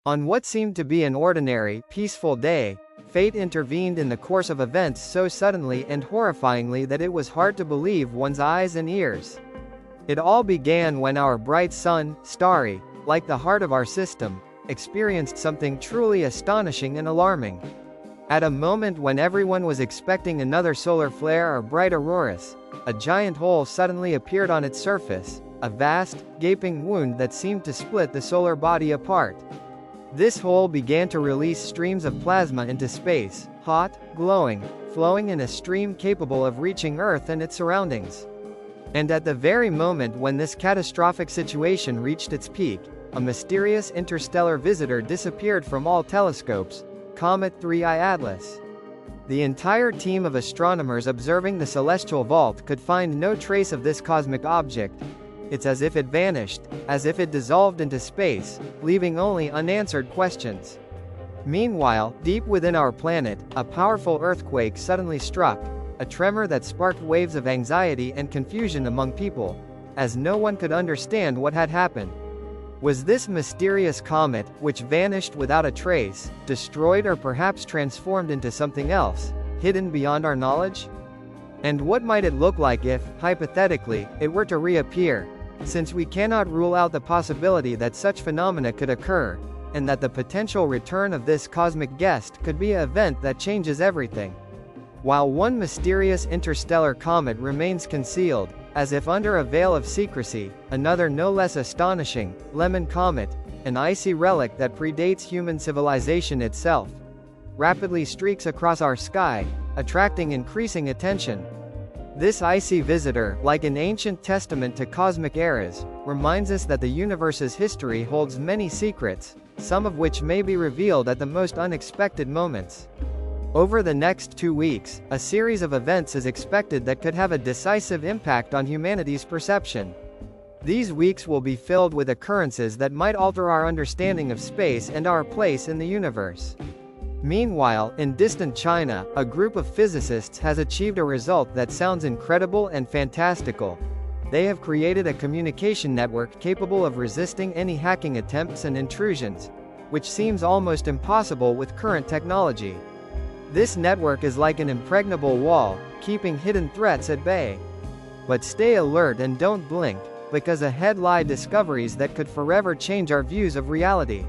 On what seemed to be an ordinary, peaceful day, fate intervened in the course of events so suddenly and horrifyingly that it was hard to believe one's eyes and ears. It all began when our bright sun, starry, like the heart of our system, experienced something truly astonishing and alarming. At a moment when everyone was expecting another solar flare or bright auroras, a giant hole suddenly appeared on its surface, a vast, gaping wound that seemed to split the solar body apart. This hole began to release streams of plasma into space, hot, glowing, flowing in a stream capable of reaching Earth and its surroundings. And at the very moment when this catastrophic situation reached its peak, a mysterious interstellar visitor disappeared from all telescopes, comet 3IATLAS. The entire team of astronomers observing the celestial vault could find no trace of this cosmic object. It's as if it vanished, as if it dissolved into space, leaving only unanswered questions. Meanwhile, deep within our planet, a powerful earthquake suddenly struck, a tremor that sparked waves of anxiety and confusion among people, as no one could understand what had happened. Was this mysterious comet, which vanished without a trace, destroyed or perhaps transformed into something else, hidden beyond our knowledge? And what might it look like if, hypothetically, it were to reappear? Since we cannot rule out the possibility that such phenomena could occur, and that the potential return of this cosmic guest could be an event that changes everything. While one mysterious interstellar comet remains concealed, as if under a veil of secrecy, another no less astonishing, Lemon Comet, an icy relic that predates human civilization itself, rapidly streaks across our sky, attracting increasing attention. This icy visitor, like an ancient testament to cosmic eras, reminds us that the universe's history holds many secrets, some of which may be revealed at the most unexpected moments. Over the next 2 weeks, a series of events is expected that could have a decisive impact on humanity's perception. These weeks will be filled with occurrences that might alter our understanding of space and our place in the universe. Meanwhile, in distant China, a group of physicists has achieved a result that sounds incredible and fantastical. They have created a communication network capable of resisting any hacking attempts and intrusions, which seems almost impossible with current technology. This network is like an impregnable wall, keeping hidden threats at bay. But stay alert and don't blink, because ahead lie discoveries that could forever change our views of reality.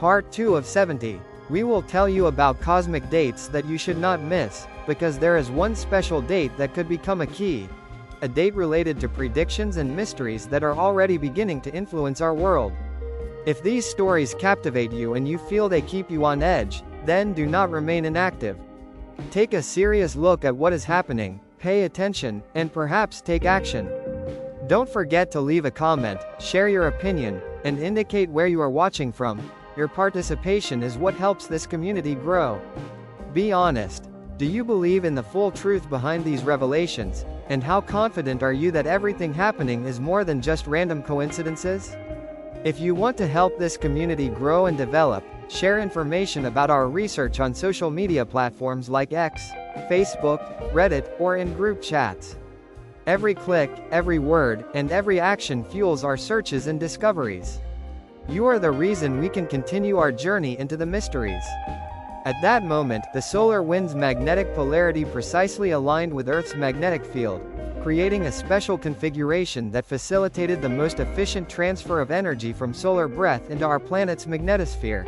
Part 2 of 70. We will tell you about cosmic dates that you should not miss, because there is one special date that could become a key. A date related to predictions and mysteries that are already beginning to influence our world. If these stories captivate you and you feel they keep you on edge, then do not remain inactive. Take a serious look at what is happening, pay attention, and perhaps take action. Don't forget to leave a comment, share your opinion, and indicate where you are watching from. Your participation is what helps this community grow. Be honest. Do you believe in the full truth behind these revelations? And how confident are you that everything happening is more than just random coincidences? If you want to help this community grow and develop, share information about our research on social media platforms like X, Facebook, Reddit, or in group chats. Every click, every word, and every action fuels our searches and discoveries. You are the reason we can continue our journey into the mysteries. At that moment, the solar wind's magnetic polarity precisely aligned with Earth's magnetic field, creating a special configuration that facilitated the most efficient transfer of energy from solar breath into our planet's magnetosphere.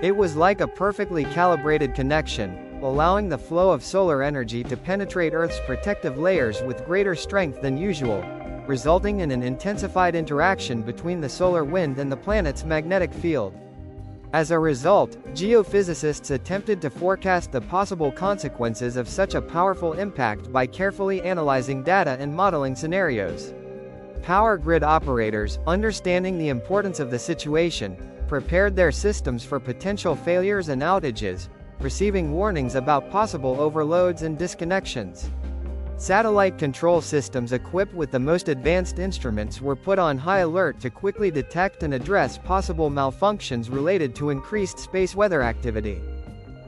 It was like a perfectly calibrated connection, allowing the flow of solar energy to penetrate Earth's protective layers with greater strength than usual, resulting in an intensified interaction between the solar wind and the planet's magnetic field. As a result, geophysicists attempted to forecast the possible consequences of such a powerful impact by carefully analyzing data and modeling scenarios. Power grid operators, understanding the importance of the situation, prepared their systems for potential failures and outages, receiving warnings about possible overloads and disconnections. Satellite control systems equipped with the most advanced instruments were put on high alert to quickly detect and address possible malfunctions related to increased space weather activity.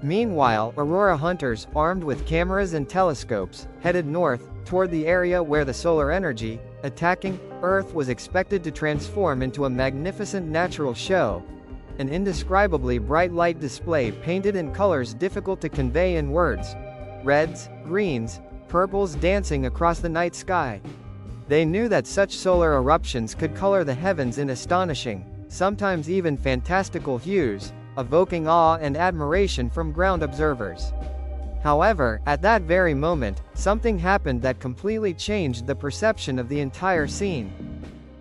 Meanwhile, aurora hunters, armed with cameras and telescopes, headed north, toward the area where the solar energy, attacking Earth was expected to transform into a magnificent natural show. an indescribably bright light display painted in colors difficult to convey in words. Reds, greens, purples dancing across the night sky. They knew that such solar eruptions could color the heavens in astonishing, sometimes even fantastical hues, evoking awe and admiration from ground observers. However, at that very moment, something happened that completely changed the perception of the entire scene.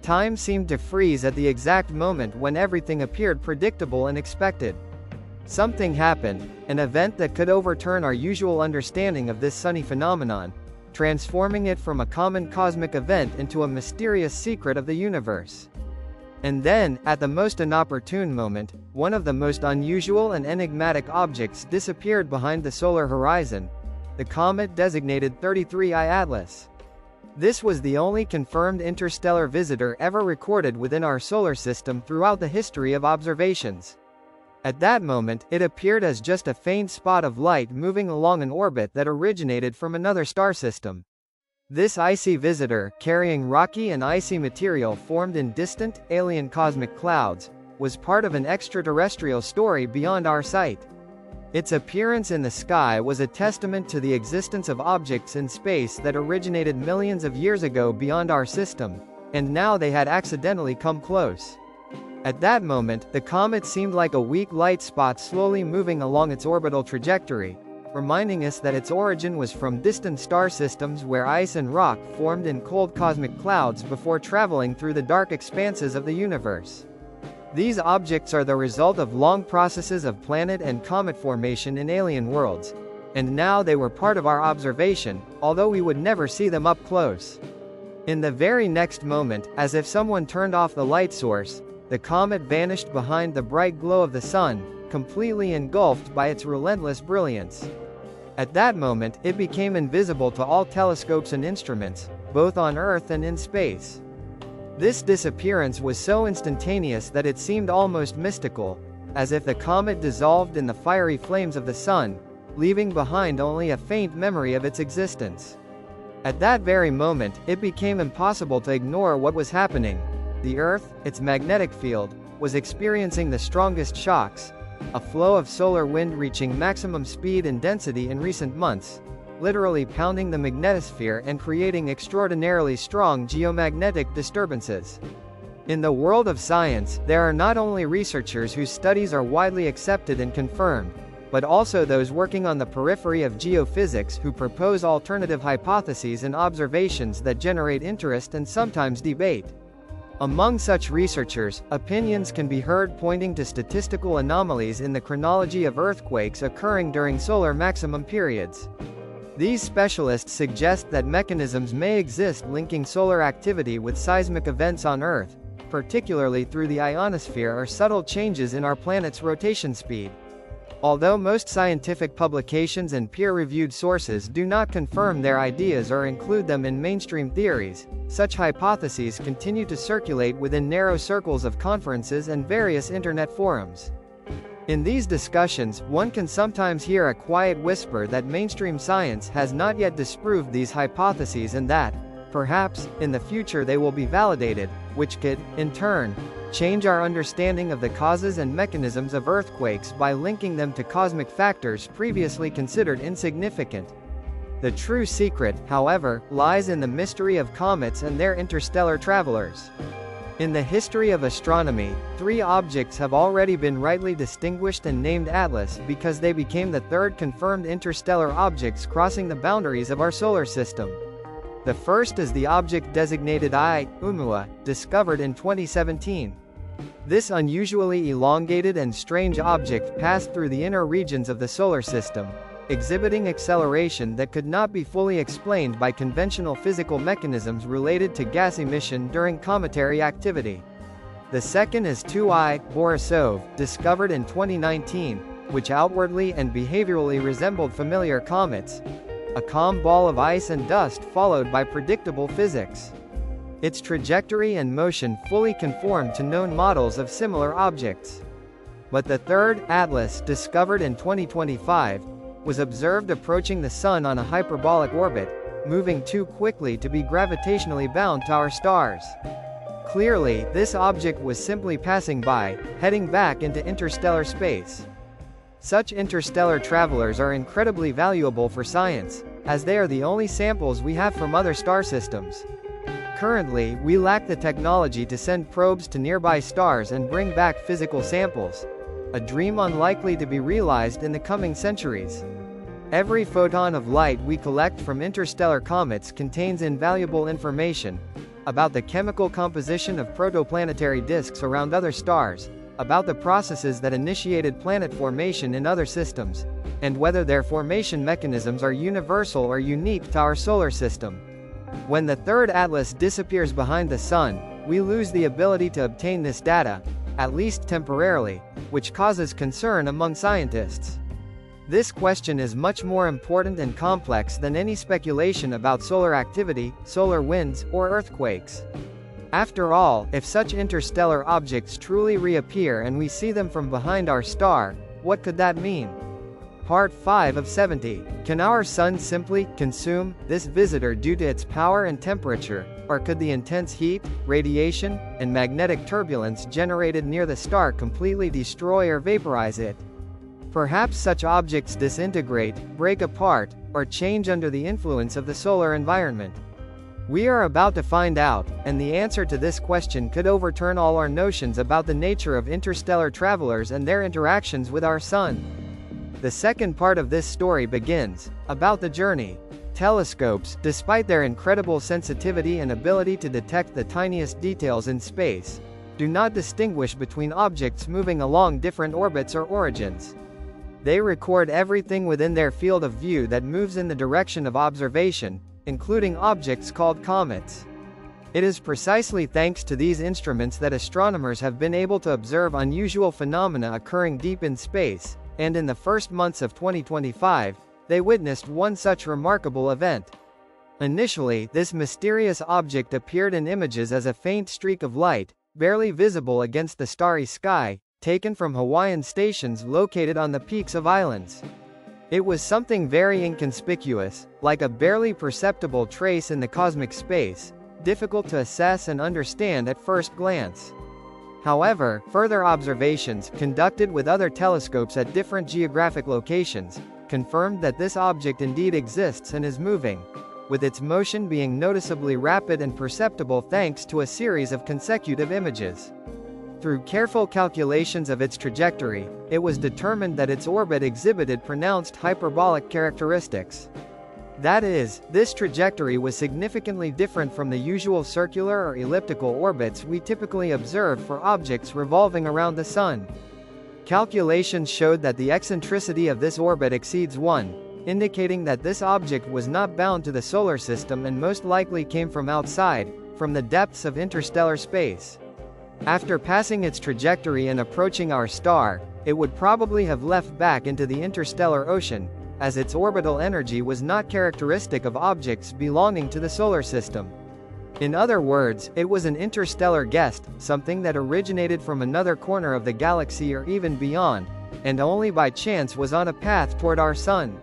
Time seemed to freeze at the exact moment when everything appeared predictable and expected. Something happened, an event that could overturn our usual understanding of this sunny phenomenon, transforming it from a common cosmic event into a mysterious secret of the universe. And then, at the most inopportune moment, one of the most unusual and enigmatic objects disappeared behind the solar horizon, the comet designated 3IATLAS. This was the only confirmed interstellar visitor ever recorded within our solar system throughout the history of observations. At that moment, it appeared as just a faint spot of light moving along an orbit that originated from another star system. This icy visitor, carrying rocky and icy material formed in distant, alien cosmic clouds, was part of an extraterrestrial story beyond our sight. Its appearance in the sky was a testament to the existence of objects in space that originated millions of years ago beyond our system, and now they had accidentally come close. At that moment, the comet seemed like a weak light spot slowly moving along its orbital trajectory, reminding us that its origin was from distant star systems where ice and rock formed in cold cosmic clouds before traveling through the dark expanses of the universe. These objects are the result of long processes of planet and comet formation in alien worlds, and now they were part of our observation, although we would never see them up close. In the very next moment, as if someone turned off the light source, the comet vanished behind the bright glow of the sun, completely engulfed by its relentless brilliance. At that moment, it became invisible to all telescopes and instruments, both on Earth and in space. This disappearance was so instantaneous that it seemed almost mystical, as if the comet dissolved in the fiery flames of the sun, leaving behind only a faint memory of its existence. At that very moment, it became impossible to ignore what was happening. The Earth, its magnetic field, was experiencing the strongest shocks, a flow of solar wind reaching maximum speed and density in recent months, literally pounding the magnetosphere and creating extraordinarily strong geomagnetic disturbances. In the world of science, there are not only researchers whose studies are widely accepted and confirmed, but also those working on the periphery of geophysics who propose alternative hypotheses and observations that generate interest and sometimes debate. Among such researchers, opinions can be heard pointing to statistical anomalies in the chronology of earthquakes occurring during solar maximum periods. These specialists suggest that mechanisms may exist linking solar activity with seismic events on Earth, particularly through the ionosphere or subtle changes in our planet's rotation speed. Although most scientific publications and peer-reviewed sources do not confirm their ideas or include them in mainstream theories, such hypotheses continue to circulate within narrow circles of conferences and various internet forums. In these discussions, one can sometimes hear a quiet whisper that mainstream science has not yet disproved these hypotheses and that, perhaps, in the future they will be validated, which could, in turn, change our understanding of the causes and mechanisms of earthquakes by linking them to cosmic factors previously considered insignificant. The true secret, however, lies in the mystery of comets and their interstellar travelers. In the history of astronomy, 3 objects have already been rightly distinguished and named Atlas because they became the third confirmed interstellar objects crossing the boundaries of our solar system. The first is the object designated Oumuamua, discovered in 2017. This unusually elongated and strange object passed through the inner regions of the solar system, exhibiting acceleration that could not be fully explained by conventional physical mechanisms related to gas emission during cometary activity. The second is 2I Borisov, discovered in 2019, which outwardly and behaviorally resembled familiar comets, a calm ball of ice and dust followed by predictable physics. Its trajectory and motion fully conformed to known models of similar objects. But the third, Atlas, discovered in 2025, was observed approaching the Sun on a hyperbolic orbit, moving too quickly to be gravitationally bound to our stars. Clearly, this object was simply passing by, heading back into interstellar space. Such interstellar travelers are incredibly valuable for science, as they are the only samples we have from other star systems. Currently, we lack the technology to send probes to nearby stars and bring back physical samples, a dream unlikely to be realized in the coming centuries. Every photon of light we collect from interstellar comets contains invaluable information about the chemical composition of protoplanetary disks around other stars, about the processes that initiated planet formation in other systems, and whether their formation mechanisms are universal or unique to our solar system. When the third atlas disappears behind the Sun, we lose the ability to obtain this data, at least temporarily, which causes concern among scientists. This question is much more important and complex than any speculation about solar activity, solar winds, or earthquakes. After all, if such interstellar objects truly reappear and we see them from behind our star, what could that mean? Part 5 of 70. Can our Sun simply consume this visitor due to its power and temperature, or could the intense heat, radiation, and magnetic turbulence generated near the star completely destroy or vaporize it? Perhaps such objects disintegrate, break apart, or change under the influence of the solar environment. We are about to find out, and the answer to this question could overturn all our notions about the nature of interstellar travelers and their interactions with our Sun. The second part of this story begins about the journey. Telescopes, despite their incredible sensitivity and ability to detect the tiniest details in space, do not distinguish between objects moving along different orbits or origins. They record everything within their field of view that moves in the direction of observation, including objects called comets. It is precisely thanks to these instruments that astronomers have been able to observe unusual phenomena occurring deep in space, and in the first months of 2025, they witnessed one such remarkable event. Initially, this mysterious object appeared in images as a faint streak of light, barely visible against the starry sky, taken from Hawaiian stations located on the peaks of islands. It was something very inconspicuous, like a barely perceptible trace in the cosmic space, difficult to assess and understand at first glance. However, further observations, conducted with other telescopes at different geographic locations, confirmed that this object indeed exists and is moving, with its motion being noticeably rapid and perceptible thanks to a series of consecutive images. Through careful calculations of its trajectory, it was determined that its orbit exhibited pronounced hyperbolic characteristics. That is, this trajectory was significantly different from the usual circular or elliptical orbits we typically observe for objects revolving around the Sun. Calculations showed that the eccentricity of this orbit exceeds 1, indicating that this object was not bound to the solar system and most likely came from outside, from the depths of interstellar space. After passing its trajectory and approaching our star, it would probably have left back into the interstellar ocean, as its orbital energy was not characteristic of objects belonging to the solar system. In other words, it was an interstellar guest, something that originated from another corner of the galaxy or even beyond, and only by chance was on a path toward our Sun.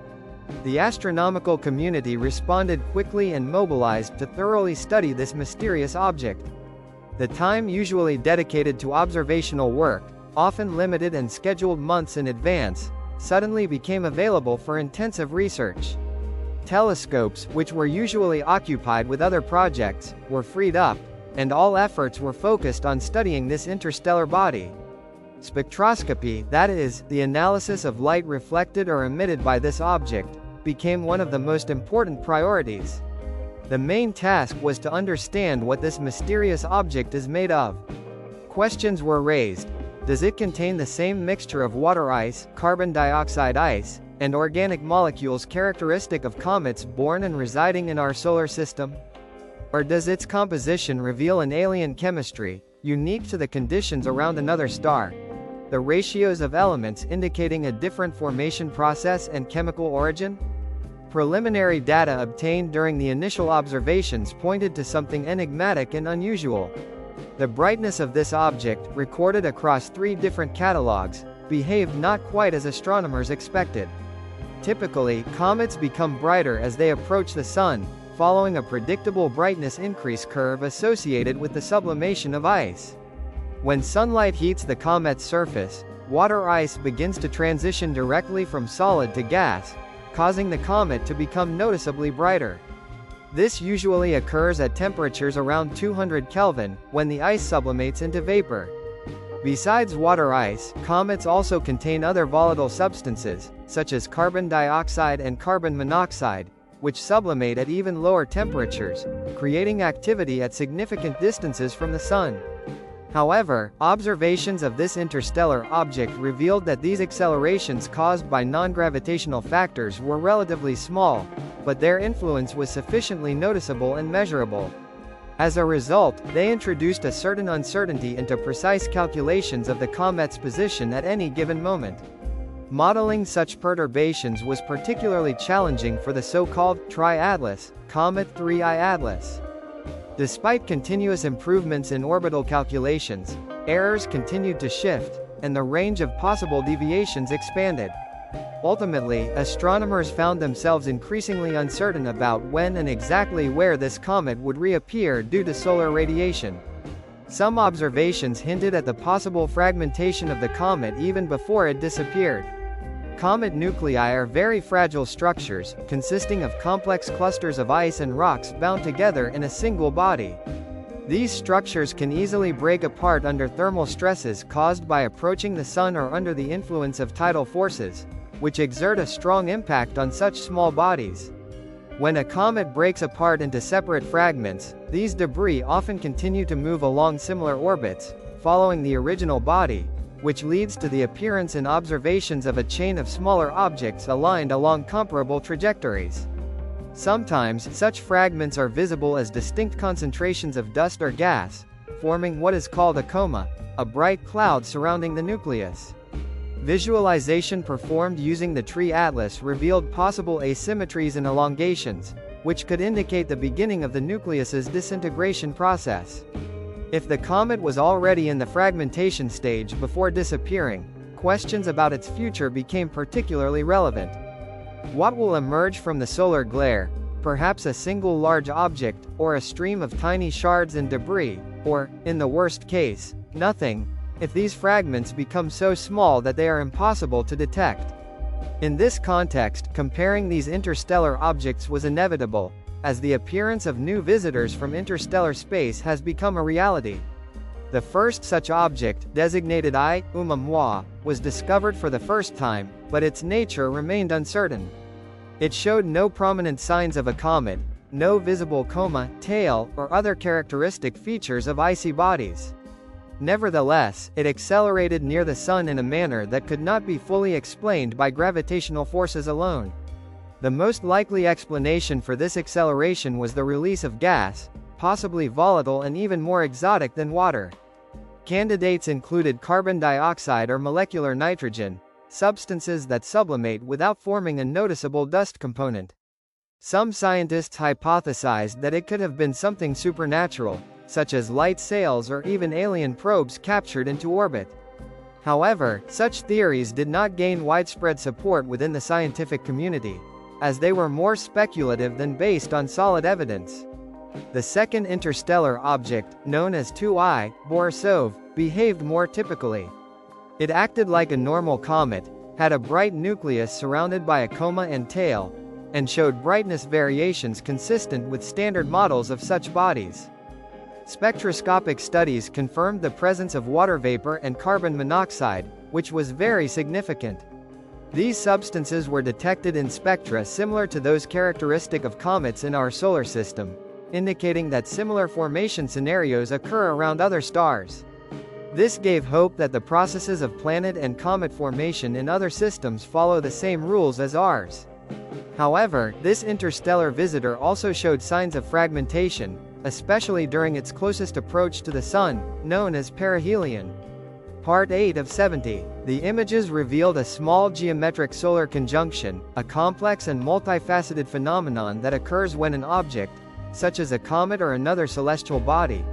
The astronomical community responded quickly and mobilized to thoroughly study this mysterious object. The time usually dedicated to observational work, often limited and scheduled months in advance, suddenly became available for intensive research. Telescopes, which were usually occupied with other projects, were freed up, and all efforts were focused on studying this interstellar body. Spectroscopy, that is, the analysis of light reflected or emitted by this object, became one of the most important priorities. The main task was to understand what this mysterious object is made of. Questions were raised. Does it contain the same mixture of water ice, carbon dioxide ice, and organic molecules characteristic of comets born and residing in our solar system? Or does its composition reveal an alien chemistry, unique to the conditions around another star? The ratios of elements indicating a different formation process and chemical origin? Preliminary data obtained during the initial observations pointed to something enigmatic and unusual. The brightness of this object, recorded across 3 different catalogs, behaved not quite as astronomers expected. Typically, comets become brighter as they approach the Sun, following a predictable brightness increase curve associated with the sublimation of ice. When sunlight heats the comet's surface, water ice begins to transition directly from solid to gas, causing the comet to become noticeably brighter. This usually occurs at temperatures around 200 Kelvin, when the ice sublimates into vapor. Besides water ice, comets also contain other volatile substances, such as carbon dioxide and carbon monoxide, which sublimate at even lower temperatures, creating activity at significant distances from the Sun. However, observations of this interstellar object revealed that these accelerations caused by non-gravitational factors were relatively small, but their influence was sufficiently noticeable and measurable. As a result, they introduced a certain uncertainty into precise calculations of the comet's position at any given moment. Modeling such perturbations was particularly challenging for the so-called 3IATLAS, comet 3IATLAS. Despite continuous improvements in orbital calculations, errors continued to shift, and the range of possible deviations expanded. Ultimately, astronomers found themselves increasingly uncertain about when and exactly where this comet would reappear due to solar radiation. Some observations hinted at the possible fragmentation of the comet even before it disappeared. Comet nuclei are very fragile structures, consisting of complex clusters of ice and rocks bound together in a single body. These structures can easily break apart under thermal stresses caused by approaching the Sun or under the influence of tidal forces, which exert a strong impact on such small bodies. When a comet breaks apart into separate fragments, these debris often continue to move along similar orbits, following the original body, which leads to the appearance in observations of a chain of smaller objects aligned along comparable trajectories. Sometimes, such fragments are visible as distinct concentrations of dust or gas, forming what is called a coma, a bright cloud surrounding the nucleus. Visualization performed using the 3IATLAS revealed possible asymmetries and elongations, which could indicate the beginning of the nucleus's disintegration process. If the comet was already in the fragmentation stage before disappearing, questions about its future became particularly relevant. What will emerge from the solar glare? Perhaps a single large object, or a stream of tiny shards and debris, or, in the worst case, nothing, if these fragments become so small that they are impossible to detect. In this context, comparing these interstellar objects was inevitable, as the appearance of new visitors from interstellar space has become a reality. The first such object, designated I-Oumuamua, was discovered for the first time, but its nature remained uncertain. It showed no prominent signs of a comet, no visible coma, tail, or other characteristic features of icy bodies. Nevertheless, it accelerated near the Sun in a manner that could not be fully explained by gravitational forces alone. The most likely explanation for this acceleration was the release of gas, possibly volatile and even more exotic than water. Candidates included carbon dioxide or molecular nitrogen, substances that sublimate without forming a noticeable dust component. Some scientists hypothesized that it could have been something supernatural, such as light sails or even alien probes captured into orbit. However, such theories did not gain widespread support within the scientific community, as they were more speculative than based on solid evidence. The second interstellar object, known as 2I, Borisov, behaved more typically. It acted like a normal comet, had a bright nucleus surrounded by a coma and tail, and showed brightness variations consistent with standard models of such bodies. Spectroscopic studies confirmed the presence of water vapor and carbon monoxide, which was very significant. These substances were detected in spectra similar to those characteristic of comets in our solar system, indicating that similar formation scenarios occur around other stars. This gave hope that the processes of planet and comet formation in other systems follow the same rules as ours. However, this interstellar visitor also showed signs of fragmentation, especially during its closest approach to the Sun, known as perihelion. Part 8 of 70. The images revealed a small geometric solar conjunction, a complex and multifaceted phenomenon that occurs when an object, such as a comet or another celestial body,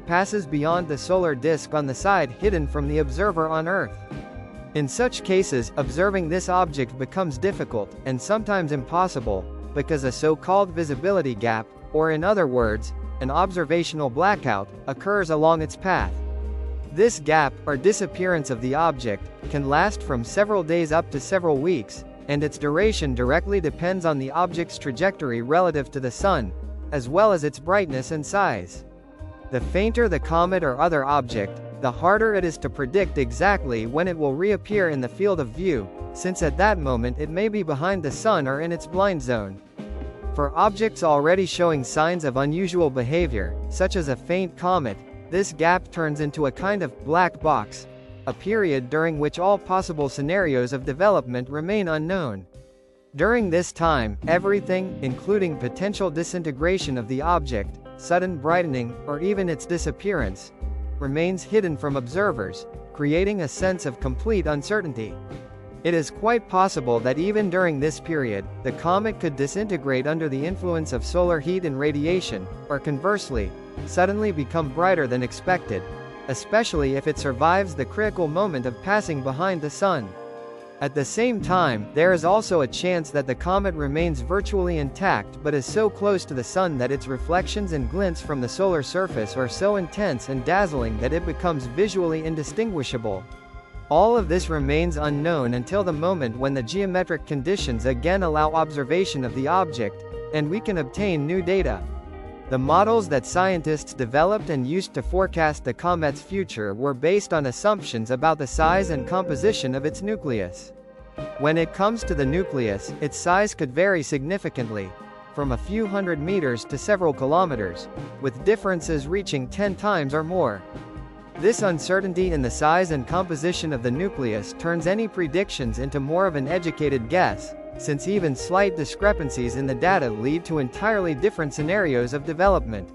passes beyond the solar disk on the side hidden from the observer on Earth. In such cases, observing this object becomes difficult, and sometimes impossible, because a so-called visibility gap, or in other words, an observational blackout, occurs along its path. This gap, or disappearance of the object, can last from several days up to several weeks, and its duration directly depends on the object's trajectory relative to the Sun, as well as its brightness and size. The fainter the comet or other object, the harder it is to predict exactly when it will reappear in the field of view, since at that moment it may be behind the Sun or in its blind zone. For objects already showing signs of unusual behavior, such as a faint comet, this gap turns into a kind of black box, a period during which all possible scenarios of development remain unknown. During this time, everything, including potential disintegration of the object, sudden brightening, or even its disappearance, remains hidden from observers, creating a sense of complete uncertainty. It is quite possible that even during this period, the comet could disintegrate under the influence of solar heat and radiation, or conversely, suddenly become brighter than expected, especially if it survives the critical moment of passing behind the Sun. At the same time, there is also a chance that the comet remains virtually intact but is so close to the Sun that its reflections and glints from the solar surface are so intense and dazzling that it becomes visually indistinguishable. All of this remains unknown until the moment when the geometric conditions again allow observation of the object, and we can obtain new data. The models that scientists developed and used to forecast the comet's future were based on assumptions about the size and composition of its nucleus. When it comes to the nucleus, its size could vary significantly, from a few hundred meters to several kilometers, with differences reaching 10 times or more. This uncertainty in the size and composition of the nucleus turns any predictions into more of an educated guess, since even slight discrepancies in the data lead to entirely different scenarios of development.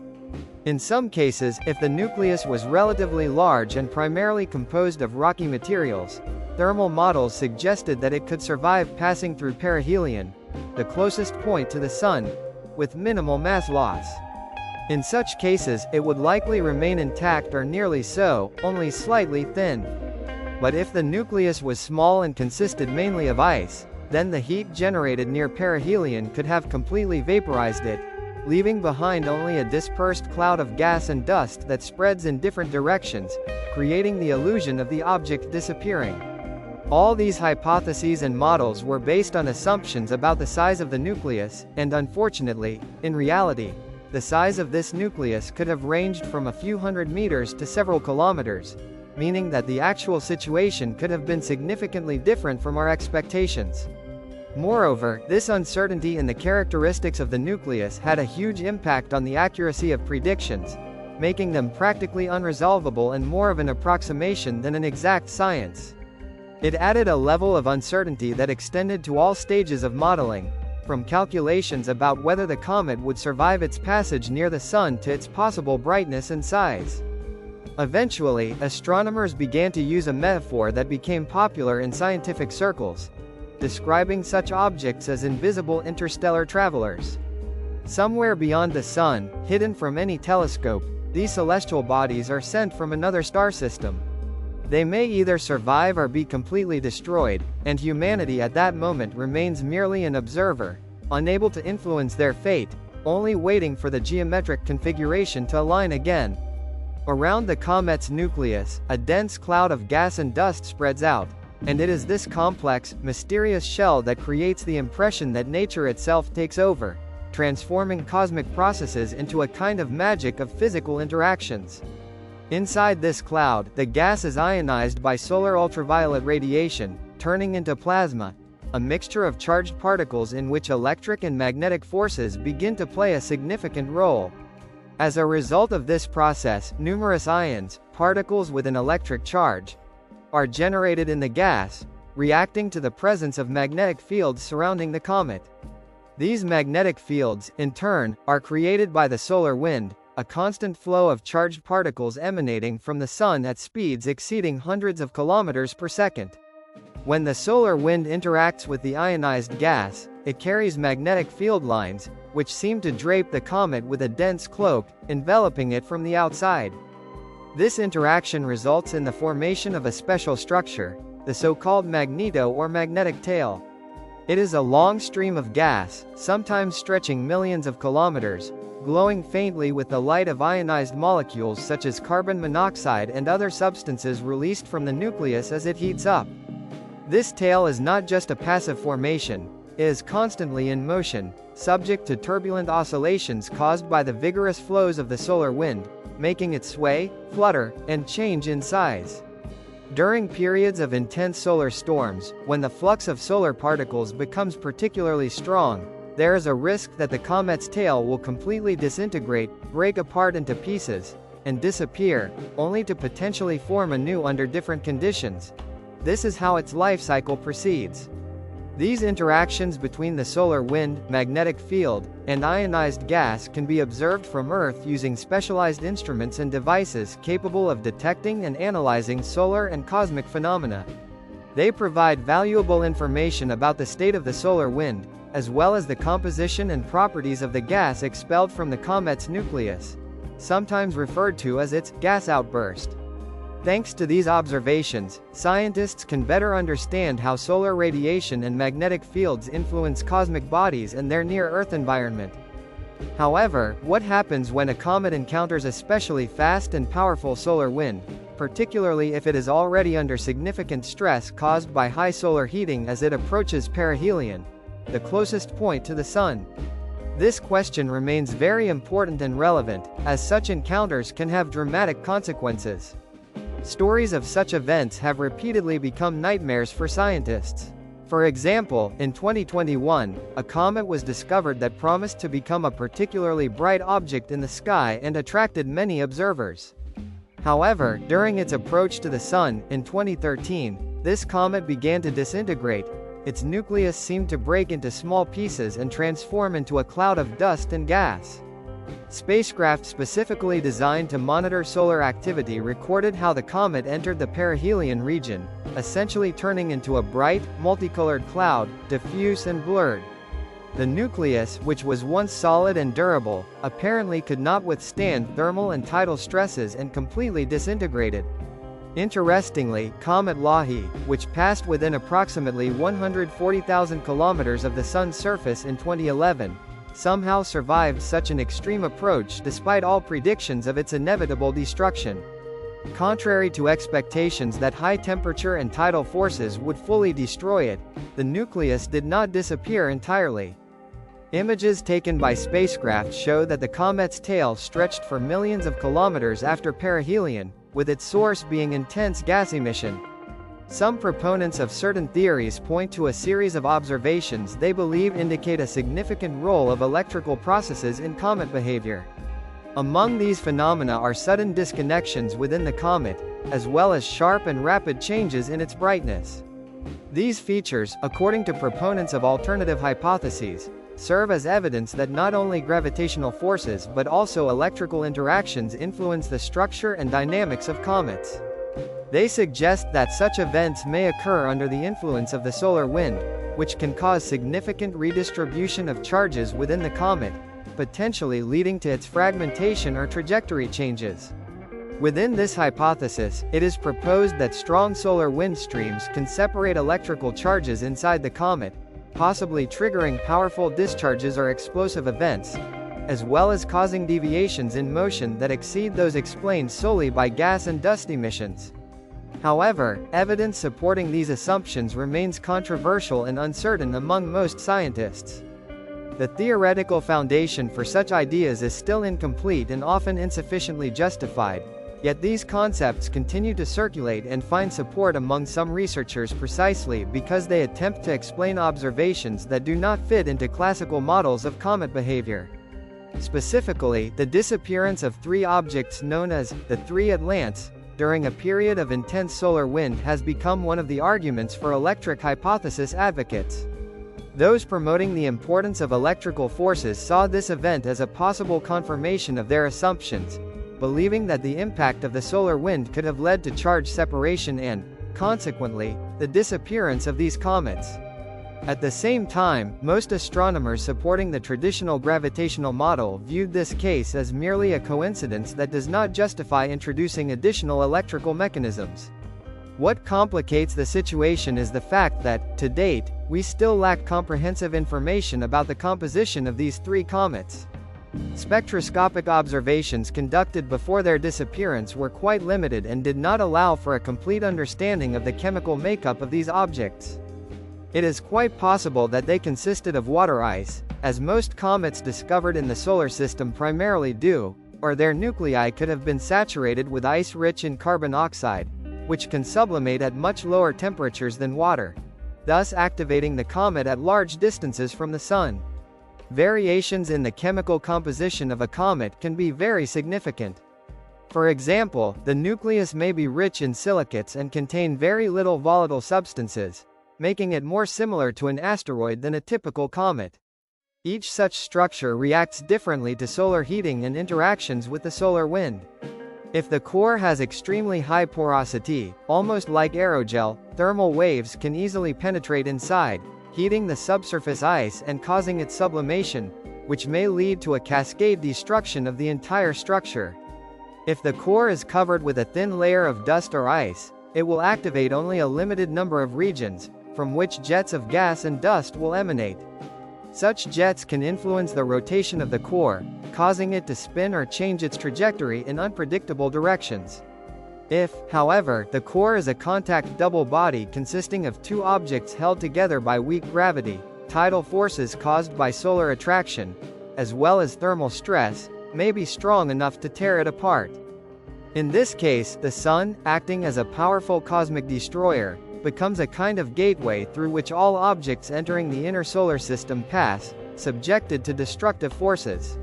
In some cases, if the nucleus was relatively large and primarily composed of rocky materials, thermal models suggested that it could survive passing through perihelion, the closest point to the Sun, with minimal mass loss. In such cases, it would likely remain intact or nearly so, only slightly thin. But if the nucleus was small and consisted mainly of ice, then the heat generated near perihelion could have completely vaporized it, leaving behind only a dispersed cloud of gas and dust that spreads in different directions, creating the illusion of the object disappearing. All these hypotheses and models were based on assumptions about the size of the nucleus, and unfortunately, in reality, the size of this nucleus could have ranged from a few hundred meters to several kilometers, meaning that the actual situation could have been significantly different from our expectations. Moreover, this uncertainty in the characteristics of the nucleus had a huge impact on the accuracy of predictions, making them practically unresolvable and more of an approximation than an exact science. It added a level of uncertainty that extended to all stages of modeling, from calculations about whether the comet would survive its passage near the Sun to its possible brightness and size. Eventually, astronomers began to use a metaphor that became popular in scientific circles, describing such objects as invisible interstellar travelers. Somewhere beyond the Sun, hidden from any telescope, these celestial bodies are sent from another star system. They may either survive or be completely destroyed, and humanity at that moment remains merely an observer, unable to influence their fate, only waiting for the geometric configuration to align again. Around the comet's nucleus, a dense cloud of gas and dust spreads out, and it is this complex, mysterious shell that creates the impression that nature itself takes over, transforming cosmic processes into a kind of magic of physical interactions. Inside this cloud, the gas is ionized by solar ultraviolet radiation, turning into plasma, a mixture of charged particles in which electric and magnetic forces begin to play a significant role. As a result of this process, numerous ions, particles with an electric charge, are generated in the gas, reacting to the presence of magnetic fields surrounding the comet. These magnetic fields, in turn, are created by the solar wind, a constant flow of charged particles emanating from the Sun at speeds exceeding hundreds of kilometers per second. When the solar wind interacts with the ionized gas, it carries magnetic field lines, which seem to drape the comet with a dense cloak, enveloping it from the outside. This interaction results in the formation of a special structure, the so-called magneto or magnetic tail. It is a long stream of gas, sometimes stretching millions of kilometers, glowing faintly with the light of ionized molecules such as carbon monoxide and other substances released from the nucleus as it heats up. This tail is not just a passive formation, it is constantly in motion, subject to turbulent oscillations caused by the vigorous flows of the solar wind, making it sway, flutter, and change in size. During periods of intense solar storms, when the flux of solar particles becomes particularly strong, there is a risk that the comet's tail will completely disintegrate, break apart into pieces, and disappear, only to potentially form anew under different conditions. This is how its life cycle proceeds. These interactions between the solar wind, magnetic field, and ionized gas can be observed from Earth using specialized instruments and devices capable of detecting and analyzing solar and cosmic phenomena. They provide valuable information about the state of the solar wind, as well as the composition and properties of the gas expelled from the comet's nucleus, sometimes referred to as its gas outburst. Thanks to these observations, scientists can better understand how solar radiation and magnetic fields influence cosmic bodies and their near-Earth environment. However, what happens when a comet encounters especially fast and powerful solar wind, particularly if it is already under significant stress caused by high solar heating as it approaches perihelion, the closest point to the Sun? This question remains very important and relevant, as such encounters can have dramatic consequences. Stories of such events have repeatedly become nightmares for scientists. For example, in 2021, a comet was discovered that promised to become a particularly bright object in the sky and attracted many observers. However, during its approach to the Sun, in 2013, this comet began to disintegrate. Its nucleus seemed to break into small pieces and transform into a cloud of dust and gas. Spacecraft specifically designed to monitor solar activity recorded how the comet entered the perihelion region, essentially turning into a bright, multicolored cloud, diffuse and blurred. The nucleus, which was once solid and durable, apparently could not withstand thermal and tidal stresses and completely disintegrated. Interestingly, Comet Lahi, which passed within approximately 140,000 kilometers of the Sun's surface in 2011, somehow survived such an extreme approach despite all predictions of its inevitable destruction. Contrary to expectations that high temperature and tidal forces would fully destroy it, the nucleus did not disappear entirely. Images taken by spacecraft show that the comet's tail stretched for millions of kilometers after perihelion, with its source being intense gas emission. Some proponents of certain theories point to a series of observations they believe indicate a significant role of electrical processes in comet behavior. Among these phenomena are sudden disconnections within the comet, as well as sharp and rapid changes in its brightness. These features, according to proponents of alternative hypotheses, serve as evidence that not only gravitational forces but also electrical interactions influence the structure and dynamics of comets. They suggest that such events may occur under the influence of the solar wind, which can cause significant redistribution of charges within the comet, potentially leading to its fragmentation or trajectory changes. Within this hypothesis, it is proposed that strong solar wind streams can separate electrical charges inside the comet, possibly triggering powerful discharges or explosive events, as well as causing deviations in motion that exceed those explained solely by gas and dust emissions. However, evidence supporting these assumptions remains controversial and uncertain among most scientists. The theoretical foundation for such ideas is still incomplete and often insufficiently justified, yet these concepts continue to circulate and find support among some researchers precisely because they attempt to explain observations that do not fit into classical models of comet behavior. Specifically, the disappearance of three objects known as the 3IATLAS during a period of intense solar wind has become one of the arguments for electric hypothesis advocates. Those promoting the importance of electrical forces saw this event as a possible confirmation of their assumptions, believing that the impact of the solar wind could have led to charge separation and, consequently, the disappearance of these comets. At the same time, most astronomers supporting the traditional gravitational model viewed this case as merely a coincidence that does not justify introducing additional electrical mechanisms. What complicates the situation is the fact that, to date, we still lack comprehensive information about the composition of these three comets. Spectroscopic observations conducted before their disappearance were quite limited and did not allow for a complete understanding of the chemical makeup of these objects. It is quite possible that they consisted of water ice, as most comets discovered in the solar system primarily do, or their nuclei could have been saturated with ice rich in carbon oxide, which can sublimate at much lower temperatures than water, thus activating the comet at large distances from the Sun. Variations in the chemical composition of a comet can be very significant. For example, the nucleus may be rich in silicates and contain very little volatile substances, making it more similar to an asteroid than a typical comet. Each such structure reacts differently to solar heating and interactions with the solar wind. If the core has extremely high porosity, almost like aerogel, thermal waves can easily penetrate inside, heating the subsurface ice and causing its sublimation, which may lead to a cascade destruction of the entire structure. If the core is covered with a thin layer of dust or ice, it will activate only a limited number of regions, from which jets of gas and dust will emanate. Such jets can influence the rotation of the core, causing it to spin or change its trajectory in unpredictable directions. If, however, the core is a contact double body consisting of two objects held together by weak gravity, tidal forces caused by solar attraction, as well as thermal stress, may be strong enough to tear it apart. In this case, the Sun, acting as a powerful cosmic destroyer, becomes a kind of gateway through which all objects entering the inner solar system pass, subjected to destructive forces.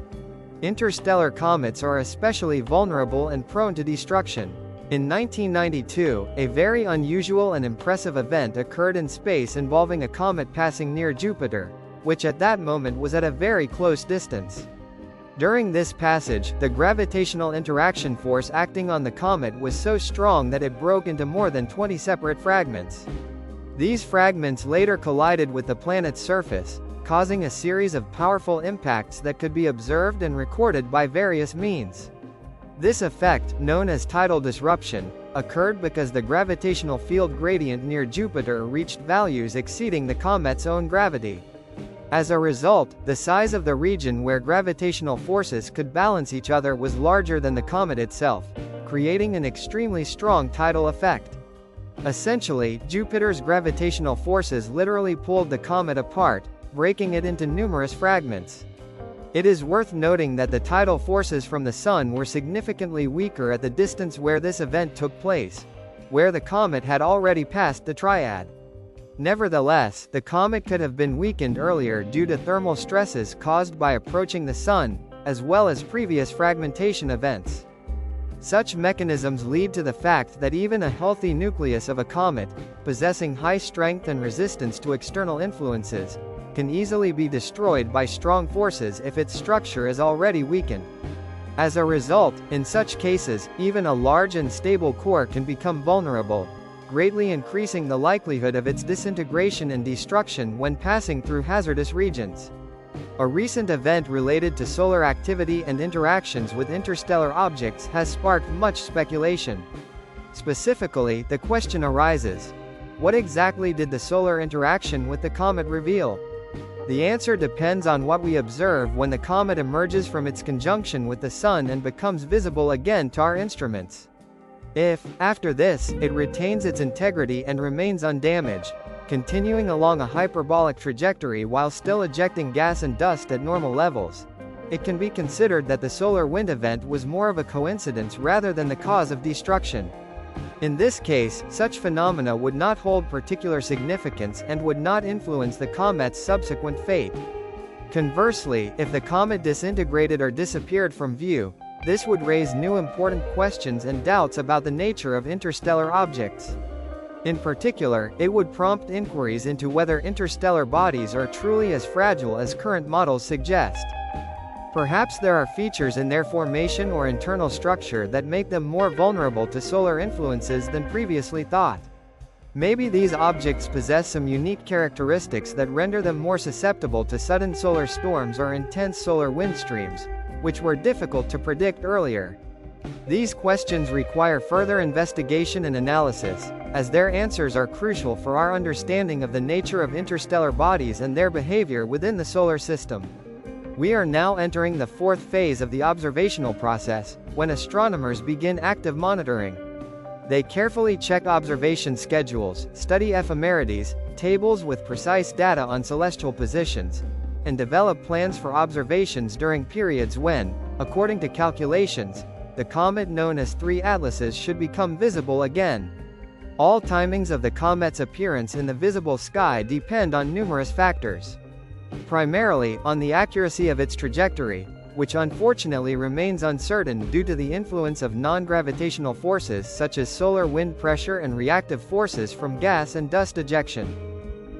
Interstellar comets are especially vulnerable and prone to destruction. In 1992, a very unusual and impressive event occurred in space involving a comet passing near Jupiter, which at that moment was at a very close distance. During this passage, the gravitational interaction force acting on the comet was so strong that it broke into more than 20 separate fragments. These fragments later collided with the planet's surface, causing a series of powerful impacts that could be observed and recorded by various means. This effect, known as tidal disruption, occurred because the gravitational field gradient near Jupiter reached values exceeding the comet's own gravity. As a result, the size of the region where gravitational forces could balance each other was larger than the comet itself, creating an extremely strong tidal effect. Essentially, Jupiter's gravitational forces literally pulled the comet apart, breaking it into numerous fragments. It is worth noting that the tidal forces from the Sun were significantly weaker at the distance where this event took place, where the comet had already passed the triad. Nevertheless, the comet could have been weakened earlier due to thermal stresses caused by approaching the Sun, as well as previous fragmentation events. Such mechanisms lead to the fact that even a healthy nucleus of a comet, possessing high strength and resistance to external influences, can easily be destroyed by strong forces if its structure is already weakened. As a result, in such cases, even a large and stable core can become vulnerable, greatly increasing the likelihood of its disintegration and destruction when passing through hazardous regions. A recent event related to solar activity and interactions with interstellar objects has sparked much speculation. Specifically, the question arises: what exactly did the solar interaction with the comet reveal? The answer depends on what we observe when the comet emerges from its conjunction with the Sun and becomes visible again to our instruments. If, after this, it retains its integrity and remains undamaged, continuing along a hyperbolic trajectory while still ejecting gas and dust at normal levels, it can be considered that the solar wind event was more of a coincidence rather than the cause of destruction. In this case, such phenomena would not hold particular significance and would not influence the comet's subsequent fate. Conversely, if the comet disintegrated or disappeared from view, this would raise new important questions and doubts about the nature of interstellar objects. In particular, it would prompt inquiries into whether interstellar bodies are truly as fragile as current models suggest. Perhaps there are features in their formation or internal structure that make them more vulnerable to solar influences than previously thought. Maybe these objects possess some unique characteristics that render them more susceptible to sudden solar storms or intense solar wind streams, which were difficult to predict earlier. These questions require further investigation and analysis, as their answers are crucial for our understanding of the nature of interstellar bodies and their behavior within the solar system. We are now entering the fourth phase of the observational process, when astronomers begin active monitoring. They carefully check observation schedules, study ephemerides, tables with precise data on celestial positions, and develop plans for observations during periods when, according to calculations, the comet known as 3IATLAS should become visible again. All timings of the comet's appearance in the visible sky depend on numerous factors. Primarily, on the accuracy of its trajectory, which unfortunately remains uncertain due to the influence of non-gravitational forces such as solar wind pressure and reactive forces from gas and dust ejection.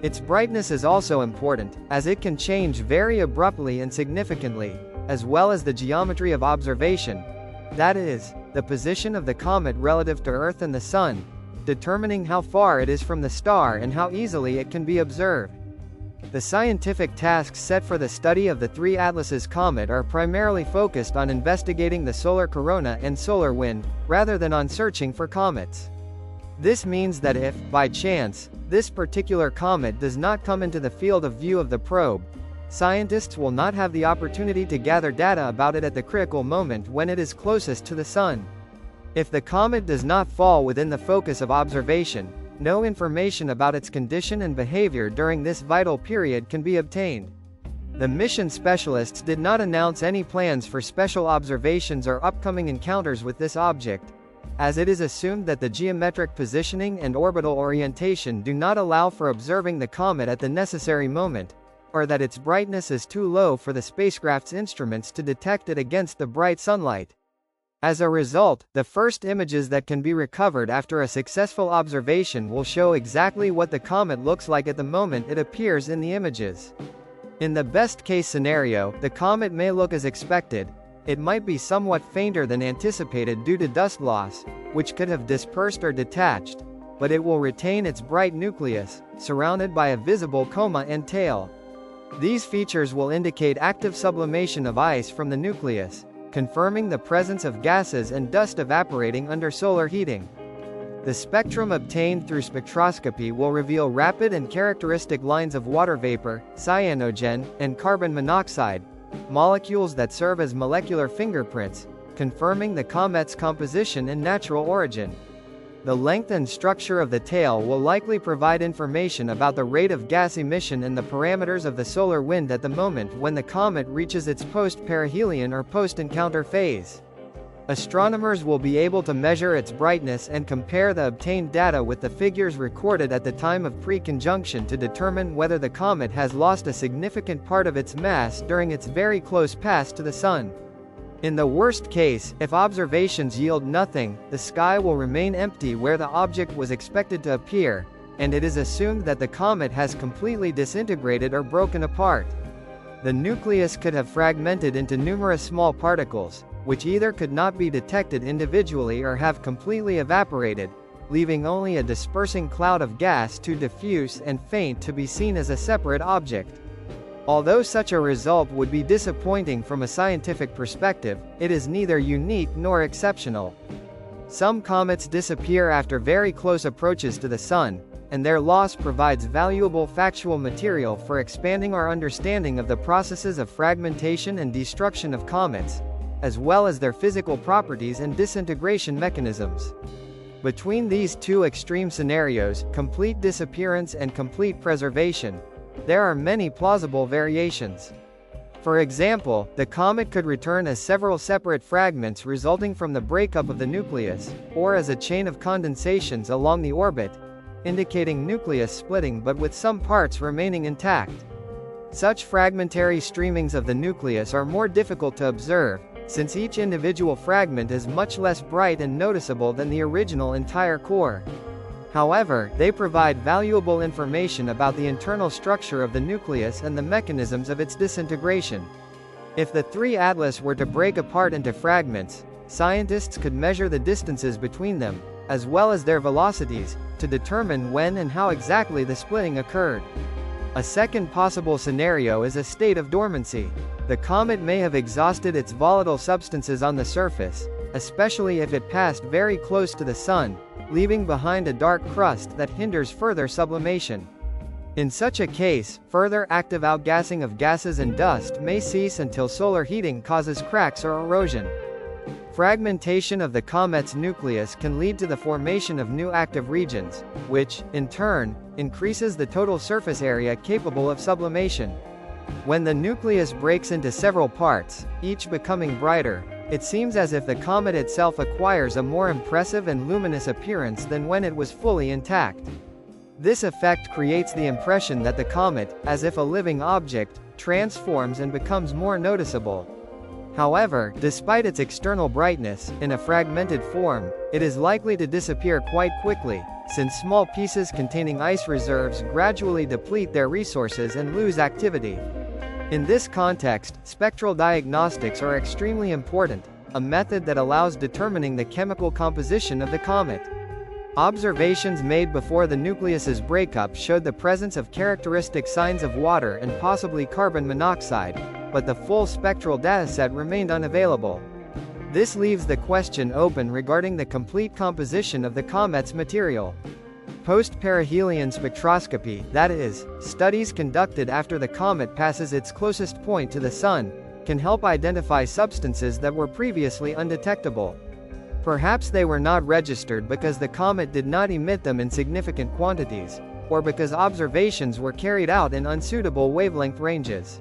Its brightness is also important, as it can change very abruptly and significantly, as well as the geometry of observation, that is, the position of the comet relative to Earth and the Sun, determining how far it is from the star and how easily it can be observed. The scientific tasks set for the study of the 3IATLAS comet are primarily focused on investigating the solar corona and solar wind, rather than on searching for comets. This means that if, by chance, this particular comet does not come into the field of view of the probe, scientists will not have the opportunity to gather data about it at the critical moment when it is closest to the Sun. If the comet does not fall within the focus of observation, no information about its condition and behavior during this vital period can be obtained. The mission specialists did not announce any plans for special observations or upcoming encounters with this object, as it is assumed that the geometric positioning and orbital orientation do not allow for observing the comet at the necessary moment, or that its brightness is too low for the spacecraft's instruments to detect it against the bright sunlight. As a result, the first images that can be recovered after a successful observation will show exactly what the comet looks like at the moment it appears in the images. In the best-case scenario, the comet may look as expected. It might be somewhat fainter than anticipated due to dust loss, which could have dispersed or detached, but it will retain its bright nucleus, surrounded by a visible coma and tail. These features will indicate active sublimation of ice from the nucleus, confirming the presence of gases and dust evaporating under solar heating. The spectrum obtained through spectroscopy will reveal rapid and characteristic lines of water vapor, cyanogen, and carbon monoxide, molecules that serve as molecular fingerprints, confirming the comet's composition and natural origin. The length and structure of the tail will likely provide information about the rate of gas emission and the parameters of the solar wind at the moment when the comet reaches its post-perihelion or post-encounter phase. Astronomers will be able to measure its brightness and compare the obtained data with the figures recorded at the time of pre-conjunction to determine whether the comet has lost a significant part of its mass during its very close pass to the Sun. In the worst case, if observations yield nothing, the sky will remain empty where the object was expected to appear, and it is assumed that the comet has completely disintegrated or broken apart. The nucleus could have fragmented into numerous small particles, which either could not be detected individually or have completely evaporated, leaving only a dispersing cloud of gas too diffuse and faint to be seen as a separate object. Although such a result would be disappointing from a scientific perspective, it is neither unique nor exceptional. Some comets disappear after very close approaches to the Sun, and their loss provides valuable factual material for expanding our understanding of the processes of fragmentation and destruction of comets, as well as their physical properties and disintegration mechanisms. Between these two extreme scenarios, complete disappearance and complete preservation, there are many plausible variations. For example, the comet could return as several separate fragments resulting from the breakup of the nucleus, or as a chain of condensations along the orbit, indicating nucleus splitting but with some parts remaining intact. Such fragmentary streamings of the nucleus are more difficult to observe, since each individual fragment is much less bright and noticeable than the original entire core. However, they provide valuable information about the internal structure of the nucleus and the mechanisms of its disintegration. If the 3IATLAS were to break apart into fragments, scientists could measure the distances between them, as well as their velocities, to determine when and how exactly the splitting occurred. A second possible scenario is a state of dormancy. The comet may have exhausted its volatile substances on the surface, especially if it passed very close to the Sun, leaving behind a dark crust that hinders further sublimation. In such a case, further active outgassing of gases and dust may cease until solar heating causes cracks or erosion. Fragmentation of the comet's nucleus can lead to the formation of new active regions, which, in turn, increases the total surface area capable of sublimation. When the nucleus breaks into several parts, each becoming brighter, it seems as if the comet itself acquires a more impressive and luminous appearance than when it was fully intact. This effect creates the impression that the comet, as if a living object, transforms and becomes more noticeable. However, despite its external brightness, in a fragmented form, it is likely to disappear quite quickly, since small pieces containing ice reserves gradually deplete their resources and lose activity. In this context, spectral diagnostics are extremely important, a method that allows determining the chemical composition of the comet. Observations made before the nucleus's breakup showed the presence of characteristic signs of water and possibly carbon monoxide, but the full spectral dataset remained unavailable. This leaves the question open regarding the complete composition of the comet's material. Post-perihelion spectroscopy, that is, studies conducted after the comet passes its closest point to the Sun, can help identify substances that were previously undetectable. Perhaps they were not registered because the comet did not emit them in significant quantities, or because observations were carried out in unsuitable wavelength ranges.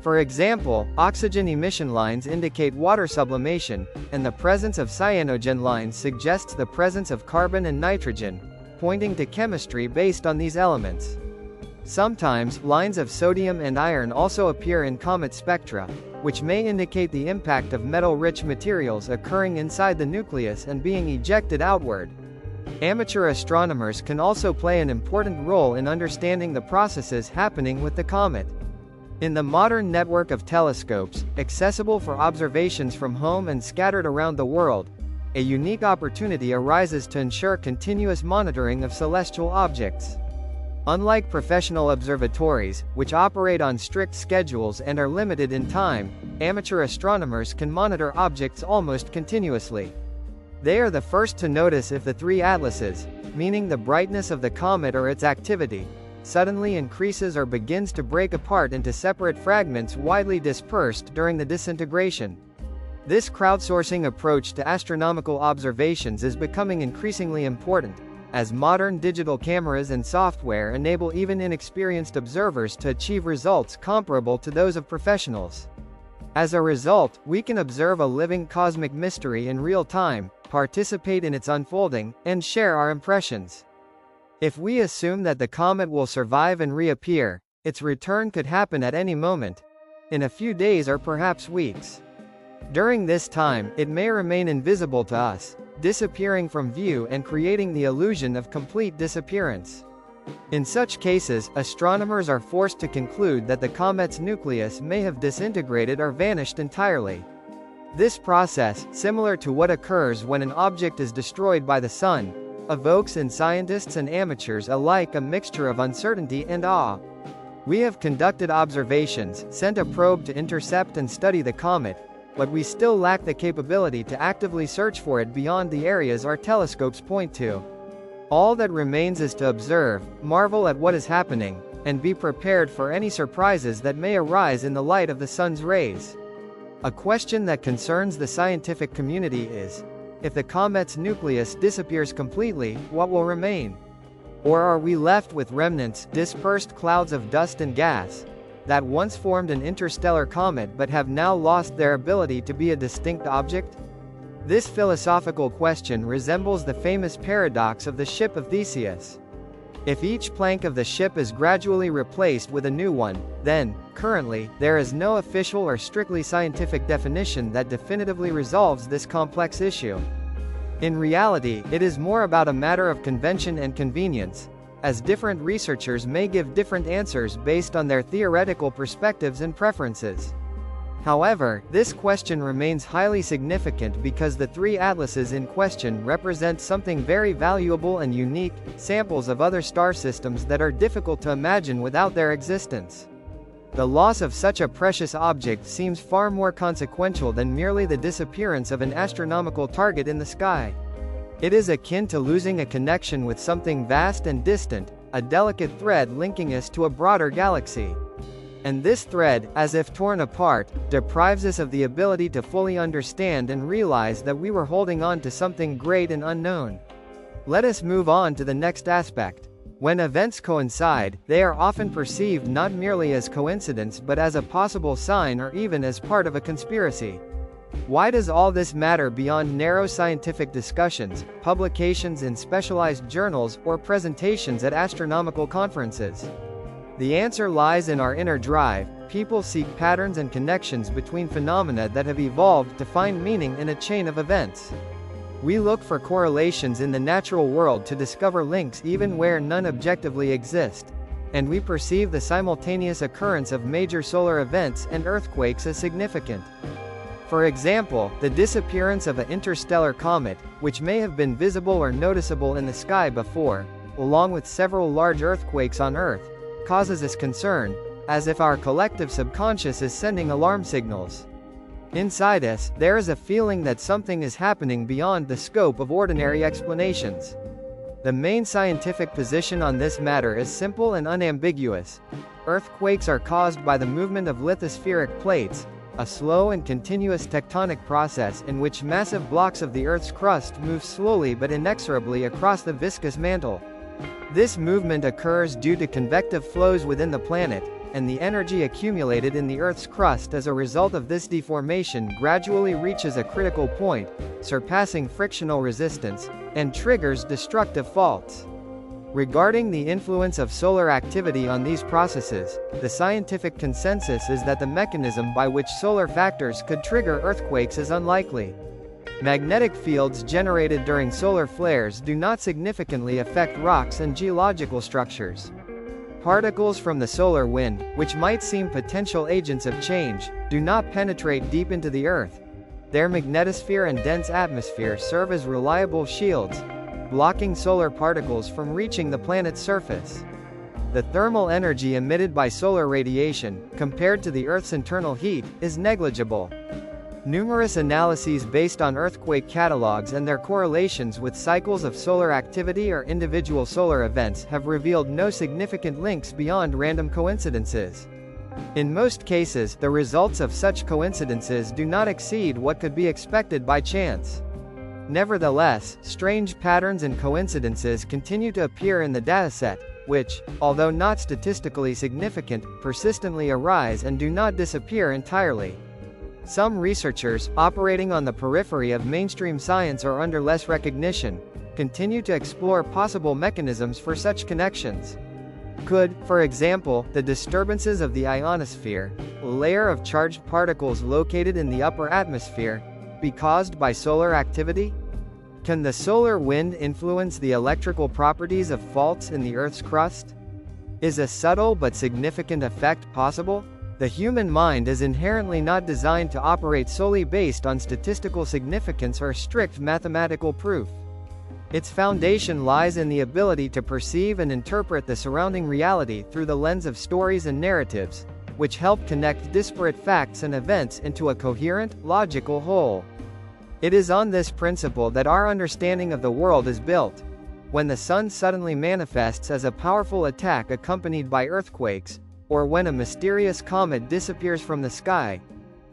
For example, oxygen emission lines indicate water sublimation, and the presence of cyanogen lines suggests the presence of carbon and nitrogen, pointing to chemistry based on these elements. Sometimes, lines of sodium and iron also appear in comet spectra, which may indicate the impact of metal-rich materials occurring inside the nucleus and being ejected outward. Amateur astronomers can also play an important role in understanding the processes happening with the comet. In the modern network of telescopes, accessible for observations from home and scattered around the world, a unique opportunity arises to ensure continuous monitoring of celestial objects. Unlike professional observatories, which operate on strict schedules and are limited in time, amateur astronomers can monitor objects almost continuously. They are the first to notice if the three atlases, meaning the brightness of the comet or its activity, suddenly increases or begins to break apart into separate fragments widely dispersed during the disintegration. This crowdsourcing approach to astronomical observations is becoming increasingly important, as modern digital cameras and software enable even inexperienced observers to achieve results comparable to those of professionals. As a result, we can observe a living cosmic mystery in real time, participate in its unfolding, and share our impressions. If we assume that the comet will survive and reappear, its return could happen at any moment, in a few days or perhaps weeks. During this time, it may remain invisible to us, disappearing from view and creating the illusion of complete disappearance. In such cases, astronomers are forced to conclude that the comet's nucleus may have disintegrated or vanished entirely. This process, similar to what occurs when an object is destroyed by the Sun, evokes in scientists and amateurs alike a mixture of uncertainty and awe. We have conducted observations, sent a probe to intercept and study the comet, but we still lack the capability to actively search for it beyond the areas our telescopes point to. All that remains is to observe, marvel at what is happening, and be prepared for any surprises that may arise in the light of the Sun's rays. A question that concerns the scientific community is, if the comet's nucleus disappears completely, what will remain? Or are we left with remnants, dispersed clouds of dust and gas, that once formed an interstellar comet but have now lost their ability to be a distinct object? This philosophical question resembles the famous paradox of the ship of Theseus. If each plank of the ship is gradually replaced with a new one, then, currently, there is no official or strictly scientific definition that definitively resolves this complex issue. In reality, it is more about a matter of convention and convenience, as different researchers may give different answers based on their theoretical perspectives and preferences. However, this question remains highly significant because the three atlases in question represent something very valuable and unique, samples of other star systems that are difficult to imagine without their existence. The loss of such a precious object seems far more consequential than merely the disappearance of an astronomical target in the sky. It is akin to losing a connection with something vast and distant, a delicate thread linking us to a broader galaxy. And this thread, as if torn apart, deprives us of the ability to fully understand and realize that we were holding on to something great and unknown. Let us move on to the next aspect. When events coincide, they are often perceived not merely as coincidence but as a possible sign or even as part of a conspiracy. Why does all this matter beyond narrow scientific discussions, publications in specialized journals, or presentations at astronomical conferences? The answer lies in our inner drive. People seek patterns and connections between phenomena that have evolved to find meaning in a chain of events. We look for correlations in the natural world to discover links even where none objectively exist. And we perceive the simultaneous occurrence of major solar events and earthquakes as significant. For example, the disappearance of an interstellar comet, which may have been visible or noticeable in the sky before, along with several large earthquakes on Earth, causes us concern, as if our collective subconscious is sending alarm signals. Inside us, there is a feeling that something is happening beyond the scope of ordinary explanations. The main scientific position on this matter is simple and unambiguous. Earthquakes are caused by the movement of lithospheric plates, a slow and continuous tectonic process in which massive blocks of the Earth's crust move slowly but inexorably across the viscous mantle. This movement occurs due to convective flows within the planet, and the energy accumulated in the Earth's crust as a result of this deformation gradually reaches a critical point, surpassing frictional resistance, and triggers destructive faults. Regarding the influence of solar activity on these processes, the scientific consensus is that the mechanism by which solar factors could trigger earthquakes is unlikely. Magnetic fields generated during solar flares do not significantly affect rocks and geological structures. Particles from the solar wind, which might seem potential agents of change, do not penetrate deep into the Earth. Their magnetosphere and dense atmosphere serve as reliable shields, blocking solar particles from reaching the planet's surface. The thermal energy emitted by solar radiation, compared to the Earth's internal heat, is negligible. Numerous analyses based on earthquake catalogs and their correlations with cycles of solar activity or individual solar events have revealed no significant links beyond random coincidences. In most cases, the results of such coincidences do not exceed what could be expected by chance. Nevertheless, strange patterns and coincidences continue to appear in the dataset, which, although not statistically significant, persistently arise and do not disappear entirely. Some researchers, operating on the periphery of mainstream science or under less recognition, continue to explore possible mechanisms for such connections. Could, for example, the disturbances of the ionosphere, a layer of charged particles located in the upper atmosphere, be caused by solar activity? Can the solar wind influence the electrical properties of faults in the Earth's crust? Is a subtle but significant effect possible? The human mind is inherently not designed to operate solely based on statistical significance or strict mathematical proof. Its foundation lies in the ability to perceive and interpret the surrounding reality through the lens of stories and narratives, which help connect disparate facts and events into a coherent, logical whole. It is on this principle that our understanding of the world is built. When the sun suddenly manifests as a powerful attack accompanied by earthquakes, or when a mysterious comet disappears from the sky,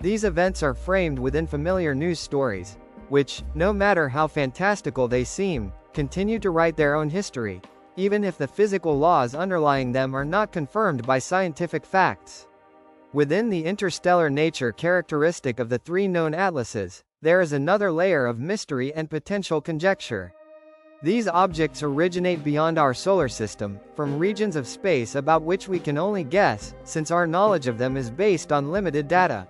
these events are framed within familiar news stories, which, no matter how fantastical they seem, continue to write their own history, even if the physical laws underlying them are not confirmed by scientific facts. Within the interstellar nature characteristic of the three known atlases, there is another layer of mystery and potential conjecture. These objects originate beyond our solar system, from regions of space about which we can only guess, since our knowledge of them is based on limited data.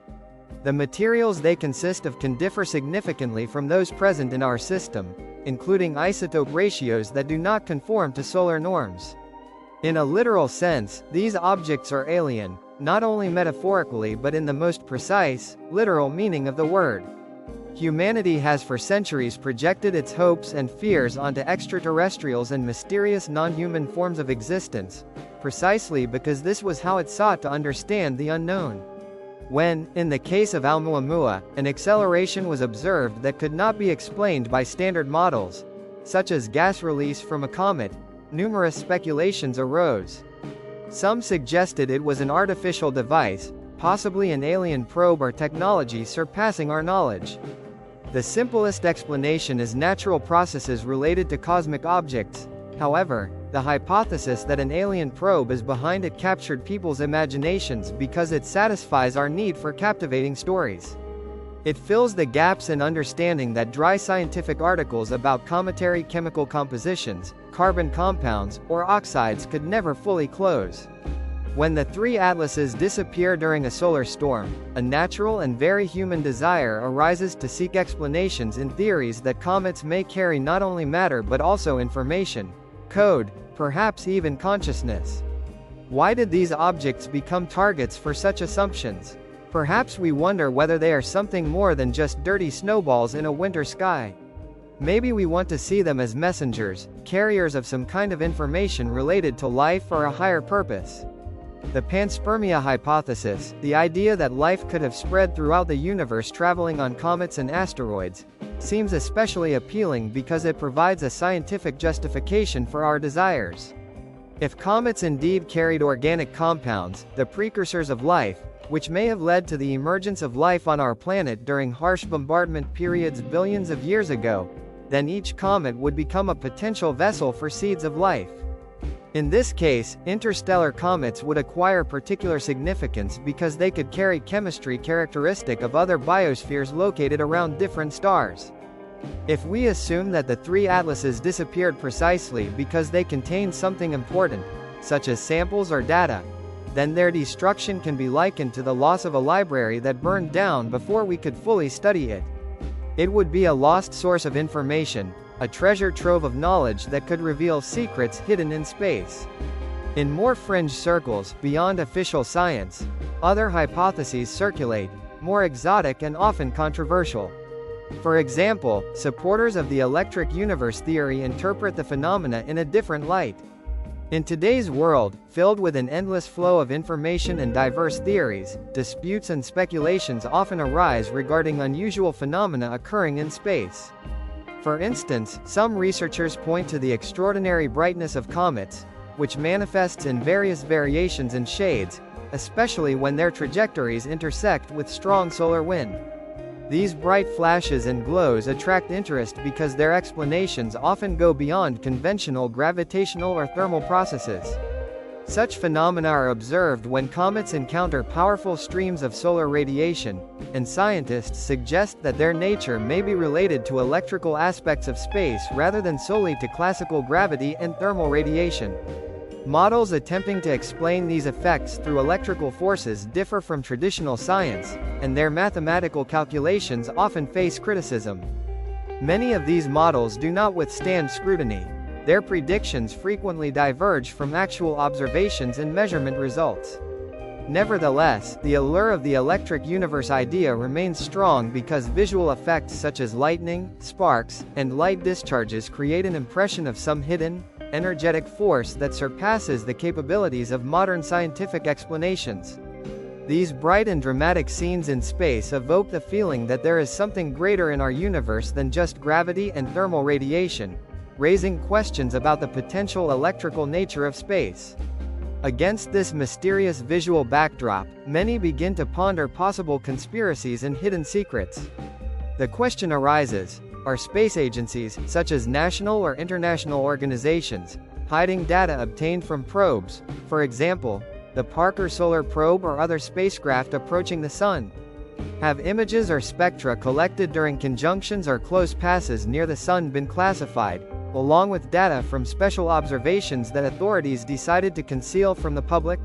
The materials they consist of can differ significantly from those present in our system, including isotope ratios that do not conform to solar norms. In a literal sense, these objects are alien, not only metaphorically but in the most precise, literal meaning of the word. Humanity has for centuries projected its hopes and fears onto extraterrestrials and mysterious non-human forms of existence, precisely because this was how it sought to understand the unknown. When, in the case of Oumuamua, an acceleration was observed that could not be explained by standard models, such as gas release from a comet, numerous speculations arose. Some suggested it was an artificial device, possibly an alien probe or technology surpassing our knowledge. The simplest explanation is natural processes related to cosmic objects. However, the hypothesis that an alien probe is behind it captured people's imaginations because it satisfies our need for captivating stories. It fills the gaps in understanding that dry scientific articles about cometary chemical compositions, carbon compounds, or oxides could never fully close. When the three atlases disappear during a solar storm, a natural and very human desire arises to seek explanations in theories that comets may carry not only matter but also information, code, perhaps even consciousness. Why did these objects become targets for such assumptions? Perhaps we wonder whether they are something more than just dirty snowballs in a winter sky. Maybe we want to see them as messengers, carriers of some kind of information related to life or a higher purpose. The panspermia hypothesis, the idea that life could have spread throughout the universe traveling on comets and asteroids, seems especially appealing because it provides a scientific justification for our desires. If comets indeed carried organic compounds, the precursors of life, which may have led to the emergence of life on our planet during harsh bombardment periods billions of years ago, then each comet would become a potential vessel for seeds of life. In this case, interstellar comets would acquire particular significance because they could carry chemistry characteristic of other biospheres located around different stars. If we assume that the three atlases disappeared precisely because they contained something important, such as samples or data, then their destruction can be likened to the loss of a library that burned down before we could fully study it. It would be a lost source of information, a treasure trove of knowledge that could reveal secrets hidden in space. In more fringe circles, beyond official science, other hypotheses circulate, more exotic and often controversial. For example, supporters of the electric universe theory interpret the phenomena in a different light. In today's world, filled with an endless flow of information and diverse theories, disputes and speculations often arise regarding unusual phenomena occurring in space. For instance, some researchers point to the extraordinary brightness of comets, which manifests in various variations and shades, especially when their trajectories intersect with strong solar wind. These bright flashes and glows attract interest because their explanations often go beyond conventional gravitational or thermal processes. Such phenomena are observed when comets encounter powerful streams of solar radiation, and scientists suggest that their nature may be related to electrical aspects of space rather than solely to classical gravity and thermal radiation. Models attempting to explain these effects through electrical forces differ from traditional science, and their mathematical calculations often face criticism. Many of these models do not withstand scrutiny. Their predictions frequently diverge from actual observations and measurement results. Nevertheless, the allure of the electric universe idea remains strong because visual effects such as lightning, sparks, and light discharges create an impression of some hidden, energetic force that surpasses the capabilities of modern scientific explanations. These bright and dramatic scenes in space evoke the feeling that there is something greater in our universe than just gravity and thermal radiation, raising questions about the potential electrical nature of space. Against this mysterious visual backdrop, many begin to ponder possible conspiracies and hidden secrets. The question arises, are space agencies, such as national or international organizations, hiding data obtained from probes, for example, the Parker Solar Probe or other spacecraft approaching the Sun? Have images or spectra collected during conjunctions or close passes near the Sun been classified, along with data from special observations that authorities decided to conceal from the public?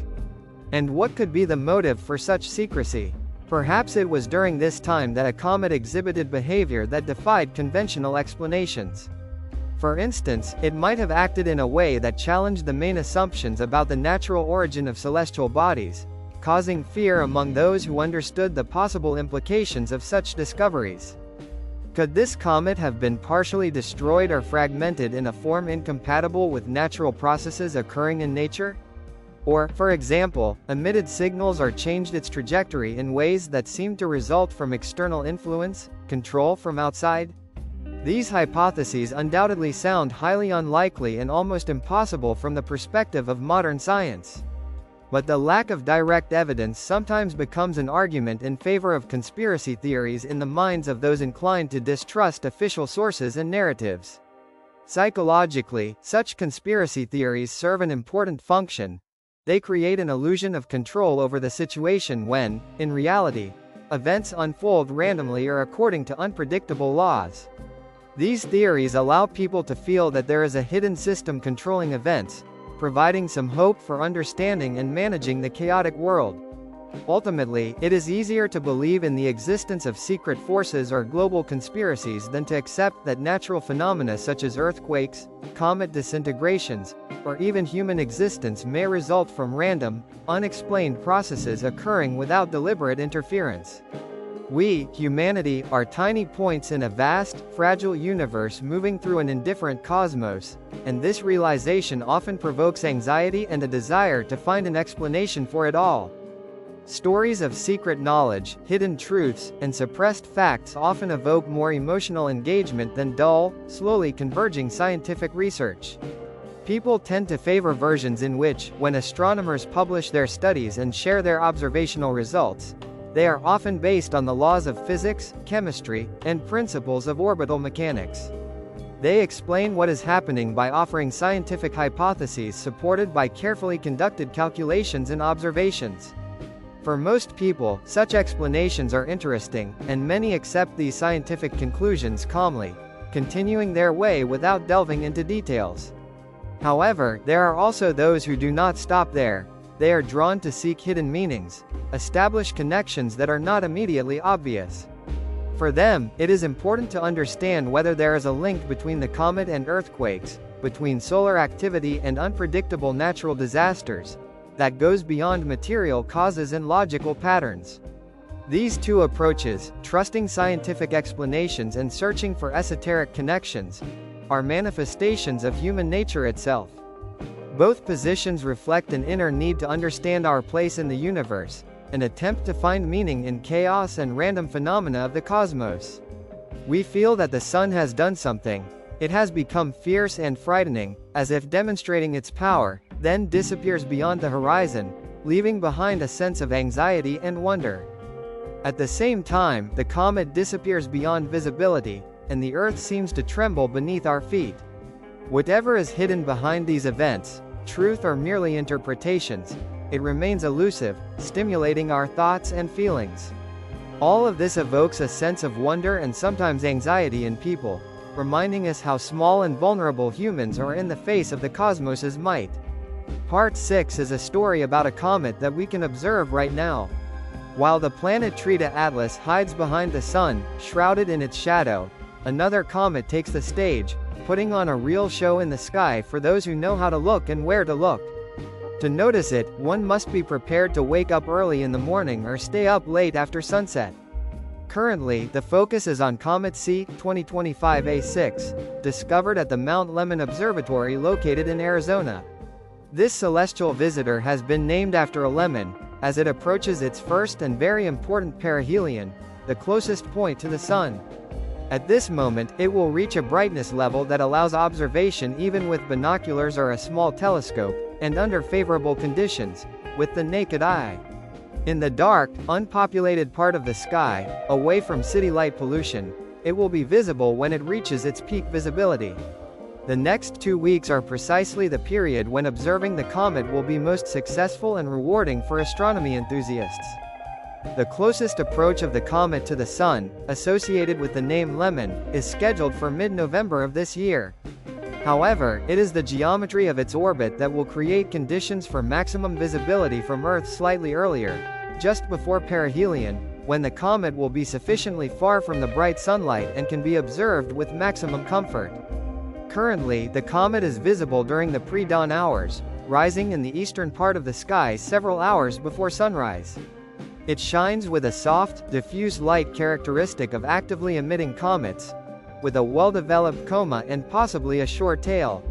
And what could be the motive for such secrecy? Perhaps it was during this time that a comet exhibited behavior that defied conventional explanations. For instance, it might have acted in a way that challenged the main assumptions about the natural origin of celestial bodies, causing fear among those who understood the possible implications of such discoveries. Could this comet have been partially destroyed or fragmented in a form incompatible with natural processes occurring in nature? Or, for example, emitted signals or changed its trajectory in ways that seem to result from external influence, control from outside? These hypotheses undoubtedly sound highly unlikely and almost impossible from the perspective of modern science. But the lack of direct evidence sometimes becomes an argument in favor of conspiracy theories in the minds of those inclined to distrust official sources and narratives. Psychologically, such conspiracy theories serve an important function. They create an illusion of control over the situation when, in reality, events unfold randomly or according to unpredictable laws. These theories allow people to feel that there is a hidden system controlling events, providing some hope for understanding and managing the chaotic world. Ultimately, it is easier to believe in the existence of secret forces or global conspiracies than to accept that natural phenomena such as earthquakes, comet disintegrations, or even human existence may result from random, unexplained processes occurring without deliberate interference. We, humanity, are tiny points in a vast, fragile universe moving through an indifferent cosmos, and this realization often provokes anxiety and a desire to find an explanation for it all. Stories of secret knowledge, hidden truths, and suppressed facts often evoke more emotional engagement than dull, slowly converging scientific research. People tend to favor versions in which, when astronomers publish their studies and share their observational results, they are often based on the laws of physics, chemistry, and principles of orbital mechanics. They explain what is happening by offering scientific hypotheses supported by carefully conducted calculations and observations. For most people, such explanations are interesting, and many accept these scientific conclusions calmly, continuing their way without delving into details. However, there are also those who do not stop there. They are drawn to seek hidden meanings, establish connections that are not immediately obvious. For them, it is important to understand whether there is a link between the comet and earthquakes, between solar activity and unpredictable natural disasters, that goes beyond material causes and logical patterns. These two approaches, trusting scientific explanations and searching for esoteric connections, are manifestations of human nature itself. Both positions reflect an inner need to understand our place in the universe, an attempt to find meaning in chaos and random phenomena of the cosmos. We feel that the sun has done something. It has become fierce and frightening, as if demonstrating its power, then disappears beyond the horizon, leaving behind a sense of anxiety and wonder. At the same time, the comet disappears beyond visibility, and the Earth seems to tremble beneath our feet. Whatever is hidden behind these events, truth or merely interpretations, it remains elusive, stimulating our thoughts and feelings. All of this evokes a sense of wonder and sometimes anxiety in people, reminding us how small and vulnerable humans are in the face of the cosmos's might. Part 6 is a story about a comet that we can observe right now. While the planet 3IATLAS hides behind the sun, shrouded in its shadow, another comet takes the stage, putting on a real show in the sky for those who know how to look and where to look. To notice it, one must be prepared to wake up early in the morning or stay up late after sunset. Currently, the focus is on Comet C 2025A6, discovered at the Mount Lemmon Observatory located in Arizona. This celestial visitor has been named after a lemon, as it approaches its first and very important perihelion, the closest point to the Sun. At this moment, it will reach a brightness level that allows observation even with binoculars or a small telescope, and under favorable conditions, with the naked eye. In the dark, unpopulated part of the sky, away from city light pollution, it will be visible when it reaches its peak visibility. The next 2 weeks are precisely the period when observing the comet will be most successful and rewarding for astronomy enthusiasts. The closest approach of the comet to the Sun, associated with the name Lemmon, is scheduled for mid-November of this year. However, it is the geometry of its orbit that will create conditions for maximum visibility from Earth slightly earlier, just before perihelion, when the comet will be sufficiently far from the bright sunlight and can be observed with maximum comfort. Currently, the comet is visible during the pre-dawn hours, rising in the eastern part of the sky several hours before sunrise. It shines with a soft, diffuse light characteristic of actively emitting comets, with a well-developed coma and possibly a short tail.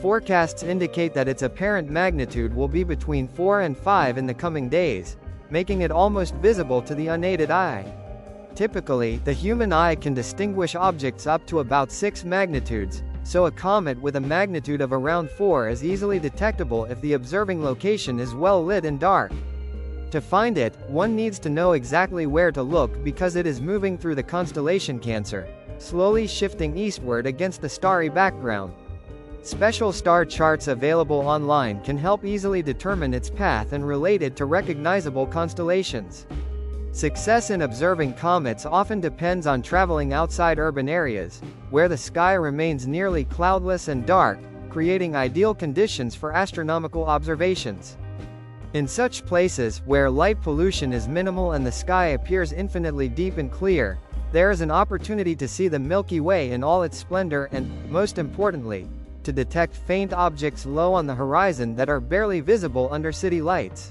Forecasts indicate that its apparent magnitude will be between 4 and 5 in the coming days, making it almost visible to the unaided eye. Typically, the human eye can distinguish objects up to about 6 magnitudes, so a comet with a magnitude of around 4 is easily detectable if the observing location is well lit and dark. To find it, one needs to know exactly where to look because it is moving through the constellation Cancer, slowly shifting eastward against the starry background. Special star charts available online can help easily determine its path and relate it to recognizable constellations. Success in observing comets often depends on traveling outside urban areas, where the sky remains nearly cloudless and dark, creating ideal conditions for astronomical observations. In such places, where light pollution is minimal and the sky appears infinitely deep and clear, there is an opportunity to see the Milky Way in all its splendor and, most importantly, to detect faint objects low on the horizon that are barely visible under city lights.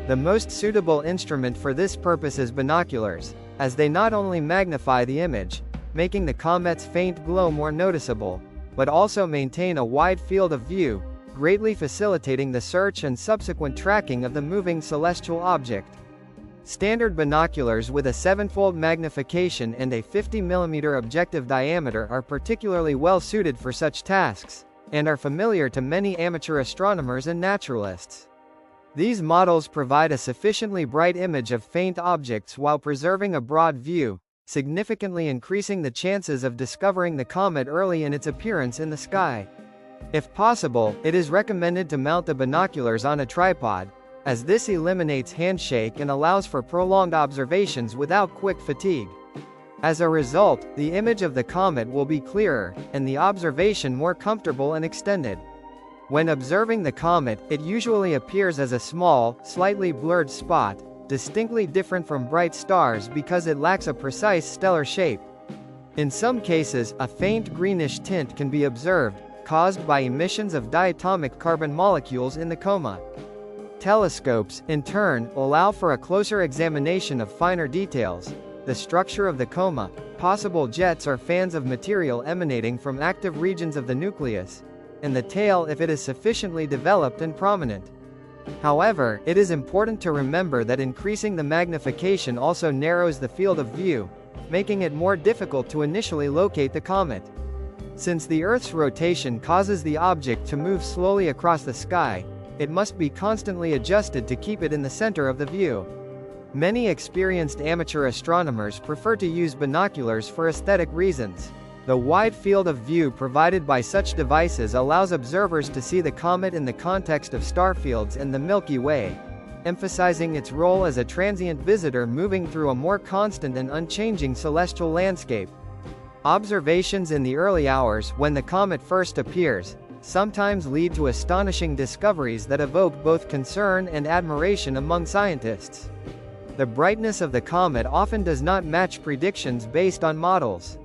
The most suitable instrument for this purpose is binoculars, as they not only magnify the image, making the comet's faint glow more noticeable, but also maintain a wide field of view, greatly facilitating the search and subsequent tracking of the moving celestial object. Standard binoculars with a 7-fold magnification and a 50 mm objective diameter are particularly well suited for such tasks, and are familiar to many amateur astronomers and naturalists. These models provide a sufficiently bright image of faint objects while preserving a broad view, significantly increasing the chances of discovering the comet early in its appearance in the sky. If possible, it is recommended to mount the binoculars on a tripod, as this eliminates handshake and allows for prolonged observations without quick fatigue. As a result, the image of the comet will be clearer, and the observation more comfortable and extended. When observing the comet, it usually appears as a small, slightly blurred spot, distinctly different from bright stars because it lacks a precise stellar shape. In some cases, a faint greenish tint can be observed, caused by emissions of diatomic carbon molecules in the coma. Telescopes, in turn, allow for a closer examination of finer details, the structure of the coma, possible jets or fans of material emanating from active regions of the nucleus, and the tail if it is sufficiently developed and prominent. However, it is important to remember that increasing the magnification also narrows the field of view, making it more difficult to initially locate the comet. Since the Earth's rotation causes the object to move slowly across the sky, it must be constantly adjusted to keep it in the center of the view. Many experienced amateur astronomers prefer to use binoculars for aesthetic reasons. The wide field of view provided by such devices allows observers to see the comet in the context of starfields and the Milky Way, emphasizing its role as a transient visitor moving through a more constant and unchanging celestial landscape. Observations in the early hours, when the comet first appears, sometimes lead to astonishing discoveries that evoke both concern and admiration among scientists. The brightness of the comet often does not match predictions based on models.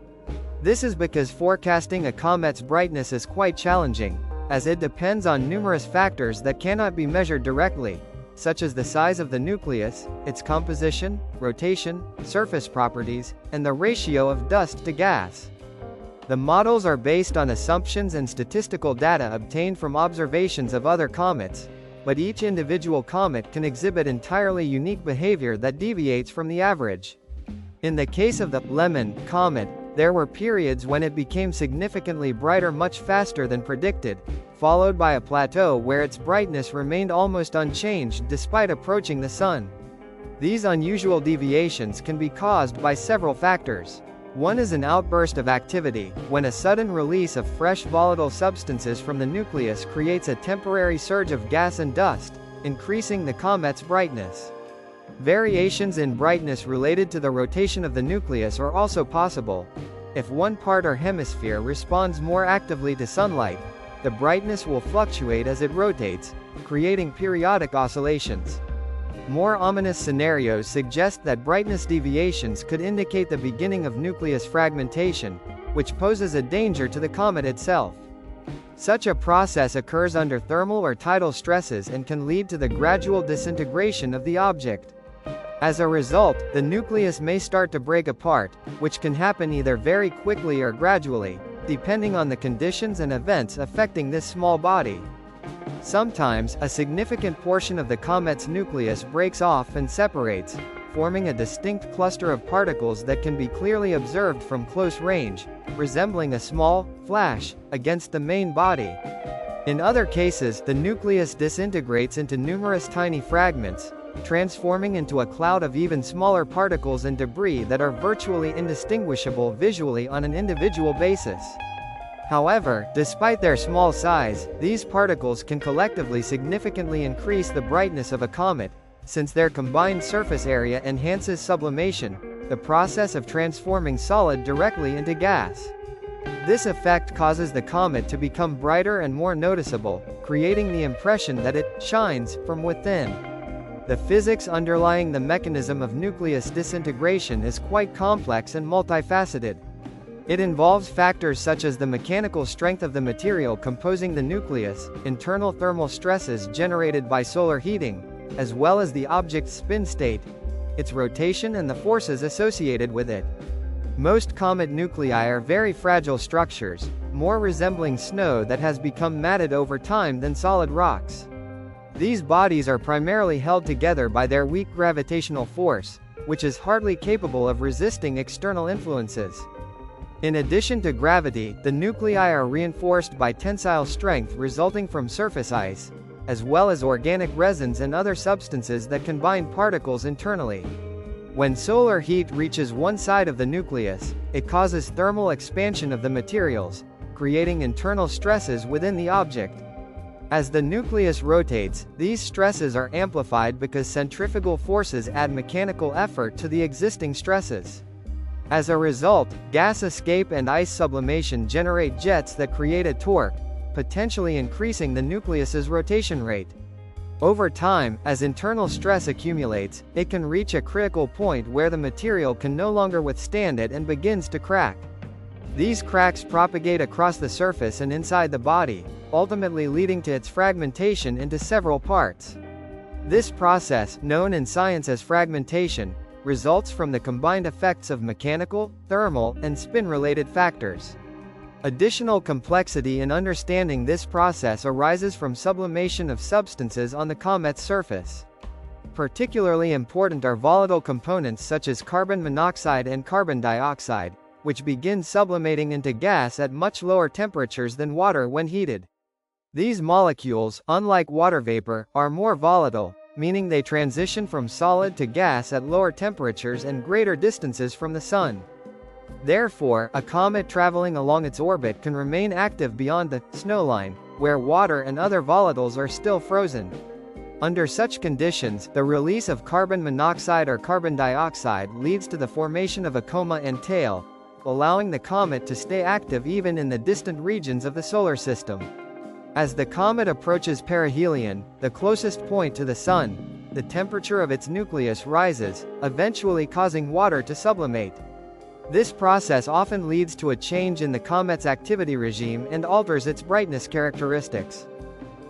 This is because forecasting a comet's brightness is quite challenging, as it depends on numerous factors that cannot be measured directly, such as the size of the nucleus, its composition, rotation, surface properties, and the ratio of dust to gas. The models are based on assumptions and statistical data obtained from observations of other comets, but each individual comet can exhibit entirely unique behavior that deviates from the average. In the case of the Lemon comet, there were periods when it became significantly brighter much faster than predicted, followed by a plateau where its brightness remained almost unchanged despite approaching the Sun. These unusual deviations can be caused by several factors. One is an outburst of activity, when a sudden release of fresh volatile substances from the nucleus creates a temporary surge of gas and dust, increasing the comet's brightness. Variations in brightness related to the rotation of the nucleus are also possible. If one part or hemisphere responds more actively to sunlight, the brightness will fluctuate as it rotates, creating periodic oscillations. More ominous scenarios suggest that brightness deviations could indicate the beginning of nucleus fragmentation, which poses a danger to the comet itself. Such a process occurs under thermal or tidal stresses and can lead to the gradual disintegration of the object. As a result, the nucleus may start to break apart, which can happen either very quickly or gradually, depending on the conditions and events affecting this small body. Sometimes, a significant portion of the comet's nucleus breaks off and separates, forming a distinct cluster of particles that can be clearly observed from close range, resembling a small flash against the main body. In other cases, the nucleus disintegrates into numerous tiny fragments, transforming into a cloud of even smaller particles and debris that are virtually indistinguishable visually on an individual basis. However, despite their small size, these particles can collectively significantly increase the brightness of a comet, since their combined surface area enhances sublimation, the process of transforming solid directly into gas. This effect causes the comet to become brighter and more noticeable, creating the impression that it shines from within. The physics underlying the mechanism of nucleus disintegration is quite complex and multifaceted. It involves factors such as the mechanical strength of the material composing the nucleus, internal thermal stresses generated by solar heating, as well as the object's spin state, its rotation and the forces associated with it. Most comet nuclei are very fragile structures, more resembling snow that has become matted over time than solid rocks. These bodies are primarily held together by their weak gravitational force, which is hardly capable of resisting external influences. In addition to gravity, the nuclei are reinforced by tensile strength resulting from surface ice, as well as organic resins and other substances that can bind particles internally. When solar heat reaches one side of the nucleus, it causes thermal expansion of the materials, creating internal stresses within the object. As the nucleus rotates, these stresses are amplified because centrifugal forces add mechanical effort to the existing stresses. As a result, gas escape and ice sublimation generate jets that create a torque, potentially increasing the nucleus's rotation rate. Over time, as internal stress accumulates, it can reach a critical point where the material can no longer withstand it and begins to crack. These cracks propagate across the surface and inside the body, ultimately leading to its fragmentation into several parts. This process, known in science as fragmentation, results from the combined effects of mechanical, thermal, and spin-related factors. Additional complexity in understanding this process arises from sublimation of substances on the comet's surface. Particularly important are volatile components such as carbon monoxide and carbon dioxide, which begin sublimating into gas at much lower temperatures than water when heated. These molecules, unlike water vapor, are more volatile, meaning they transition from solid to gas at lower temperatures and greater distances from the Sun. Therefore, a comet traveling along its orbit can remain active beyond the snowline, where water and other volatiles are still frozen. Under such conditions, the release of carbon monoxide or carbon dioxide leads to the formation of a coma and tail, allowing the comet to stay active even in the distant regions of the solar system. As the comet approaches perihelion, the closest point to the Sun, the temperature of its nucleus rises, eventually causing water to sublimate. This process often leads to a change in the comet's activity regime and alters its brightness characteristics.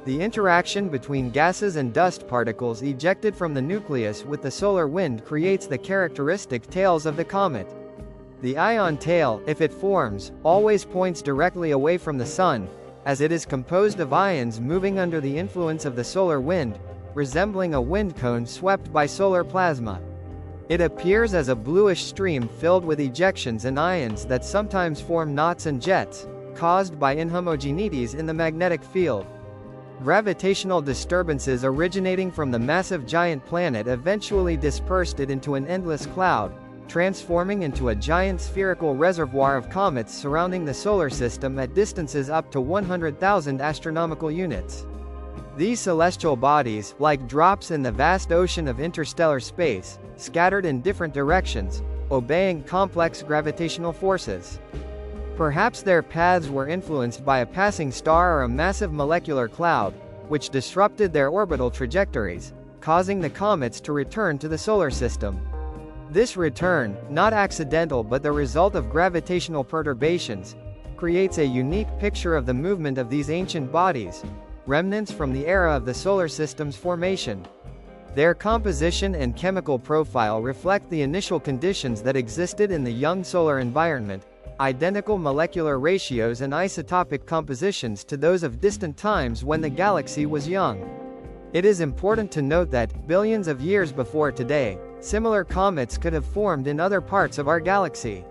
The interaction between gases and dust particles ejected from the nucleus with the solar wind creates the characteristic tails of the comet. The ion tail, if it forms, always points directly away from the Sun, as it is composed of ions moving under the influence of the solar wind, resembling a wind cone swept by solar plasma. It appears as a bluish stream filled with ejections and ions that sometimes form knots and jets, caused by inhomogeneities in the magnetic field. Gravitational disturbances originating from the massive giant planet eventually dispersed it into an endless cloud, transforming into a giant spherical reservoir of comets surrounding the solar system at distances up to 100,000 astronomical units. These celestial bodies, like drops in the vast ocean of interstellar space, scattered in different directions, obeying complex gravitational forces. Perhaps their paths were influenced by a passing star or a massive molecular cloud, which disrupted their orbital trajectories, causing the comets to return to the solar system. This return, not accidental but the result of gravitational perturbations, creates a unique picture of the movement of these ancient bodies, remnants from the era of the solar system's formation. Their composition and chemical profile reflect the initial conditions that existed in the young solar environment, identical molecular ratios and isotopic compositions to those of distant times when the galaxy was young. It is important to note that, billions of years before today, similar comets could have formed in other parts of our galaxy.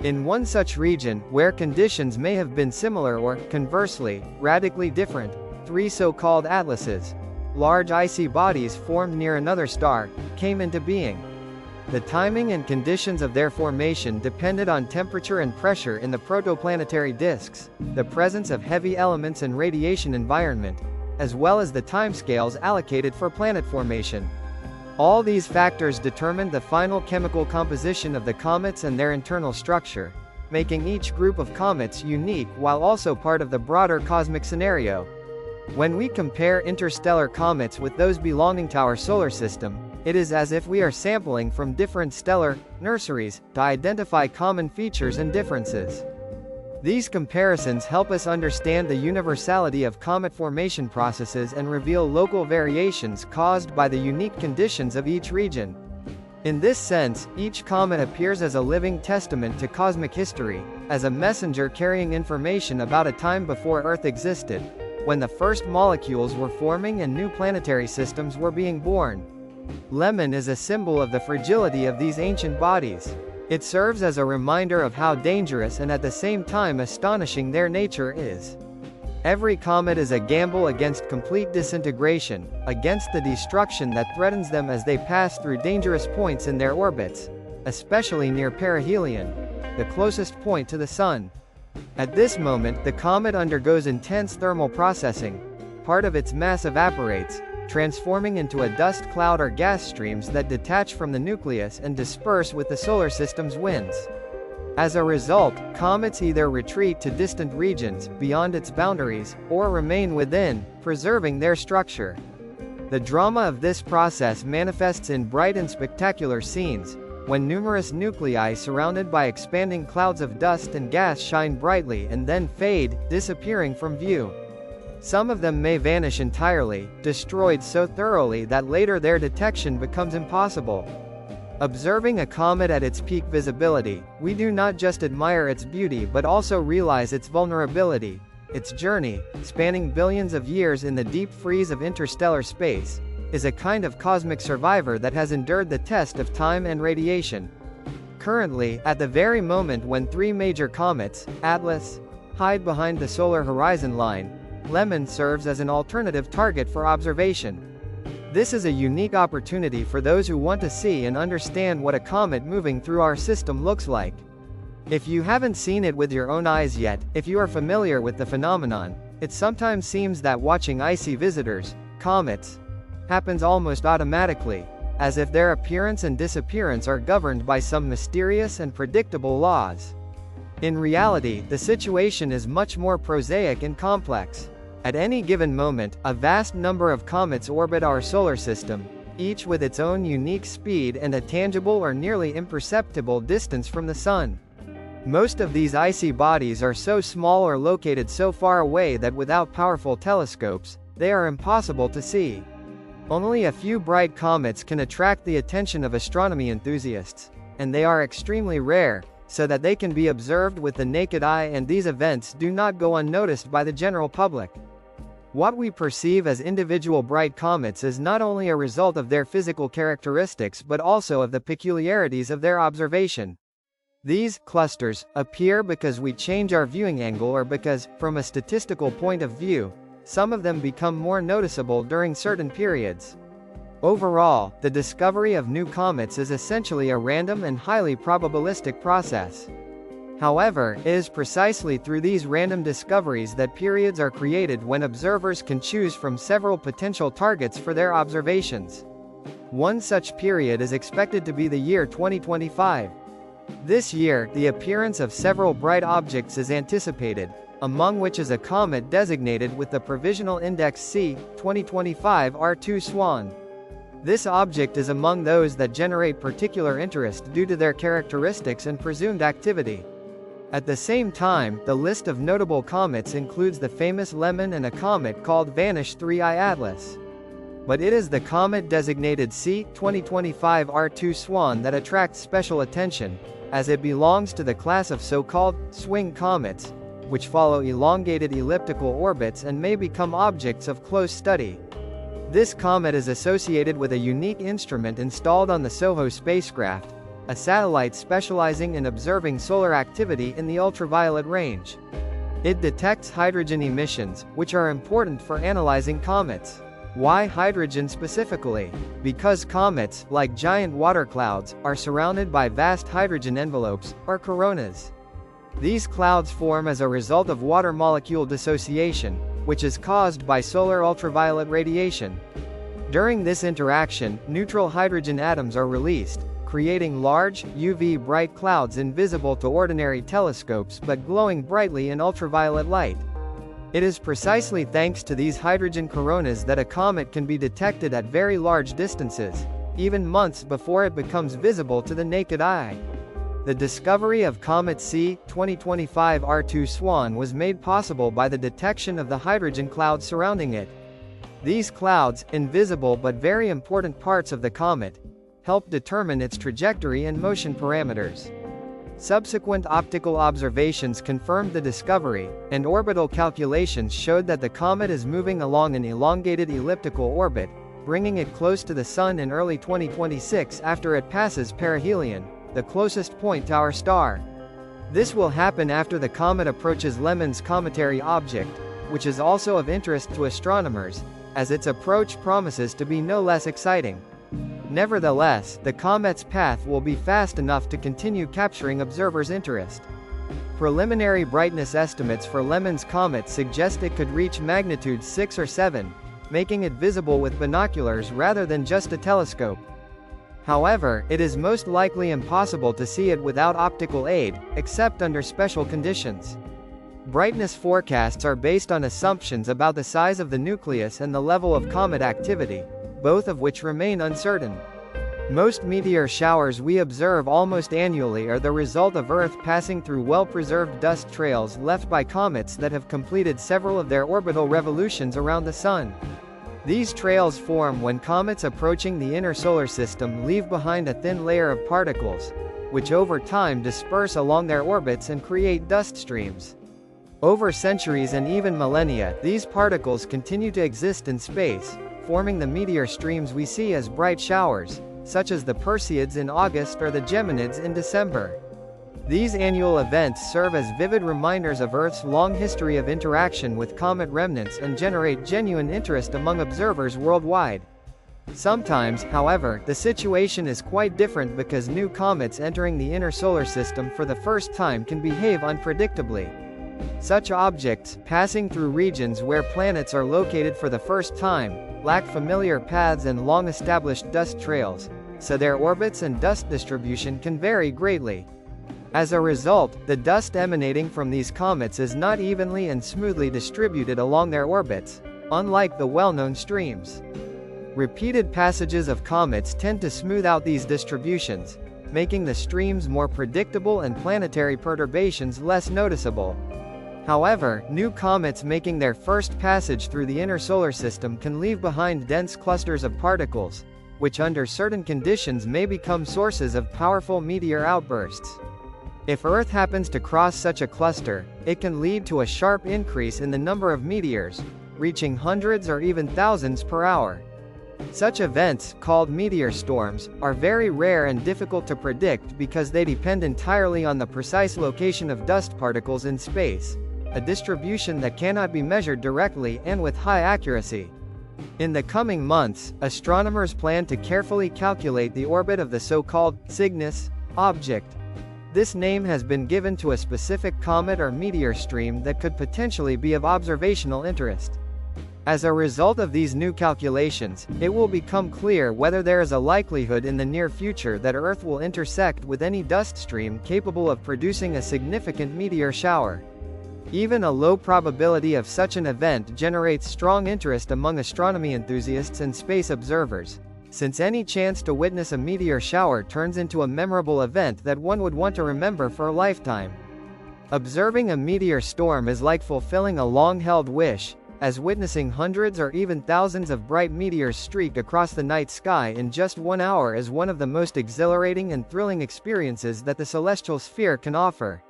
In one such region, where conditions may have been similar or, conversely, radically different, 3 so-called atlases, large icy bodies formed near another star, came into being. The timing and conditions of their formation depended on temperature and pressure in the protoplanetary disks, the presence of heavy elements and radiation environment, as well as the timescales allocated for planet formation. All these factors determined the final chemical composition of the comets and their internal structure, making each group of comets unique while also part of the broader cosmic scenario. When we compare interstellar comets with those belonging to our solar system, it is as if we are sampling from different stellar nurseries to identify common features and differences. These comparisons help us understand the universality of comet formation processes and reveal local variations caused by the unique conditions of each region. In this sense, each comet appears as a living testament to cosmic history, as a messenger carrying information about a time before Earth existed, when the first molecules were forming and new planetary systems were being born. Lemon is a symbol of the fragility of these ancient bodies. It serves as a reminder of how dangerous and at the same time astonishing their nature is. Every comet is a gamble against complete disintegration, against the destruction that threatens them as they pass through dangerous points in their orbits, especially near perihelion, the closest point to the Sun. At this moment, the comet undergoes intense thermal processing. Part of its mass evaporates, transforming into a dust cloud or gas streams that detach from the nucleus and disperse with the solar system's winds. As a result, comets either retreat to distant regions, beyond its boundaries, or remain within, preserving their structure. The drama of this process manifests in bright and spectacular scenes, when numerous nuclei surrounded by expanding clouds of dust and gas shine brightly and then fade, disappearing from view. Some of them may vanish entirely, destroyed so thoroughly that later their detection becomes impossible. Observing a comet at its peak visibility, we do not just admire its beauty but also realize its vulnerability. Its journey, spanning billions of years in the deep freeze of interstellar space, is a kind of cosmic survivor that has endured the test of time and radiation. Currently, at the very moment when 3 major comets, ATLAS, hide behind the solar horizon line, Lemon serves as an alternative target for observation. This is a unique opportunity for those who want to see and understand what a comet moving through our system looks like. If you haven't seen it with your own eyes yet, if you are familiar with the phenomenon, it sometimes seems that watching icy visitors, comets, happens almost automatically, as if their appearance and disappearance are governed by some mysterious and predictable laws. In reality, the situation is much more prosaic and complex. At any given moment, a vast number of comets orbit our solar system, each with its own unique speed and a tangible or nearly imperceptible distance from the Sun. Most of these icy bodies are so small or located so far away that without powerful telescopes, they are impossible to see. Only a few bright comets can attract the attention of astronomy enthusiasts, and they are extremely rare, so that they can be observed with the naked eye, and these events do not go unnoticed by the general public. What we perceive as individual bright comets is not only a result of their physical characteristics but also of the peculiarities of their observation. These clusters appear because we change our viewing angle or because, from a statistical point of view, some of them become more noticeable during certain periods. Overall, the discovery of new comets is essentially a random and highly probabilistic process. However, it is precisely through these random discoveries that periods are created when observers can choose from several potential targets for their observations. One such period is expected to be the year 2025. This year, the appearance of several bright objects is anticipated, among which is a comet designated with the provisional index C, 2025 R2 Swan. This object is among those that generate particular interest due to their characteristics and presumed activity. At the same time, the list of notable comets includes the famous Lemon and a comet called vanished 3IATLAS. But it is the comet designated C, 2025 R2 Swan that attracts special attention, as it belongs to the class of so-called swing comets, which follow elongated elliptical orbits and may become objects of close study. This comet is associated with a unique instrument installed on the SOHO spacecraft, a satellite specializing in observing solar activity in the ultraviolet range. It detects hydrogen emissions, which are important for analyzing comets. Why hydrogen specifically? Because comets, like giant water clouds, are surrounded by vast hydrogen envelopes, or coronas. These clouds form as a result of water molecule dissociation, which is caused by solar ultraviolet radiation. During this interaction, neutral hydrogen atoms are released, creating large, UV bright clouds invisible to ordinary telescopes but glowing brightly in ultraviolet light. It is precisely thanks to these hydrogen coronas that a comet can be detected at very large distances, even months before it becomes visible to the naked eye. The discovery of Comet C. 2025 R2 Swan was made possible by the detection of the hydrogen clouds surrounding it. These clouds, invisible but very important parts of the comet, help determine its trajectory and motion parameters. Subsequent optical observations confirmed the discovery, and orbital calculations showed that the comet is moving along an elongated elliptical orbit, bringing it close to the Sun in early 2026 after it passes perihelion, the closest point to our star. This will happen after the comet approaches Lemmons' cometary object, which is also of interest to astronomers, as its approach promises to be no less exciting. Nevertheless, the comet's path will be fast enough to continue capturing observers' interest. Preliminary brightness estimates for Lemmons' comet suggest it could reach magnitude 6 or 7, making it visible with binoculars rather than just a telescope. However, it is most likely impossible to see it without optical aid, except under special conditions. Brightness forecasts are based on assumptions about the size of the nucleus and the level of comet activity, both of which remain uncertain. Most meteor showers we observe almost annually are the result of Earth passing through well-preserved dust trails left by comets that have completed several of their orbital revolutions around the Sun. These trails form when comets approaching the inner solar system leave behind a thin layer of particles, which over time disperse along their orbits and create dust streams. Over centuries and even millennia, these particles continue to exist in space, forming the meteor streams we see as bright showers, such as the Perseids in August or the Geminids in December. These annual events serve as vivid reminders of Earth's long history of interaction with comet remnants and generate genuine interest among observers worldwide. Sometimes, however, the situation is quite different because new comets entering the inner solar system for the first time can behave unpredictably. Such objects, passing through regions where planets are located for the first time, lack familiar paths and long-established dust trails, so their orbits and dust distribution can vary greatly. As a result, the dust emanating from these comets is not evenly and smoothly distributed along their orbits, unlike the well-known streams. Repeated passages of comets tend to smooth out these distributions, making the streams more predictable and planetary perturbations less noticeable. However, new comets making their first passage through the inner solar system can leave behind dense clusters of particles, which under certain conditions may become sources of powerful meteor outbursts. If Earth happens to cross such a cluster, it can lead to a sharp increase in the number of meteors, reaching hundreds or even thousands per hour. Such events, called meteor storms, are very rare and difficult to predict because they depend entirely on the precise location of dust particles in space, a distribution that cannot be measured directly and with high accuracy. In the coming months, astronomers plan to carefully calculate the orbit of the so-called Cygnus object. This name has been given to a specific comet or meteor stream that could potentially be of observational interest. As a result of these new calculations, it will become clear whether there is a likelihood in the near future that Earth will intersect with any dust stream capable of producing a significant meteor shower. Even a low probability of such an event generates strong interest among astronomy enthusiasts and space observers, since any chance to witness a meteor shower turns into a memorable event that one would want to remember for a lifetime. Observing a meteor storm is like fulfilling a long-held wish, as witnessing hundreds or even thousands of bright meteors streak across the night sky in just 1 hour is one of the most exhilarating and thrilling experiences that the celestial sphere can offer.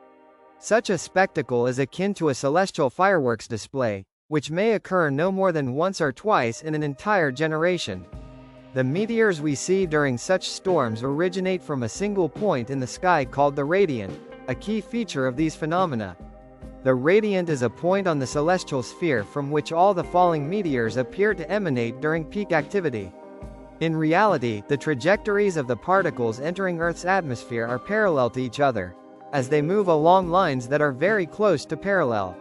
Such a spectacle is akin to a celestial fireworks display, which may occur no more than once or twice in an entire generation. The meteors we see during such storms originate from a single point in the sky called the radiant, a key feature of these phenomena. The radiant is a point on the celestial sphere from which all the falling meteors appear to emanate during peak activity. In reality, the trajectories of the particles entering Earth's atmosphere are parallel to each other, as they move along lines that are very close to parallel.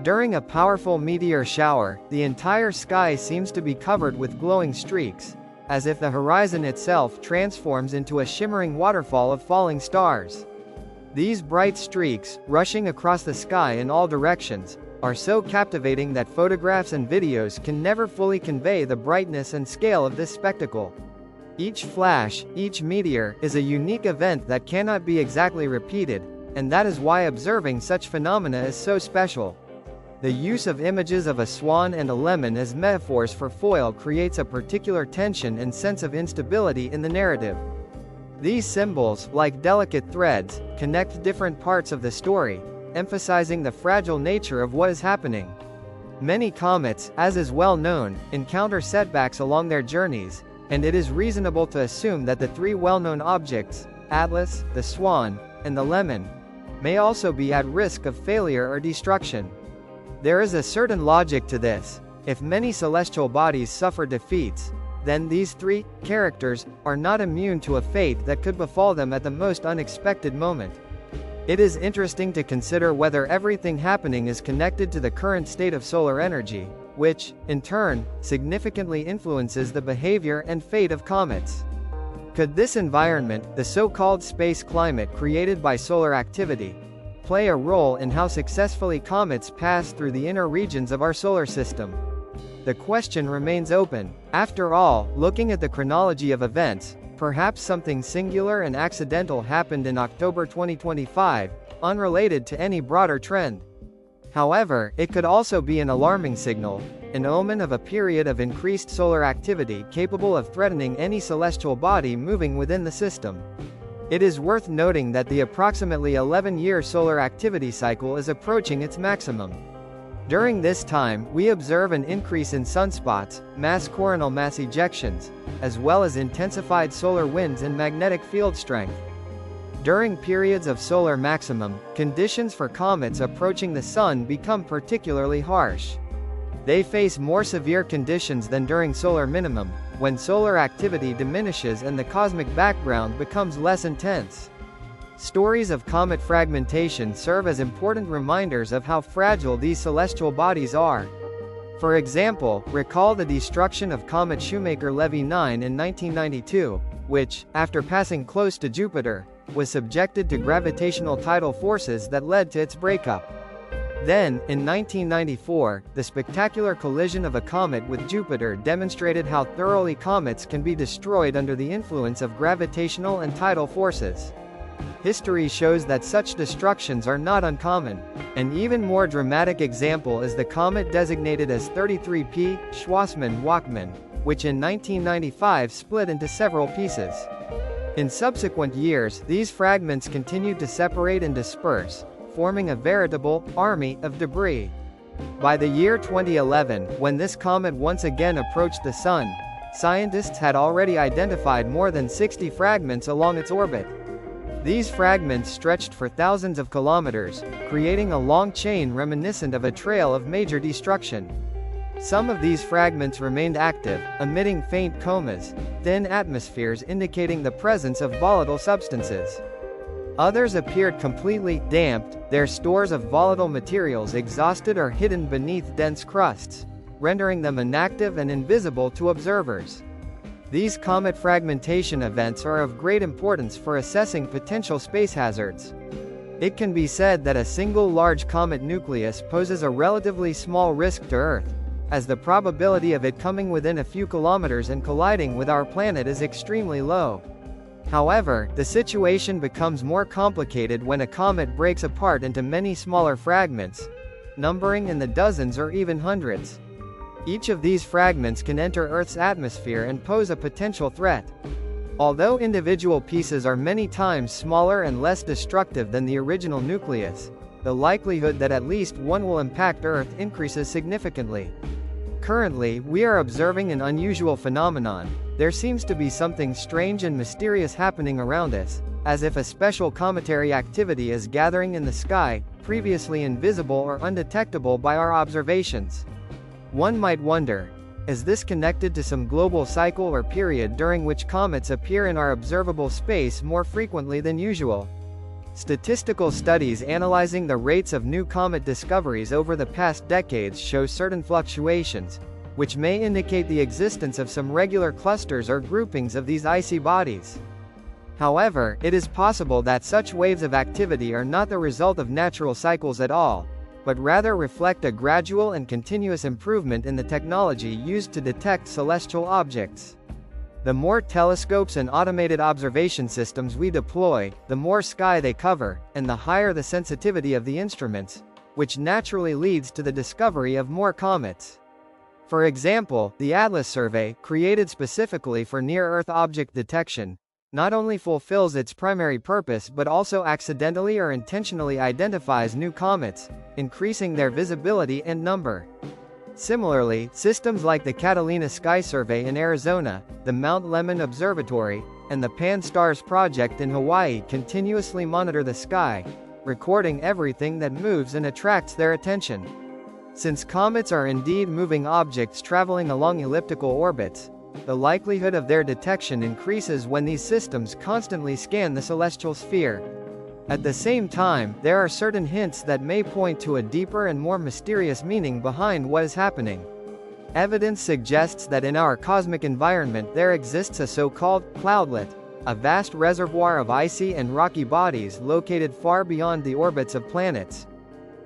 During a powerful meteor shower, the entire sky seems to be covered with glowing streaks, as if the horizon itself transforms into a shimmering waterfall of falling stars. These bright streaks, rushing across the sky in all directions, are so captivating that photographs and videos can never fully convey the brightness and scale of this spectacle. Each flash, each meteor, is a unique event that cannot be exactly repeated, and that is why observing such phenomena is so special. The use of images of a swan and a lemon as metaphors for foil creates a particular tension and sense of instability in the narrative. These symbols, like delicate threads, connect different parts of the story, emphasizing the fragile nature of what is happening. Many comets, as is well known, encounter setbacks along their journeys, and it is reasonable to assume that the three well-known objects, Atlas, the swan, and the lemon, may also be at risk of failure or destruction. There is a certain logic to this. If many celestial bodies suffer defeats, then these three characters are not immune to a fate that could befall them at the most unexpected moment. It is interesting to consider whether everything happening is connected to the current state of solar energy, which, in turn, significantly influences the behavior and fate of comets. Could this environment, the so-called space climate created by solar activity, play a role in how successfully comets pass through the inner regions of our solar system? The question remains open. After all, looking at the chronology of events, perhaps something singular and accidental happened in October 2025, unrelated to any broader trend. However, it could also be an alarming signal, an omen of a period of increased solar activity capable of threatening any celestial body moving within the system. It is worth noting that the approximately 11-year solar activity cycle is approaching its maximum. During this time, we observe an increase in sunspots, mass coronal mass ejections, as well as intensified solar winds and magnetic field strength. During periods of solar maximum, conditions for comets approaching the Sun become particularly harsh. They face more severe conditions than during solar minimum, when solar activity diminishes and the cosmic background becomes less intense. Stories of comet fragmentation serve as important reminders of how fragile these celestial bodies are. For example, recall the destruction of comet Shoemaker-Levy 9 in 1992, which, after passing close to Jupiter, was subjected to gravitational tidal forces that led to its breakup. Then, in 1994, the spectacular collision of a comet with Jupiter demonstrated how thoroughly comets can be destroyed under the influence of gravitational and tidal forces. History shows that such destructions are not uncommon. An even more dramatic example is the comet designated as 33P Schwarzmann-Wachmann, which in 1995 split into several pieces. In subsequent years, these fragments continued to separate and disperse, forming a veritable army of debris. By the year 2011, when this comet once again approached the Sun, scientists had already identified more than 60 fragments along its orbit. These fragments stretched for thousands of kilometers, creating a long chain reminiscent of a trail of major destruction. Some of these fragments remained active, emitting faint comas, thin atmospheres indicating the presence of volatile substances. Others appeared completely damped, their stores of volatile materials exhausted or hidden beneath dense crusts, rendering them inactive and invisible to observers. These comet fragmentation events are of great importance for assessing potential space hazards. It can be said that a single large comet nucleus poses a relatively small risk to Earth, as the probability of it coming within a few kilometers and colliding with our planet is extremely low. However, the situation becomes more complicated when a comet breaks apart into many smaller fragments, numbering in the dozens or even hundreds. Each of these fragments can enter Earth's atmosphere and pose a potential threat. Although individual pieces are many times smaller and less destructive than the original nucleus, the likelihood that at least one will impact Earth increases significantly. Currently, we are observing an unusual phenomenon. There seems to be something strange and mysterious happening around us, as if a special cometary activity is gathering in the sky, previously invisible or undetectable by our observations. One might wonder, is this connected to some global cycle or period during which comets appear in our observable space more frequently than usual? Statistical studies analyzing the rates of new comet discoveries over the past decades show certain fluctuations, which may indicate the existence of some regular clusters or groupings of these icy bodies. However, it is possible that such waves of activity are not the result of natural cycles at all, but rather reflect a gradual and continuous improvement in the technology used to detect celestial objects. The more telescopes and automated observation systems we deploy, the more sky they cover, and the higher the sensitivity of the instruments, which naturally leads to the discovery of more comets. For example, the ATLAS survey, created specifically for near-Earth object detection, not only fulfills its primary purpose but also accidentally or intentionally identifies new comets, increasing their visibility and number. Similarly, systems like the Catalina Sky Survey in Arizona, the Mount Lemmon Observatory, and the Pan-STARRS project in Hawaii continuously monitor the sky, recording everything that moves and attracts their attention. Since comets are indeed moving objects traveling along elliptical orbits, the likelihood of their detection increases when these systems constantly scan the celestial sphere. At the same time, there are certain hints that may point to a deeper and more mysterious meaning behind what is happening. Evidence suggests that in our cosmic environment there exists a so-called cloudlet, a vast reservoir of icy and rocky bodies located far beyond the orbits of planets,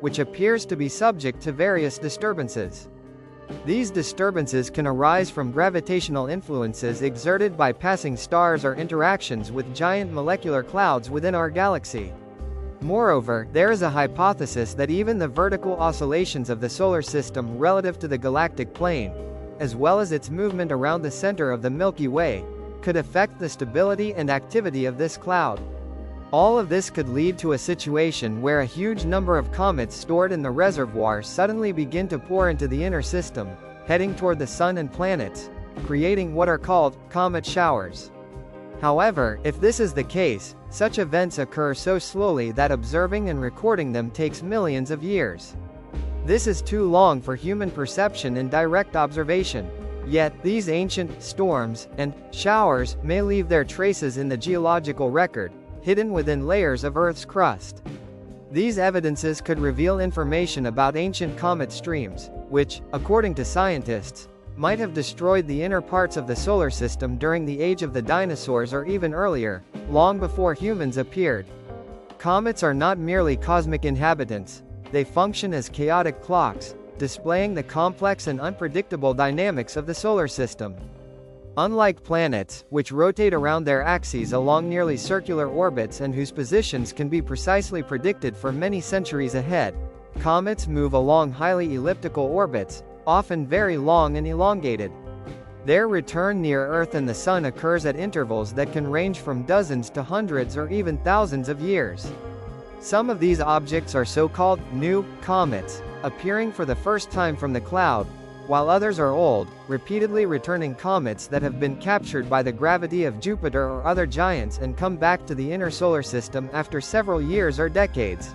which appears to be subject to various disturbances. These disturbances can arise from gravitational influences exerted by passing stars or interactions with giant molecular clouds within our galaxy. Moreover, there is a hypothesis that even the vertical oscillations of the solar system relative to the galactic plane, as well as its movement around the center of the Milky Way, could affect the stability and activity of this cloud. All of this could lead to a situation where a huge number of comets stored in the reservoir suddenly begin to pour into the inner system, heading toward the Sun and planets, creating what are called comet showers. However, if this is the case, such events occur so slowly that observing and recording them takes millions of years. This is too long for human perception and direct observation. Yet, these ancient storms and showers may leave their traces in the geological record, hidden within layers of Earth's crust. These evidences could reveal information about ancient comet streams, which, according to scientists, might have destroyed the inner parts of the solar system during the age of the dinosaurs or even earlier, long before humans appeared. Comets are not merely cosmic inhabitants, they function as chaotic clocks, displaying the complex and unpredictable dynamics of the solar system. Unlike planets, which rotate around their axes along nearly circular orbits and whose positions can be precisely predicted for many centuries ahead, comets move along highly elliptical orbits, often very long and elongated. Their return near Earth and the Sun occurs at intervals that can range from dozens to hundreds or even thousands of years. Some of these objects are so-called new comets, appearing for the first time from the cloud, while others are old, repeatedly returning comets that have been captured by the gravity of Jupiter or other giants and come back to the inner solar system after several years or decades.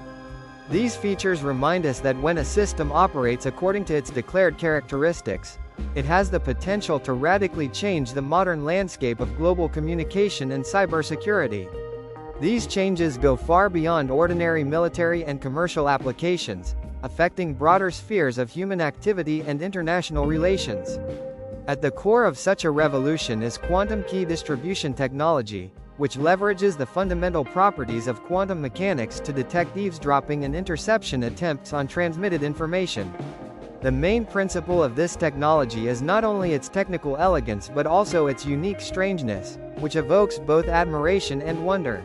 These features remind us that when a system operates according to its declared characteristics, it has the potential to radically change the modern landscape of global communication and cybersecurity. These changes go far beyond ordinary military and commercial applications, affecting broader spheres of human activity and international relations. At the core of such a revolution is quantum key distribution technology, which leverages the fundamental properties of quantum mechanics to detect eavesdropping and interception attempts on transmitted information. The main principle of this technology is not only its technical elegance but also its unique strangeness, which evokes both admiration and wonder.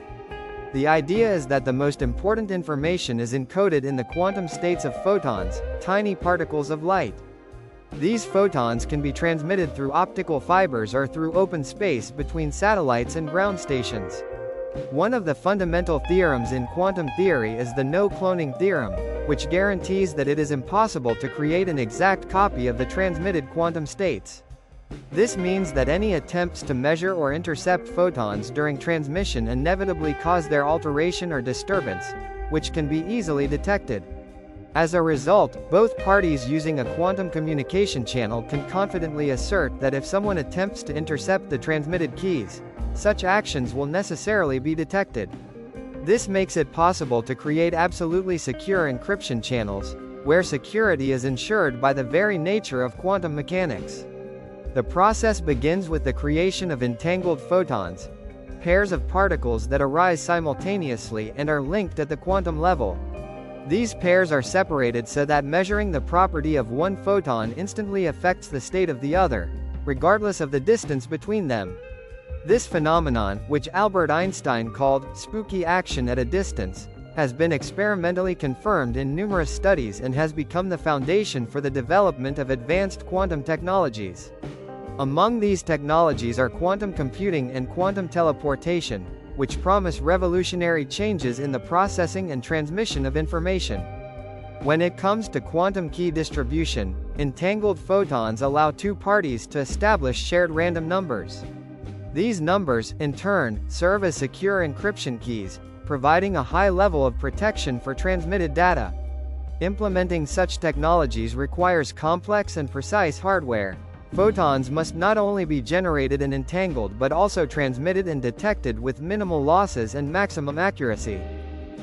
The idea is that the most important information is encoded in the quantum states of photons, tiny particles of light. These photons can be transmitted through optical fibers or through open space between satellites and ground stations. One of the fundamental theorems in quantum theory is the no-cloning theorem, which guarantees that it is impossible to create an exact copy of the transmitted quantum states. This means that any attempts to measure or intercept photons during transmission inevitably cause their alteration or disturbance, which can be easily detected. As a result, both parties using a quantum communication channel can confidently assert that if someone attempts to intercept the transmitted keys, such actions will necessarily be detected. This makes it possible to create absolutely secure encryption channels, where security is ensured by the very nature of quantum mechanics. The process begins with the creation of entangled photons, pairs of particles that arise simultaneously and are linked at the quantum level. These pairs are separated so that measuring the property of one photon instantly affects the state of the other, regardless of the distance between them. This phenomenon, which Albert Einstein called spooky action at a distance, has been experimentally confirmed in numerous studies and has become the foundation for the development of advanced quantum technologies. Among these technologies are quantum computing and quantum teleportation, which promise revolutionary changes in the processing and transmission of information. When it comes to quantum key distribution, entangled photons allow two parties to establish shared random numbers. These numbers, in turn, serve as secure encryption keys, providing a high level of protection for transmitted data. Implementing such technologies requires complex and precise hardware. Photons must not only be generated and entangled but also transmitted and detected with minimal losses and maximum accuracy.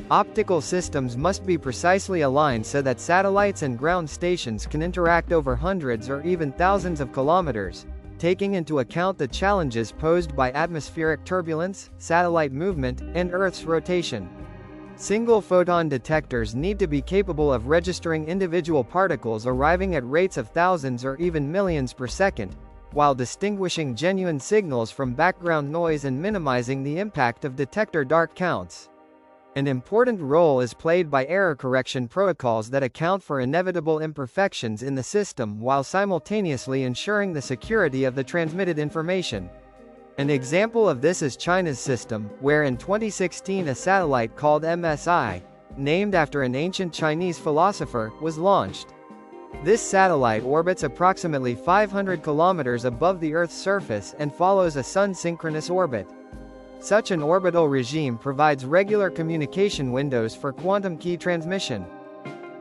Optical systems must be precisely aligned so that satellites and ground stations can interact over hundreds or even thousands of kilometers, taking into account the challenges posed by atmospheric turbulence, satellite movement, and Earth's rotation. Single photon detectors need to be capable of registering individual particles arriving at rates of thousands or even millions per second, while distinguishing genuine signals from background noise and minimizing the impact of detector dark counts. An important role is played by error correction protocols that account for inevitable imperfections in the system while simultaneously ensuring the security of the transmitted information. An example of this is China's system, where in 2016 a satellite called MSI, named after an ancient Chinese philosopher, was launched. This satellite orbits approximately 500 kilometers above the Earth's surface and follows a sun-synchronous orbit. Such an orbital regime provides regular communication windows for quantum key transmission.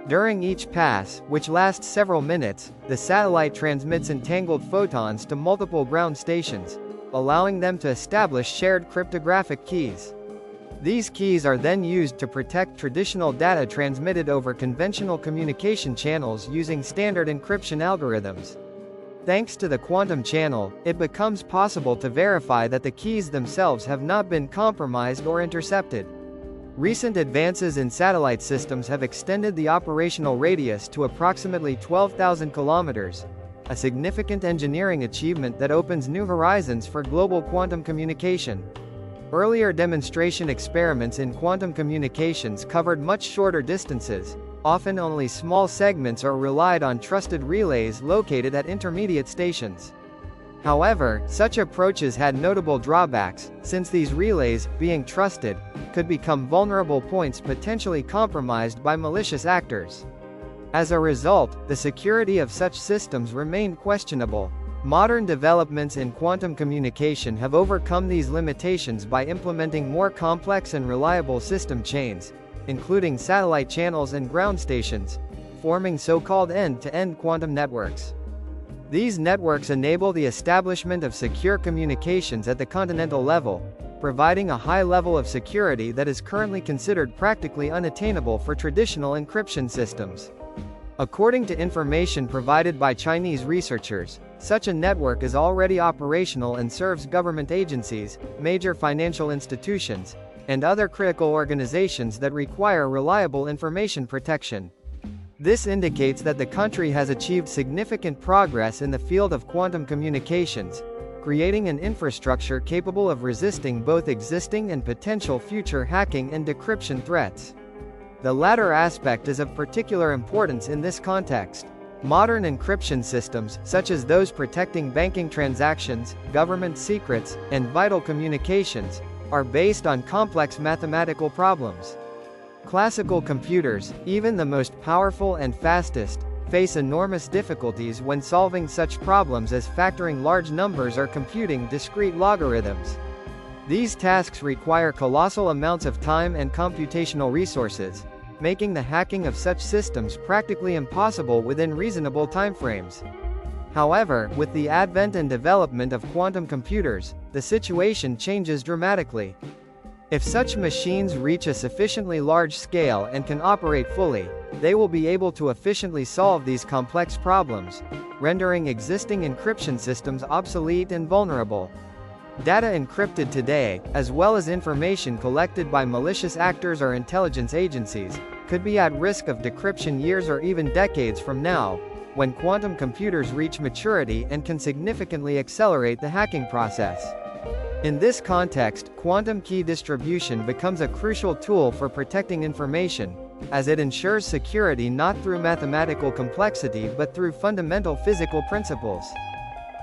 During each pass, which lasts several minutes, the satellite transmits entangled photons to multiple ground stations, allowing them to establish shared cryptographic keys. These keys are then used to protect traditional data transmitted over conventional communication channels using standard encryption algorithms. Thanks to the quantum channel, it becomes possible to verify that the keys themselves have not been compromised or intercepted. Recent advances in satellite systems have extended the operational radius to approximately 12,000 kilometers, a significant engineering achievement that opens new horizons for global quantum communication. Earlier demonstration experiments in quantum communications covered much shorter distances, often only small segments, or relied on trusted relays located at intermediate stations. However, such approaches had notable drawbacks, since these relays, being trusted, could become vulnerable points potentially compromised by malicious actors. As a result, the security of such systems remained questionable. Modern developments in quantum communication have overcome these limitations by implementing more complex and reliable system chains, including satellite channels and ground stations, forming so-called end-to-end quantum networks. These networks enable the establishment of secure communications at the continental level, providing a high level of security that is currently considered practically unattainable for traditional encryption systems. According to information provided by Chinese researchers, such a network is already operational and serves government agencies, major financial institutions, and other critical organizations that require reliable information protection. This indicates that the country has achieved significant progress in the field of quantum communications, creating an infrastructure capable of resisting both existing and potential future hacking and decryption threats. The latter aspect is of particular importance in this context. Modern encryption systems, such as those protecting banking transactions, government secrets, and vital communications, are based on complex mathematical problems. Classical computers, even the most powerful and fastest, face enormous difficulties when solving such problems as factoring large numbers or computing discrete logarithms. These tasks require colossal amounts of time and computational resources, making the hacking of such systems practically impossible within reasonable timeframes. However, with the advent and development of quantum computers, the situation changes dramatically. If such machines reach a sufficiently large scale and can operate fully, they will be able to efficiently solve these complex problems, rendering existing encryption systems obsolete and vulnerable. Data encrypted today, as well as information collected by malicious actors or intelligence agencies, could be at risk of decryption years or even decades from now, when quantum computers reach maturity and can significantly accelerate the hacking process. In this context, quantum key distribution becomes a crucial tool for protecting information, as it ensures security not through mathematical complexity but through fundamental physical principles.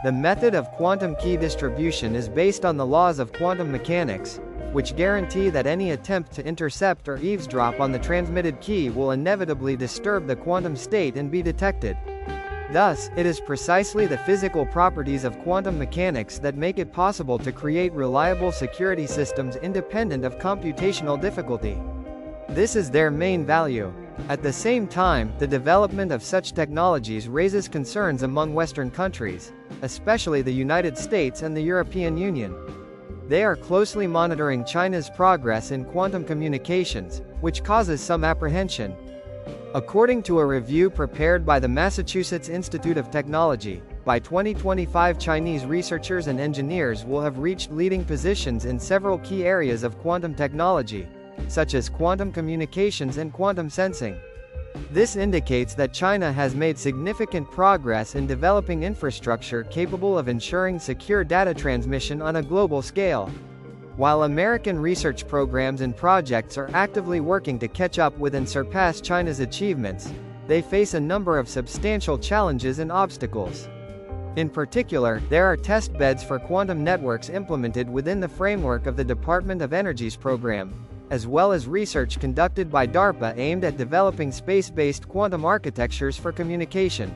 The method of quantum key distribution is based on the laws of quantum mechanics, which guarantee that any attempt to intercept or eavesdrop on the transmitted key will inevitably disturb the quantum state and be detected. Thus, it is precisely the physical properties of quantum mechanics that make it possible to create reliable security systems independent of computational difficulty. This is their main value. At the same time, the development of such technologies raises concerns among Western countries, especially the United States and the European Union. They are closely monitoring China's progress in quantum communications, which causes some apprehension. According to a review prepared by the Massachusetts Institute of Technology, by 2025 Chinese researchers and engineers will have reached leading positions in several key areas of quantum technology, such as quantum communications and quantum sensing. This indicates that China has made significant progress in developing infrastructure capable of ensuring secure data transmission on a global scale. While American research programs and projects are actively working to catch up with and surpass China's achievements, they face a number of substantial challenges and obstacles. In particular, there are test beds for quantum networks implemented within the framework of the Department of Energy's program, as well as research conducted by DARPA aimed at developing space-based quantum architectures for communication.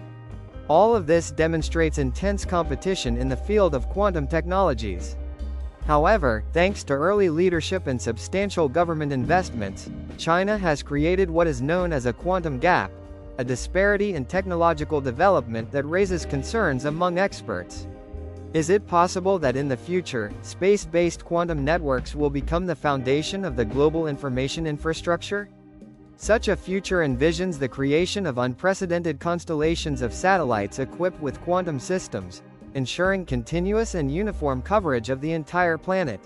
All of this demonstrates intense competition in the field of quantum technologies. However, thanks to early leadership and substantial government investments, China has created what is known as a quantum gap, a disparity in technological development that raises concerns among experts. Is it possible that in the future, space-based quantum networks will become the foundation of the global information infrastructure? Such a future envisions the creation of unprecedented constellations of satellites equipped with quantum systems, ensuring continuous and uniform coverage of the entire planet.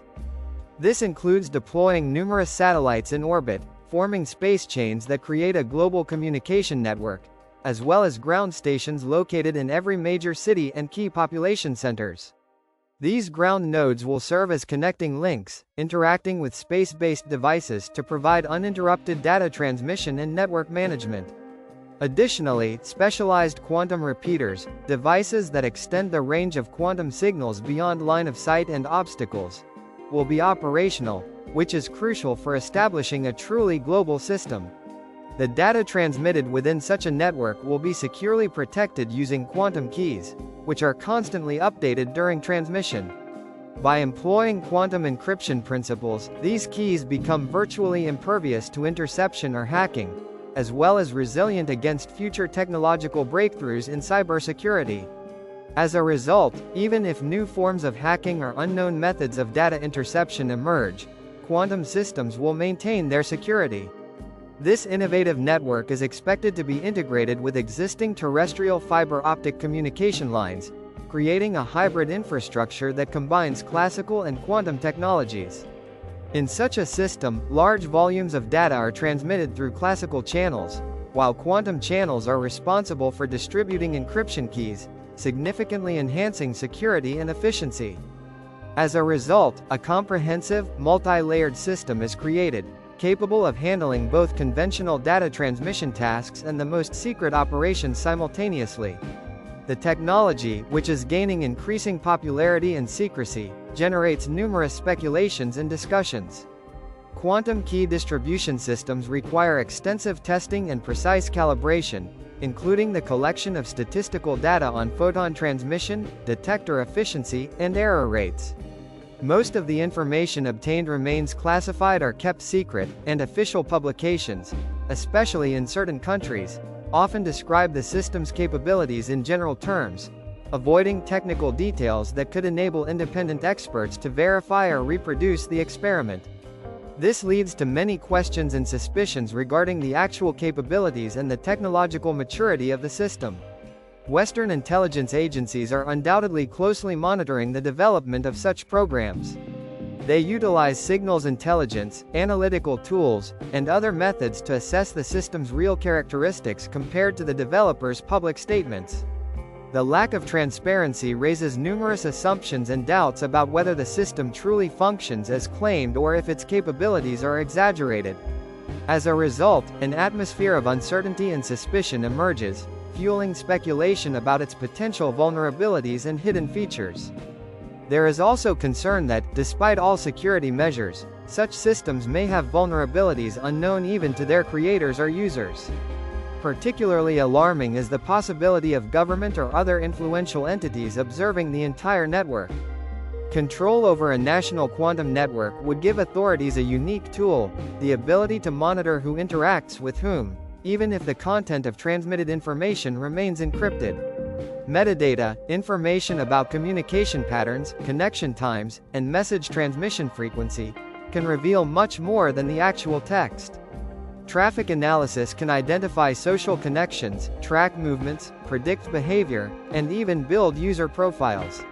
This includes deploying numerous satellites in orbit, forming space chains that create a global communication network, as well as ground stations located in every major city and key population centers. These ground nodes will serve as connecting links, interacting with space-based devices to provide uninterrupted data transmission and network management. Additionally, specialized quantum repeaters, devices that extend the range of quantum signals beyond line of sight and obstacles, will be operational, which is crucial for establishing a truly global system. The data transmitted within such a network will be securely protected using quantum keys, which are constantly updated during transmission. By employing quantum encryption principles, these keys become virtually impervious to interception or hacking, as well as resilient against future technological breakthroughs in cybersecurity. As a result, even if new forms of hacking or unknown methods of data interception emerge, quantum systems will maintain their security. This innovative network is expected to be integrated with existing terrestrial fiber optic communication lines, creating a hybrid infrastructure that combines classical and quantum technologies. In such a system, large volumes of data are transmitted through classical channels, while quantum channels are responsible for distributing encryption keys, significantly enhancing security and efficiency. As a result, a comprehensive, multi-layered system is created, capable of handling both conventional data transmission tasks and the most secret operations simultaneously. The technology, which is gaining increasing popularity and secrecy, generates numerous speculations and discussions. Quantum key distribution systems require extensive testing and precise calibration, including the collection of statistical data on photon transmission, detector efficiency, and error rates. Most of the information obtained remains classified or kept secret, and official publications, especially in certain countries, often describe the system's capabilities in general terms, avoiding technical details that could enable independent experts to verify or reproduce the experiment. This leads to many questions and suspicions regarding the actual capabilities and the technological maturity of the system. Western intelligence agencies are undoubtedly closely monitoring the development of such programs. They utilize signals intelligence, analytical tools, and other methods to assess the system's real characteristics compared to the developers' public statements. The lack of transparency raises numerous assumptions and doubts about whether the system truly functions as claimed or if its capabilities are exaggerated. As a result, an atmosphere of uncertainty and suspicion emerges, fueling speculation about its potential vulnerabilities and hidden features. There is also concern that, despite all security measures, such systems may have vulnerabilities unknown even to their creators or users. Particularly alarming is the possibility of government or other influential entities observing the entire network. Control over a national quantum network would give authorities a unique tool, the ability to monitor who interacts with whom, even if the content of transmitted information remains encrypted. Metadata, information about communication patterns, connection times, and message transmission frequency, can reveal much more than the actual text. Traffic analysis can identify social connections, track movements, predict behavior, and even build user profiles.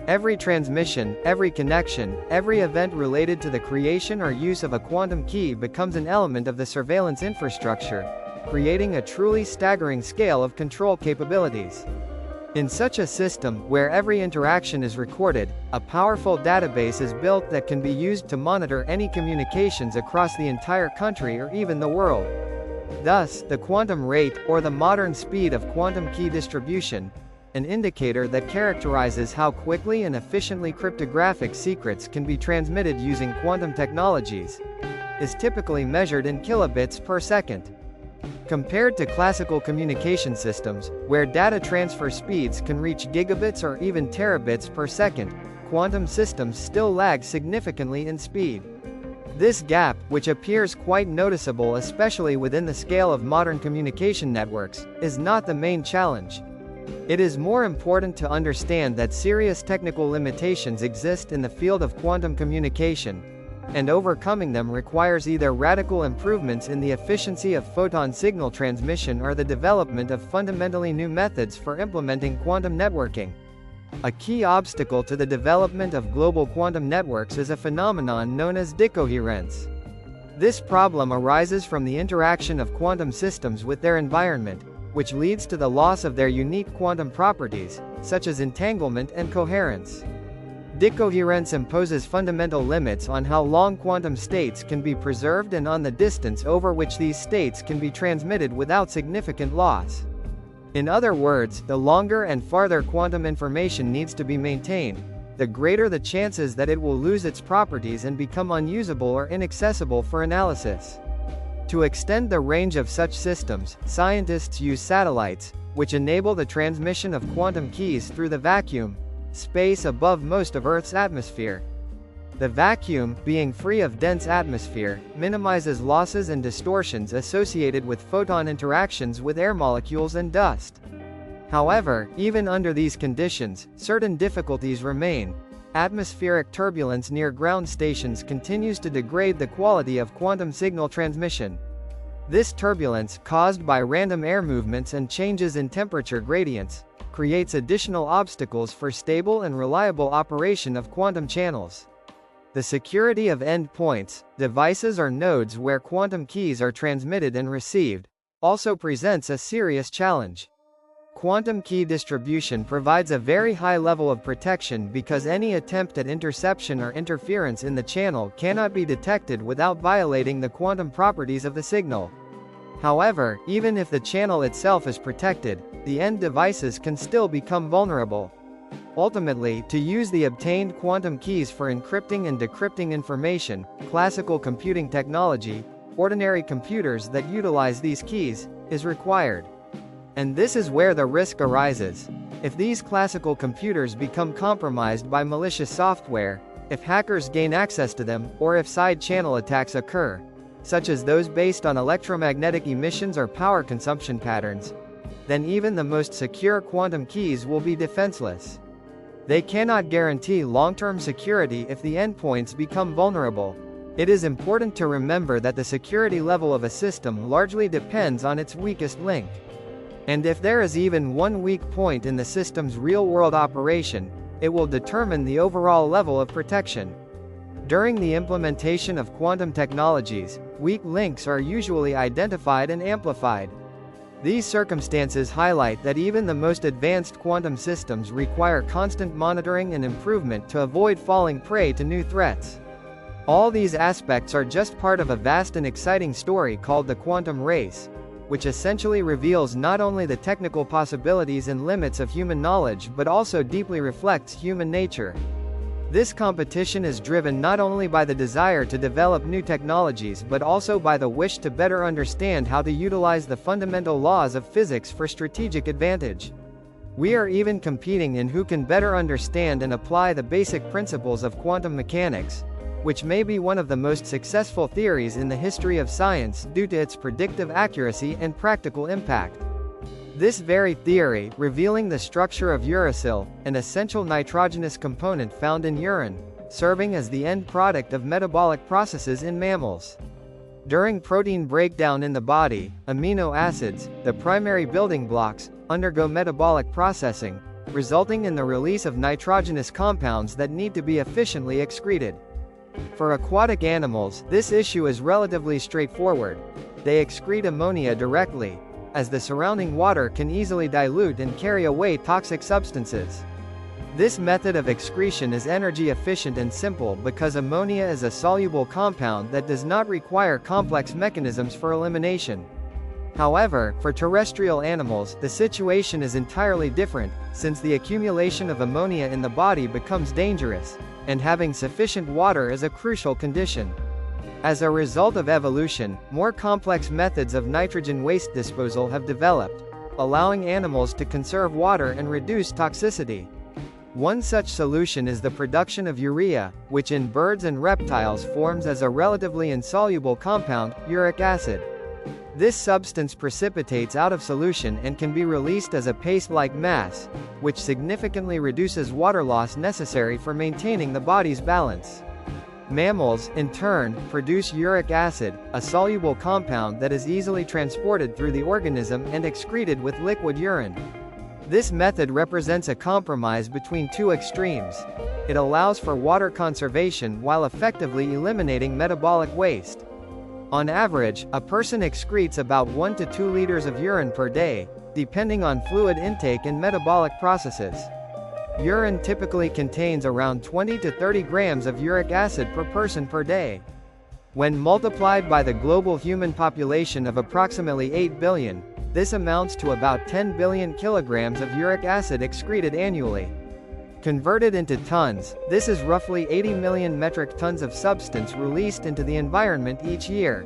Every transmission, every connection, every event related to the creation or use of a quantum key becomes an element of the surveillance infrastructure, creating a truly staggering scale of control capabilities. In such a system, where every interaction is recorded, a powerful database is built that can be used to monitor any communications across the entire country or even the world. Thus, the quantum rate, or the modern speed of quantum key distribution, an indicator that characterizes how quickly and efficiently cryptographic secrets can be transmitted using quantum technologies, is typically measured in kilobits per second. Compared to classical communication systems, where data transfer speeds can reach gigabits or even terabits per second, quantum systems still lag significantly in speed. This gap, which appears quite noticeable especially within the scale of modern communication networks, is not the main challenge. It is more important to understand that serious technical limitations exist in the field of quantum communication, and overcoming them requires either radical improvements in the efficiency of photon signal transmission or the development of fundamentally new methods for implementing quantum networking. A key obstacle to the development of global quantum networks is a phenomenon known as decoherence. This problem arises from the interaction of quantum systems with their environment, which leads to the loss of their unique quantum properties, such as entanglement and coherence. Decoherence imposes fundamental limits on how long quantum states can be preserved and on the distance over which these states can be transmitted without significant loss. In other words, the longer and farther quantum information needs to be maintained, the greater the chances that it will lose its properties and become unusable or inaccessible for analysis. To extend the range of such systems, scientists use satellites, which enable the transmission of quantum keys through the vacuum, space above most of Earth's atmosphere. The vacuum, being free of dense atmosphere, minimizes losses and distortions associated with photon interactions with air molecules and dust. However, even under these conditions, certain difficulties remain. Atmospheric turbulence near ground stations continues to degrade the quality of quantum signal transmission. This turbulence, caused by random air movements and changes in temperature gradients, creates additional obstacles for stable and reliable operation of quantum channels. The security of endpoints, devices or nodes where quantum keys are transmitted and received, also presents a serious challenge. Quantum key distribution provides a very high level of protection because any attempt at interception or interference in the channel cannot be detected without violating the quantum properties of the signal. However, even if the channel itself is protected, the end devices can still become vulnerable. Ultimately, to use the obtained quantum keys for encrypting and decrypting information, classical computing technology, ordinary computers that utilize these keys, is required. And this is where the risk arises. If these classical computers become compromised by malicious software, if hackers gain access to them, or if side-channel attacks occur, such as those based on electromagnetic emissions or power consumption patterns, then even the most secure quantum keys will be defenseless. They cannot guarantee long-term security if the endpoints become vulnerable. It is important to remember that the security level of a system largely depends on its weakest link. And if there is even one weak point in the system's real-world operation, it will determine the overall level of protection. During the implementation of quantum technologies, weak links are usually identified and amplified. These circumstances highlight that even the most advanced quantum systems require constant monitoring and improvement to avoid falling prey to new threats. All these aspects are just part of a vast and exciting story called the quantum race, which essentially reveals not only the technical possibilities and limits of human knowledge but also deeply reflects human nature. This competition is driven not only by the desire to develop new technologies but also by the wish to better understand how to utilize the fundamental laws of physics for strategic advantage. We are even competing in who can better understand and apply the basic principles of quantum mechanics, which may be one of the most successful theories in the history of science due to its predictive accuracy and practical impact. This very theory, revealing the structure of uracil, an essential nitrogenous component found in urine, serving as the end product of metabolic processes in mammals. During protein breakdown in the body, amino acids, the primary building blocks, undergo metabolic processing, resulting in the release of nitrogenous compounds that need to be efficiently excreted. For aquatic animals, this issue is relatively straightforward. They excrete ammonia directly, as the surrounding water can easily dilute and carry away toxic substances. This method of excretion is energy efficient and simple because ammonia is a soluble compound that does not require complex mechanisms for elimination. However, for terrestrial animals, the situation is entirely different, since the accumulation of ammonia in the body becomes dangerous, and having sufficient water is a crucial condition. As a result of evolution, more complex methods of nitrogen waste disposal have developed, allowing animals to conserve water and reduce toxicity. One such solution is the production of urea, which in birds and reptiles forms as a relatively insoluble compound, uric acid. This substance precipitates out of solution and can be released as a paste-like mass, which significantly reduces water loss necessary for maintaining the body's balance. Mammals, in turn, produce uric acid, a soluble compound that is easily transported through the organism and excreted with liquid urine. This method represents a compromise between two extremes. It allows for water conservation while effectively eliminating metabolic waste. On average, a person excretes about 1 to 2 liters of urine per day, depending on fluid intake and metabolic processes. Urine typically contains around 20 to 30 grams of uric acid per person per day. When multiplied by the global human population of approximately 8 billion, this amounts to about 10 billion kilograms of uric acid excreted annually. Converted into tons, this is roughly 80 million metric tons of substance released into the environment each year.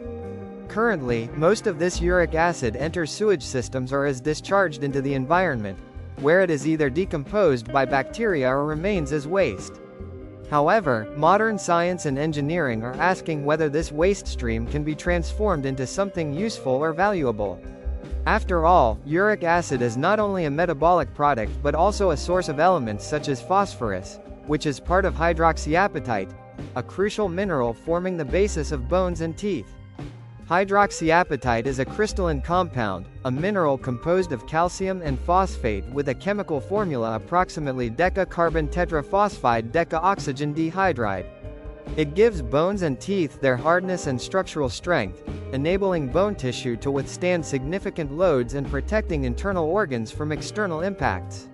Currently, most of this uric acid enters sewage systems or is discharged into the environment, where it is either decomposed by bacteria or remains as waste. However, modern science and engineering are asking whether this waste stream can be transformed into something useful or valuable. After all, uric acid is not only a metabolic product but also a source of elements such as phosphorus, which is part of hydroxyapatite, a crucial mineral forming the basis of bones and teeth. Hydroxyapatite is a crystalline compound, a mineral composed of calcium and phosphate with a chemical formula approximately deca-carbon tetraphosphide deca-oxygen dihydride. It gives bones and teeth their hardness and structural strength, enabling bone tissue to withstand significant loads and protecting internal organs from external impacts.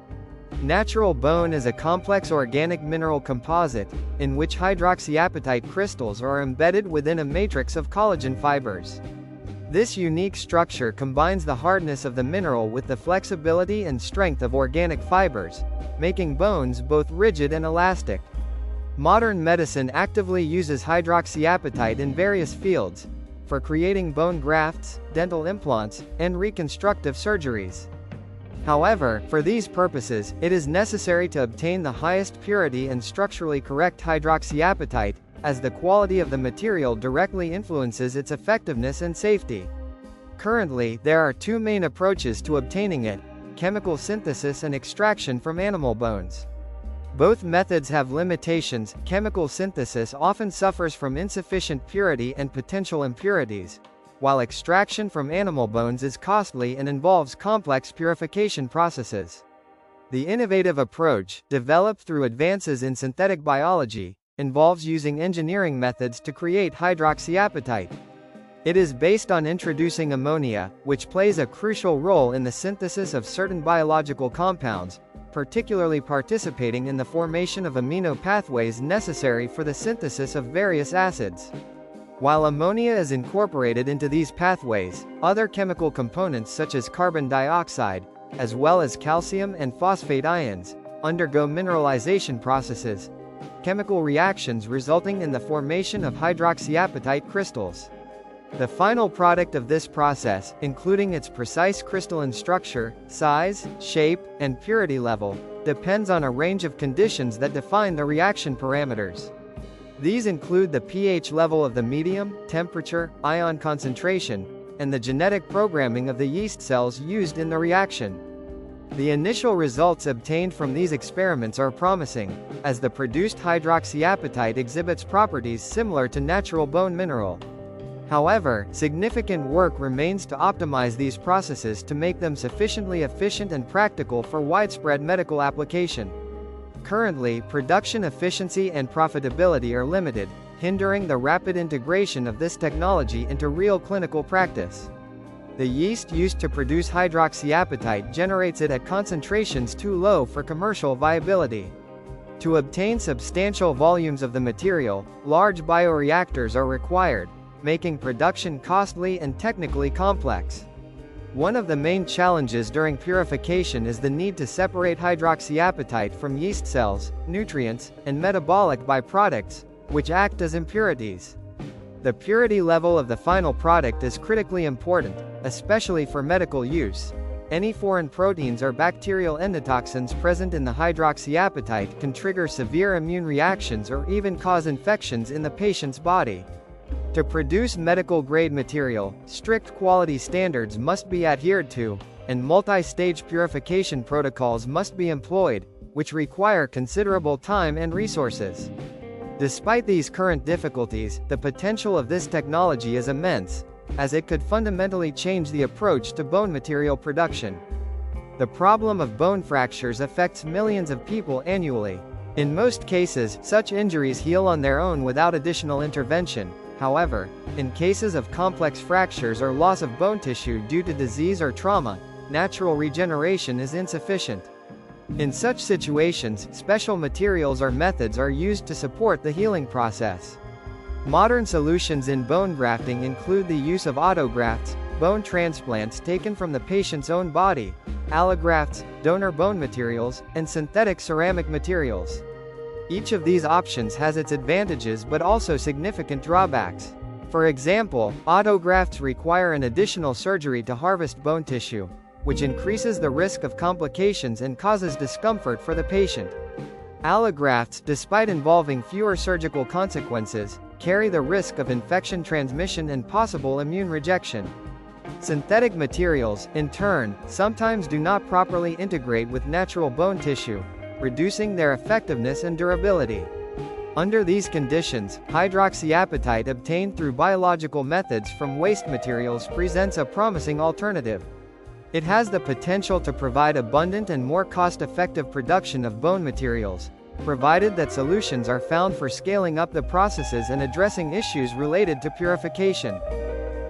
Natural bone is a complex organic mineral composite, in which hydroxyapatite crystals are embedded within a matrix of collagen fibers. This unique structure combines the hardness of the mineral with the flexibility and strength of organic fibers, making bones both rigid and elastic. Modern medicine actively uses hydroxyapatite in various fields, for creating bone grafts, dental implants, and reconstructive surgeries. However, for these purposes, it is necessary to obtain the highest purity and structurally correct hydroxyapatite, as the quality of the material directly influences its effectiveness and safety. Currently, there are two main approaches to obtaining it: chemical synthesis and extraction from animal bones. Both methods have limitations. Chemical synthesis often suffers from insufficient purity and potential impurities, while extraction from animal bones is costly and involves complex purification processes. The innovative approach, developed through advances in synthetic biology, involves using engineering methods to create hydroxyapatite. It is based on introducing ammonia, which plays a crucial role in the synthesis of certain biological compounds, particularly participating in the formation of amino pathways necessary for the synthesis of various acids. While ammonia is incorporated into these pathways, other chemical components such as carbon dioxide, as well as calcium and phosphate ions, undergo mineralization processes, chemical reactions resulting in the formation of hydroxyapatite crystals. The final product of this process, including its precise crystalline structure, size, shape, and purity level, depends on a range of conditions that define the reaction parameters. These include the pH level of the medium, temperature, ion concentration, and the genetic programming of the yeast cells used in the reaction. The initial results obtained from these experiments are promising, as the produced hydroxyapatite exhibits properties similar to natural bone mineral. However, significant work remains to optimize these processes to make them sufficiently efficient and practical for widespread medical application. Currently, production efficiency and profitability are limited, hindering the rapid integration of this technology into real clinical practice. The yeast used to produce hydroxyapatite generates it at concentrations too low for commercial viability. To obtain substantial volumes of the material, large bioreactors are required, making production costly and technically complex. One of the main challenges during purification is the need to separate hydroxyapatite from yeast cells, nutrients, and metabolic byproducts, which act as impurities. The purity level of the final product is critically important, especially for medical use. Any foreign proteins or bacterial endotoxins present in the hydroxyapatite can trigger severe immune reactions or even cause infections in the patient's body. To produce medical-grade material, strict quality standards must be adhered to, and multi-stage purification protocols must be employed, which require considerable time and resources. Despite these current difficulties, the potential of this technology is immense, as it could fundamentally change the approach to bone material production. The problem of bone fractures affects millions of people annually. In most cases, such injuries heal on their own without additional intervention. However, in cases of complex fractures or loss of bone tissue due to disease or trauma, natural regeneration is insufficient. In such situations, special materials or methods are used to support the healing process. Modern solutions in bone grafting include the use of autografts, bone transplants taken from the patient's own body, allografts, donor bone materials, and synthetic ceramic materials. Each of these options has its advantages but also significant drawbacks. For example, autografts require an additional surgery to harvest bone tissue, which increases the risk of complications and causes discomfort for the patient. Allografts, despite involving fewer surgical consequences, carry the risk of infection transmission and possible immune rejection. Synthetic materials, in turn, sometimes do not properly integrate with natural bone tissue, reducing their effectiveness and durability. Under these conditions, hydroxyapatite obtained through biological methods from waste materials presents a promising alternative. It has the potential to provide abundant and more cost-effective production of bone materials, provided that solutions are found for scaling up the processes and addressing issues related to purification.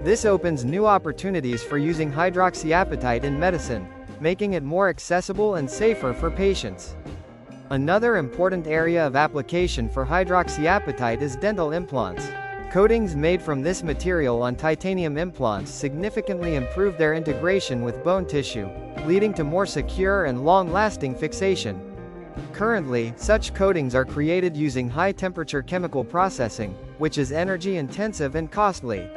This opens new opportunities for using hydroxyapatite in medicine, making it more accessible and safer for patients. Another important area of application for hydroxyapatite is dental implants. Coatings made from this material on titanium implants significantly improve their integration with bone tissue, leading to more secure and long-lasting fixation. Currently, such coatings are created using high-temperature chemical processing, which is energy-intensive and costly.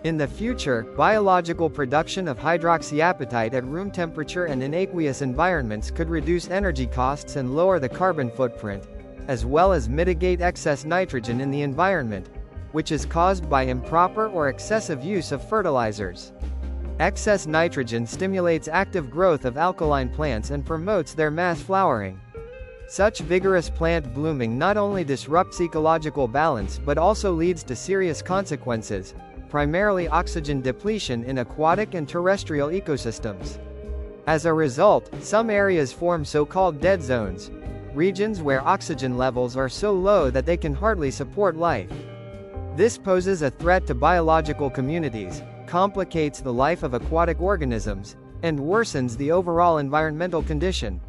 In the future, biological production of hydroxyapatite at room temperature and in aqueous environments could reduce energy costs and lower the carbon footprint, as well as mitigate excess nitrogen in the environment, which is caused by improper or excessive use of fertilizers. Excess nitrogen stimulates active growth of alkaline plants and promotes their mass flowering. Such vigorous plant blooming not only disrupts ecological balance but also leads to serious consequences, primarily oxygen depletion in aquatic and terrestrial ecosystems. As a result, some areas form so-called dead zones, regions where oxygen levels are so low that they can hardly support life. This poses a threat to biological communities, complicates the life of aquatic organisms, and worsens the overall environmental condition.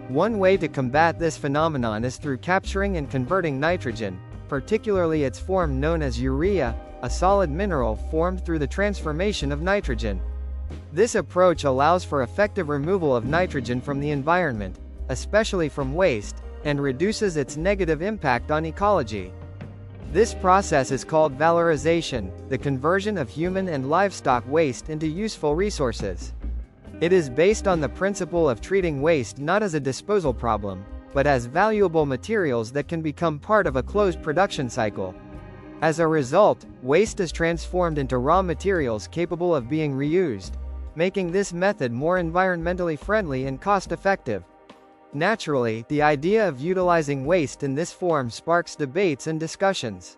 One way to combat this phenomenon is through capturing and converting nitrogen, particularly its form known as urea, a solid mineral formed through the transformation of nitrogen. This approach allows for effective removal of nitrogen from the environment, especially from waste, and reduces its negative impact on ecology. This process is called valorization, the conversion of human and livestock waste into useful resources. It is based on the principle of treating waste not as a disposal problem, but as valuable materials that can become part of a closed production cycle. As a result, waste is transformed into raw materials capable of being reused, making this method more environmentally friendly and cost-effective. Naturally, the idea of utilizing waste in this form sparks debates and discussions.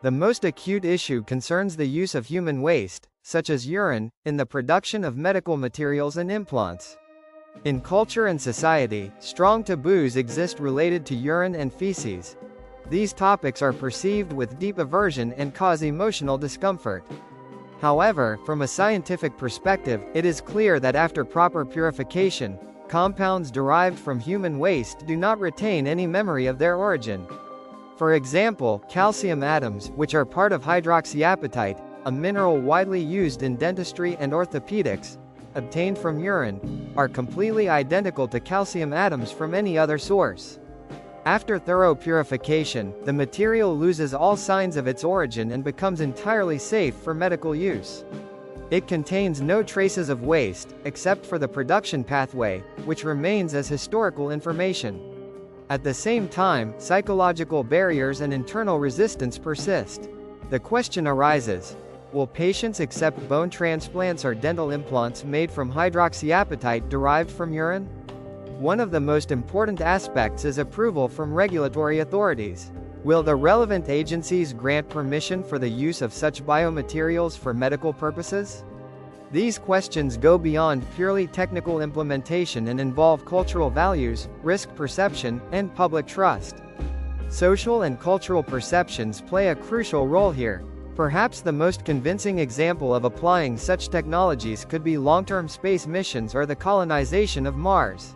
The most acute issue concerns the use of human waste, such as urine, in the production of medical materials and implants. In culture and society, strong taboos exist related to urine and feces. These topics are perceived with deep aversion and cause emotional discomfort. However, from a scientific perspective, it is clear that after proper purification, compounds derived from human waste do not retain any memory of their origin. For example, calcium atoms, which are part of hydroxyapatite, a mineral widely used in dentistry and orthopedics, obtained from urine, are completely identical to calcium atoms from any other source. After thorough purification, the material loses all signs of its origin and becomes entirely safe for medical use. It contains no traces of waste, except for the production pathway, which remains as historical information. At the same time, psychological barriers and internal resistance persist. The question arises: will patients accept bone transplants or dental implants made from hydroxyapatite derived from urine? One of the most important aspects is approval from regulatory authorities. Will the relevant agencies grant permission for the use of such biomaterials for medical purposes? These questions go beyond purely technical implementation and involve cultural values, risk perception, and public trust. Social and cultural perceptions play a crucial role here. Perhaps the most convincing example of applying such technologies could be long-term space missions or the colonization of Mars.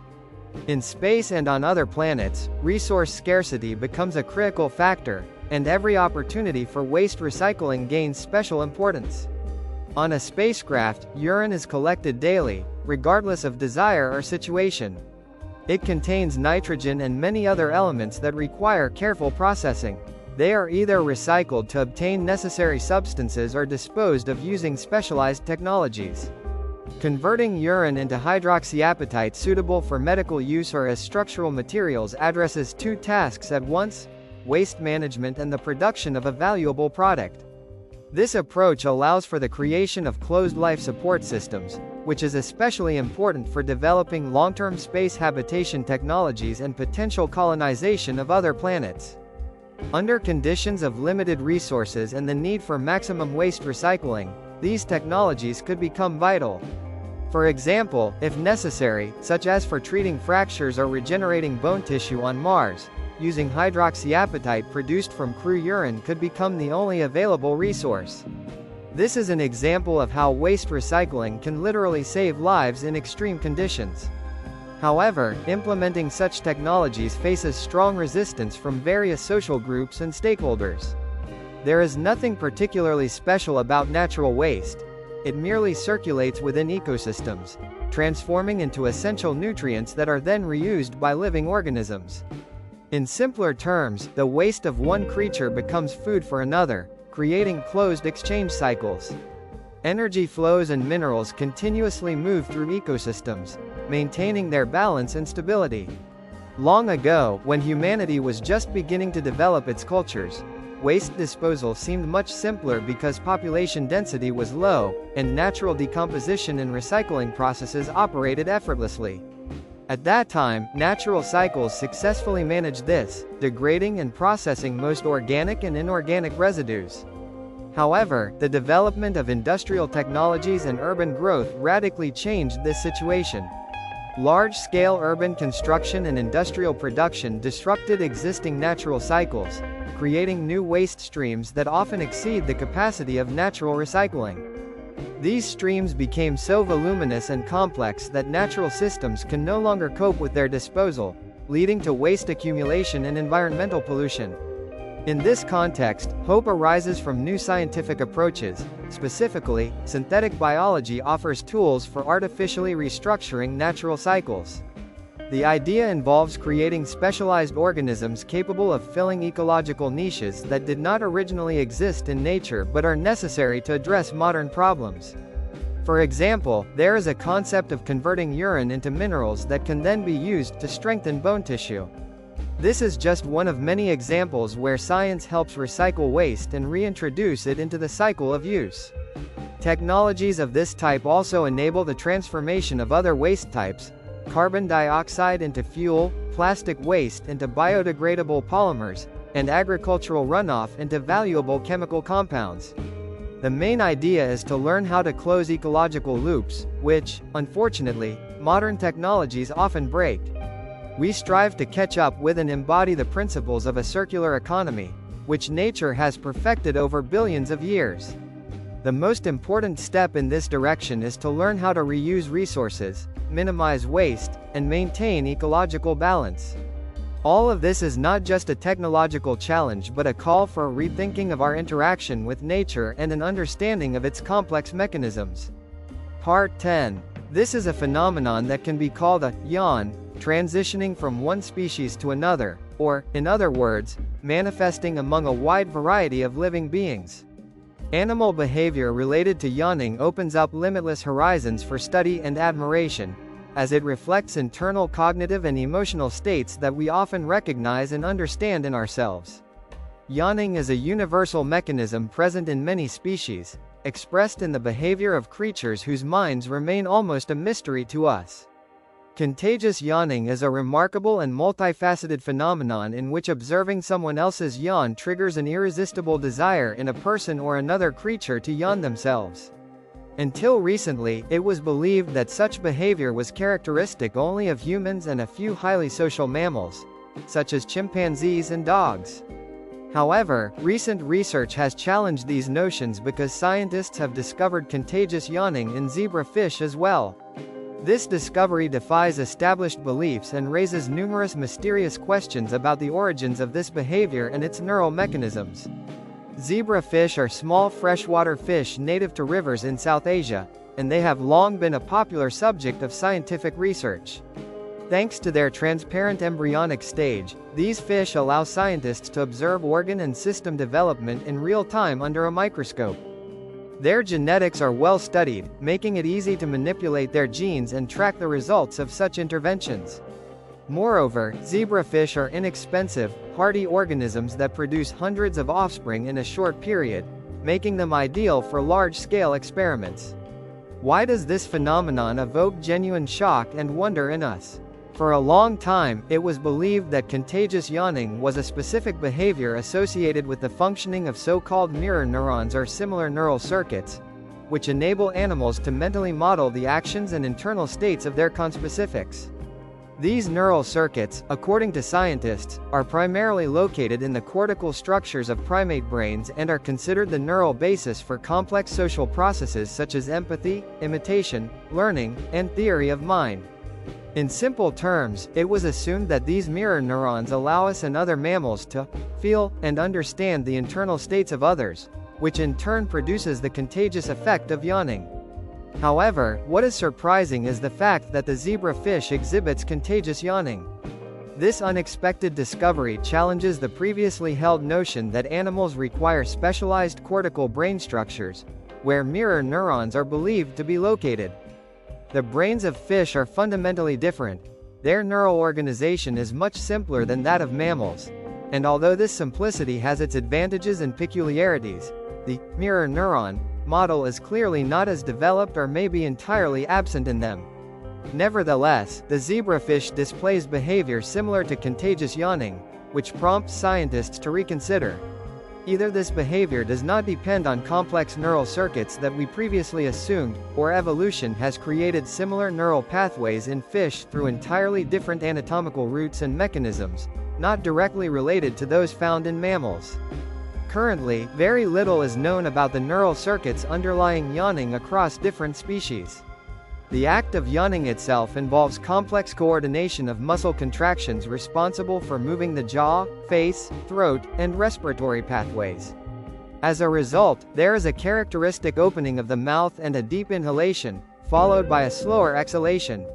In space and on other planets, resource scarcity becomes a critical factor, and every opportunity for waste recycling gains special importance. On a spacecraft, urine is collected daily, regardless of desire or situation. It contains nitrogen and many other elements that require careful processing. They are either recycled to obtain necessary substances or disposed of using specialized technologies. Converting urine into hydroxyapatite suitable for medical use or as structural materials addresses two tasks at once: waste management and the production of a valuable product. This approach allows for the creation of closed life support systems, which is especially important for developing long-term space habitation technologies and potential colonization of other planets. Under conditions of limited resources and the need for maximum waste recycling, these technologies could become vital. For example, if necessary, such as for treating fractures or regenerating bone tissue on Mars, using hydroxyapatite produced from crew urine could become the only available resource. This is an example of how waste recycling can literally save lives in extreme conditions. However, implementing such technologies faces strong resistance from various social groups and stakeholders. There is nothing particularly special about natural waste. It merely circulates within ecosystems, transforming into essential nutrients that are then reused by living organisms. In simpler terms, the waste of one creature becomes food for another, creating closed exchange cycles. Energy flows and minerals continuously move through ecosystems, maintaining their balance and stability. Long ago, when humanity was just beginning to develop its cultures, waste disposal seemed much simpler because population density was low, and natural decomposition and recycling processes operated effortlessly. At that time, natural cycles successfully managed this, degrading and processing most organic and inorganic residues. However, the development of industrial technologies and urban growth radically changed this situation. Large-scale urban construction and industrial production disrupted existing natural cycles, creating new waste streams that often exceed the capacity of natural recycling. These streams became so voluminous and complex that natural systems can no longer cope with their disposal, leading to waste accumulation and environmental pollution. In this context, hope arises from new scientific approaches. Specifically, synthetic biology offers tools for artificially restructuring natural cycles. The idea involves creating specialized organisms capable of filling ecological niches that did not originally exist in nature but are necessary to address modern problems. For example, there is a concept of converting urine into minerals that can then be used to strengthen bone tissue. This is just one of many examples where science helps recycle waste and reintroduce it into the cycle of use. Technologies of this type also enable the transformation of other waste types, carbon dioxide into fuel, plastic waste into biodegradable polymers, and agricultural runoff into valuable chemical compounds. The main idea is to learn how to close ecological loops, which, unfortunately, modern technologies often break. We strive to catch up with and embody the principles of a circular economy, which nature has perfected over billions of years. The most important step in this direction is to learn how to reuse resources, minimize waste, and maintain ecological balance. All of this is not just a technological challenge but a call for a rethinking of our interaction with nature and an understanding of its complex mechanisms. Part 10. This is a phenomenon that can be called a yawn, transitioning from one species to another, or, in other words, manifesting among a wide variety of living beings. Animal behavior related to yawning opens up limitless horizons for study and admiration, as it reflects internal cognitive and emotional states that we often recognize and understand in ourselves. Yawning is a universal mechanism present in many species, expressed in the behavior of creatures whose minds remain almost a mystery to us. Contagious yawning is a remarkable and multifaceted phenomenon in which observing someone else's yawn triggers an irresistible desire in a person or another creature to yawn themselves. Until recently, it was believed that such behavior was characteristic only of humans and a few highly social mammals, such as chimpanzees and dogs. However, recent research has challenged these notions because scientists have discovered contagious yawning in zebrafish as well. This discovery defies established beliefs and raises numerous mysterious questions about the origins of this behavior and its neural mechanisms. Zebrafish are small freshwater fish native to rivers in South Asia, and they have long been a popular subject of scientific research. Thanks to their transparent embryonic stage, these fish allow scientists to observe organ and system development in real time under a microscope. Their genetics are well studied, making it easy to manipulate their genes and track the results of such interventions. Moreover, zebrafish are inexpensive, hardy organisms that produce hundreds of offspring in a short period, making them ideal for large-scale experiments. Why does this phenomenon evoke genuine shock and wonder in us? For a long time, it was believed that contagious yawning was a specific behavior associated with the functioning of so-called mirror neurons or similar neural circuits, which enable animals to mentally model the actions and internal states of their conspecifics. These neural circuits, according to scientists, are primarily located in the cortical structures of primate brains and are considered the neural basis for complex social processes such as empathy, imitation, learning, and theory of mind. In simple terms, it was assumed that these mirror neurons allow us and other mammals to feel and understand the internal states of others, which in turn produces the contagious effect of yawning. However, what is surprising is the fact that the zebrafish exhibits contagious yawning. This unexpected discovery challenges the previously held notion that animals require specialized cortical brain structures, where mirror neurons are believed to be located. The brains of fish are fundamentally different. Their neural organization is much simpler than that of mammals. And although this simplicity has its advantages and peculiarities, the mirror neuron model is clearly not as developed or may be entirely absent in them. Nevertheless, the zebrafish displays behavior similar to contagious yawning, which prompts scientists to reconsider. Either this behavior does not depend on complex neural circuits that we previously assumed, or evolution has created similar neural pathways in fish through entirely different anatomical routes and mechanisms, not directly related to those found in mammals. Currently, very little is known about the neural circuits underlying yawning across different species. The act of yawning itself involves complex coordination of muscle contractions responsible for moving the jaw, face, throat, and respiratory pathways. As a result, there is a characteristic opening of the mouth and a deep inhalation, followed by a slower exhalation.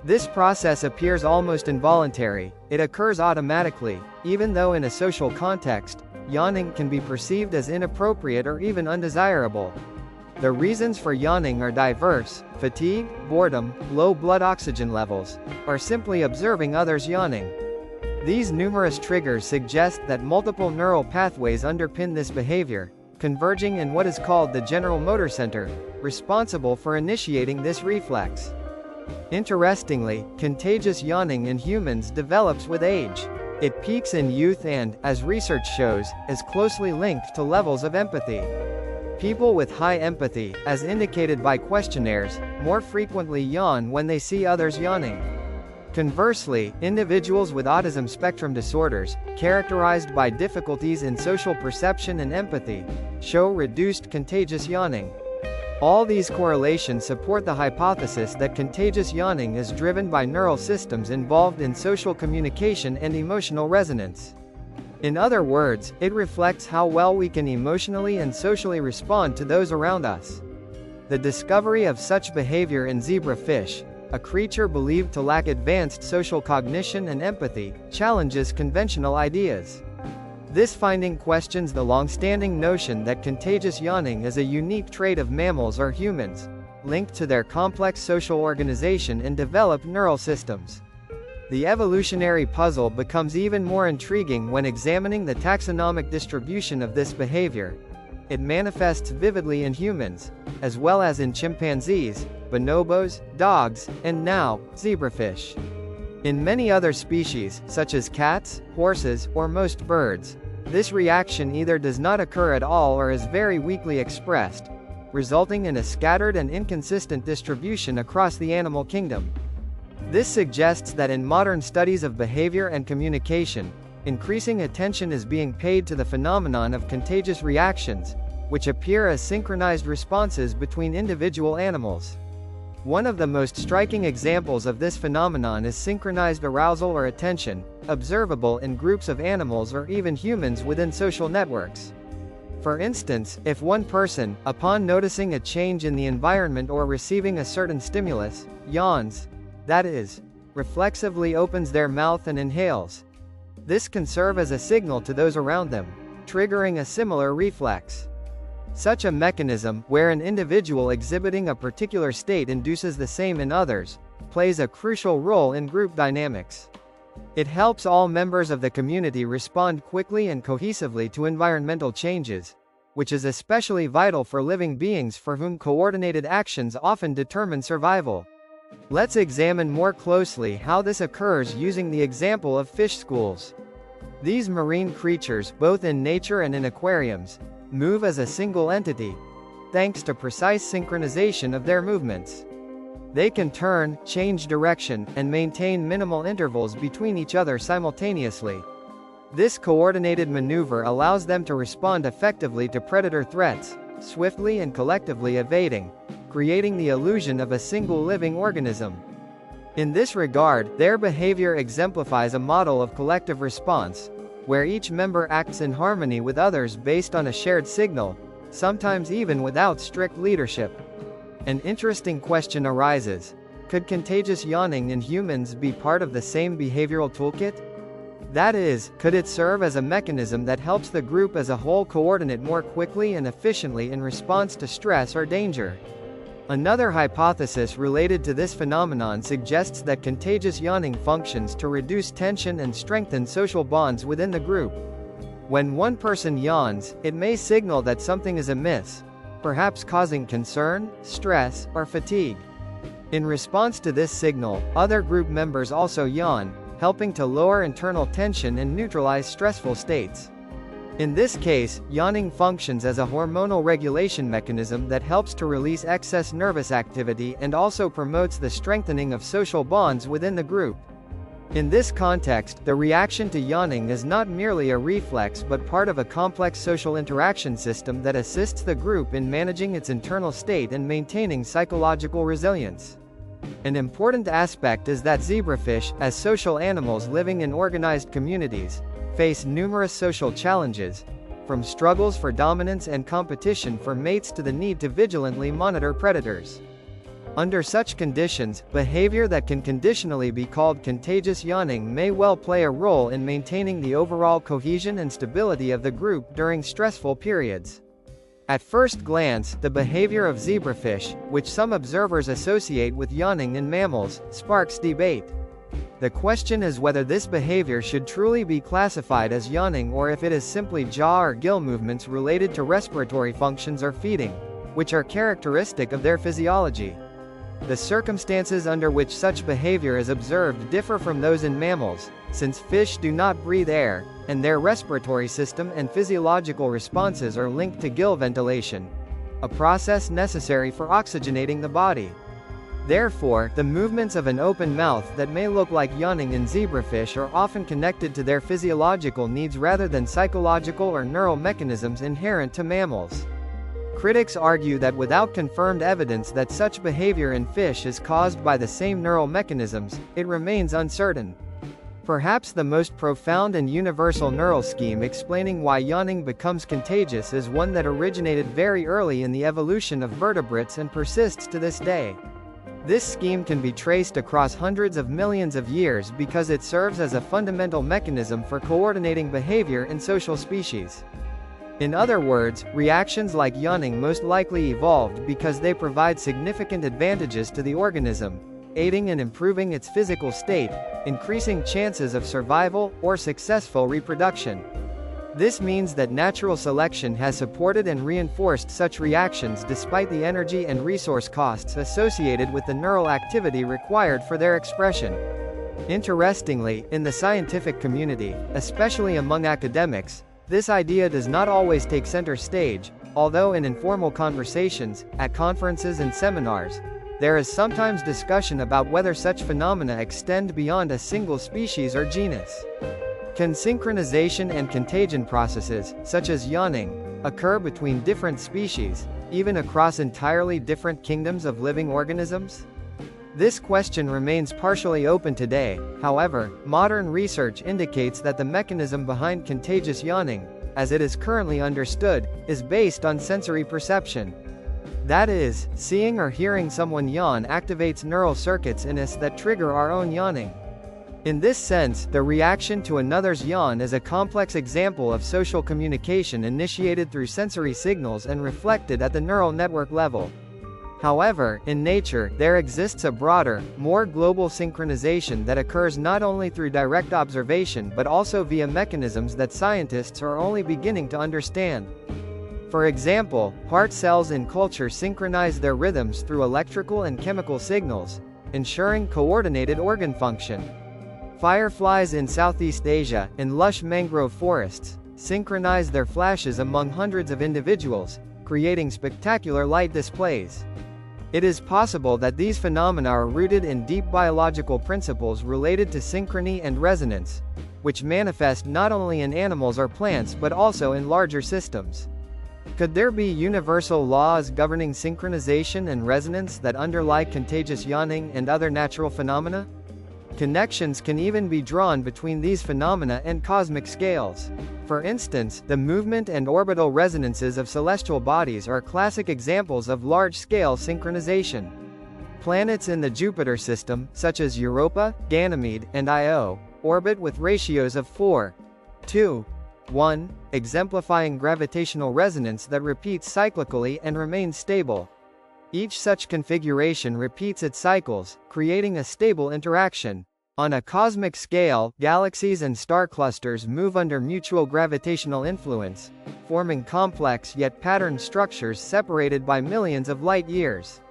This process appears almost involuntary. It occurs automatically, even though in a social context, yawning can be perceived as inappropriate or even undesirable. The reasons for yawning are diverse: fatigue, boredom, low blood oxygen levels, or simply observing others yawning. These numerous triggers suggest that multiple neural pathways underpin this behavior, converging in what is called the general motor center, responsible for initiating this reflex. Interestingly, contagious yawning in humans develops with age. It peaks in youth and, as research shows, is closely linked to levels of empathy. People with high empathy, as indicated by questionnaires, more frequently yawn when they see others yawning. Conversely, individuals with autism spectrum disorders, characterized by difficulties in social perception and empathy, show reduced contagious yawning. All these correlations support the hypothesis that contagious yawning is driven by neural systems involved in social communication and emotional resonance. In other words, it reflects how well we can emotionally and socially respond to those around us. The discovery of such behavior in zebrafish, a creature believed to lack advanced social cognition and empathy, challenges conventional ideas. This finding questions the long-standing notion that contagious yawning is a unique trait of mammals or humans, linked to their complex social organization and developed neural systems. The evolutionary puzzle becomes even more intriguing when examining the taxonomic distribution of this behavior. It manifests vividly in humans, as well as in chimpanzees, bonobos, dogs, and now, zebrafish. In many other species, such as cats, horses, or most birds, this reaction either does not occur at all or is very weakly expressed, resulting in a scattered and inconsistent distribution across the animal kingdom. This suggests that in modern studies of behavior and communication, increasing attention is being paid to the phenomenon of contagious reactions, which appear as synchronized responses between individual animals. One of the most striking examples of this phenomenon is synchronized arousal or attention, observable in groups of animals or even humans within social networks. For instance, if one person, upon noticing a change in the environment or receiving a certain stimulus, yawns, that is, reflexively opens their mouth and inhales, this can serve as a signal to those around them, triggering a similar reflex. Such a mechanism, where an individual exhibiting a particular state induces the same in others, plays a crucial role in group dynamics. It helps all members of the community respond quickly and cohesively to environmental changes, which is especially vital for living beings for whom coordinated actions often determine survival. Let's examine more closely how this occurs using the example of fish schools. These marine creatures, both in nature and in aquariums, move as a single entity, thanks to precise synchronization of their movements. They can turn, change direction, and maintain minimal intervals between each other simultaneously. This coordinated maneuver allows them to respond effectively to predator threats, swiftly and collectively evading, creating the illusion of a single living organism. In this regard, their behavior exemplifies a model of collective response, where each member acts in harmony with others based on a shared signal, sometimes even without strict leadership. An interesting question arises: could contagious yawning in humans be part of the same behavioral toolkit? That is, could it serve as a mechanism that helps the group as a whole coordinate more quickly and efficiently in response to stress or danger? Another hypothesis related to this phenomenon suggests that contagious yawning functions to reduce tension and strengthen social bonds within the group. When one person yawns, it may signal that something is amiss, perhaps causing concern, stress, or fatigue. In response to this signal, other group members also yawn, helping to lower internal tension and neutralize stressful states. In this case, yawning functions as a hormonal regulation mechanism that helps to release excess nervous activity and also promotes the strengthening of social bonds within the group. In this context, the reaction to yawning is not merely a reflex but part of a complex social interaction system that assists the group in managing its internal state and maintaining psychological resilience. An important aspect is that zebrafish, as social animals living in organized communities, face numerous social challenges, from struggles for dominance and competition for mates to the need to vigilantly monitor predators. Under such conditions, behavior that can conditionally be called contagious yawning may well play a role in maintaining the overall cohesion and stability of the group during stressful periods. At first glance, the behavior of zebrafish, which some observers associate with yawning in mammals, sparks debate. The question is whether this behavior should truly be classified as yawning or if it is simply jaw or gill movements related to respiratory functions or feeding, which are characteristic of their physiology. The circumstances under which such behavior is observed differ from those in mammals, since fish do not breathe air, and their respiratory system and physiological responses are linked to gill ventilation, a process necessary for oxygenating the body. Therefore, the movements of an open mouth that may look like yawning in zebrafish are often connected to their physiological needs rather than psychological or neural mechanisms inherent to mammals. Critics argue that without confirmed evidence that such behavior in fish is caused by the same neural mechanisms, it remains uncertain. Perhaps the most profound and universal neural scheme explaining why yawning becomes contagious is one that originated very early in the evolution of vertebrates and persists to this day. This scheme can be traced across hundreds of millions of years because it serves as a fundamental mechanism for coordinating behavior in social species. In other words, reactions like yawning most likely evolved because they provide significant advantages to the organism, aiding in improving its physical state, increasing chances of survival or successful reproduction. This means that natural selection has supported and reinforced such reactions despite the energy and resource costs associated with the neural activity required for their expression. Interestingly, in the scientific community, especially among academics, this idea does not always take center stage, although in informal conversations, at conferences and seminars, there is sometimes discussion about whether such phenomena extend beyond a single species or genus. Can synchronization and contagion processes, such as yawning, occur between different species, even across entirely different kingdoms of living organisms? This question remains partially open today. However, modern research indicates that the mechanism behind contagious yawning, as it is currently understood, is based on sensory perception. That is, seeing or hearing someone yawn activates neural circuits in us that trigger our own yawning. In this sense, the reaction to another's yawn is a complex example of social communication initiated through sensory signals and reflected at the neural network level. However, in nature, there exists a broader, more global synchronization that occurs not only through direct observation but also via mechanisms that scientists are only beginning to understand. For example, heart cells in culture synchronize their rhythms through electrical and chemical signals, ensuring coordinated organ function. Fireflies in Southeast Asia, in lush mangrove forests, synchronize their flashes among hundreds of individuals, creating spectacular light displays. It is possible that these phenomena are rooted in deep biological principles related to synchrony and resonance, which manifest not only in animals or plants but also in larger systems. Could there be universal laws governing synchronization and resonance that underlie contagious yawning and other natural phenomena? Connections can even be drawn between these phenomena and cosmic scales. For instance, the movement and orbital resonances of celestial bodies are classic examples of large-scale synchronization. Planets in the Jupiter system, such as Europa, Ganymede, and Io, orbit with ratios of 4:2:1, exemplifying gravitational resonance that repeats cyclically and remains stable. Each such configuration repeats its cycles, creating a stable interaction. On a cosmic scale, galaxies and star clusters move under mutual gravitational influence, forming complex yet patterned structures separated by millions of light years.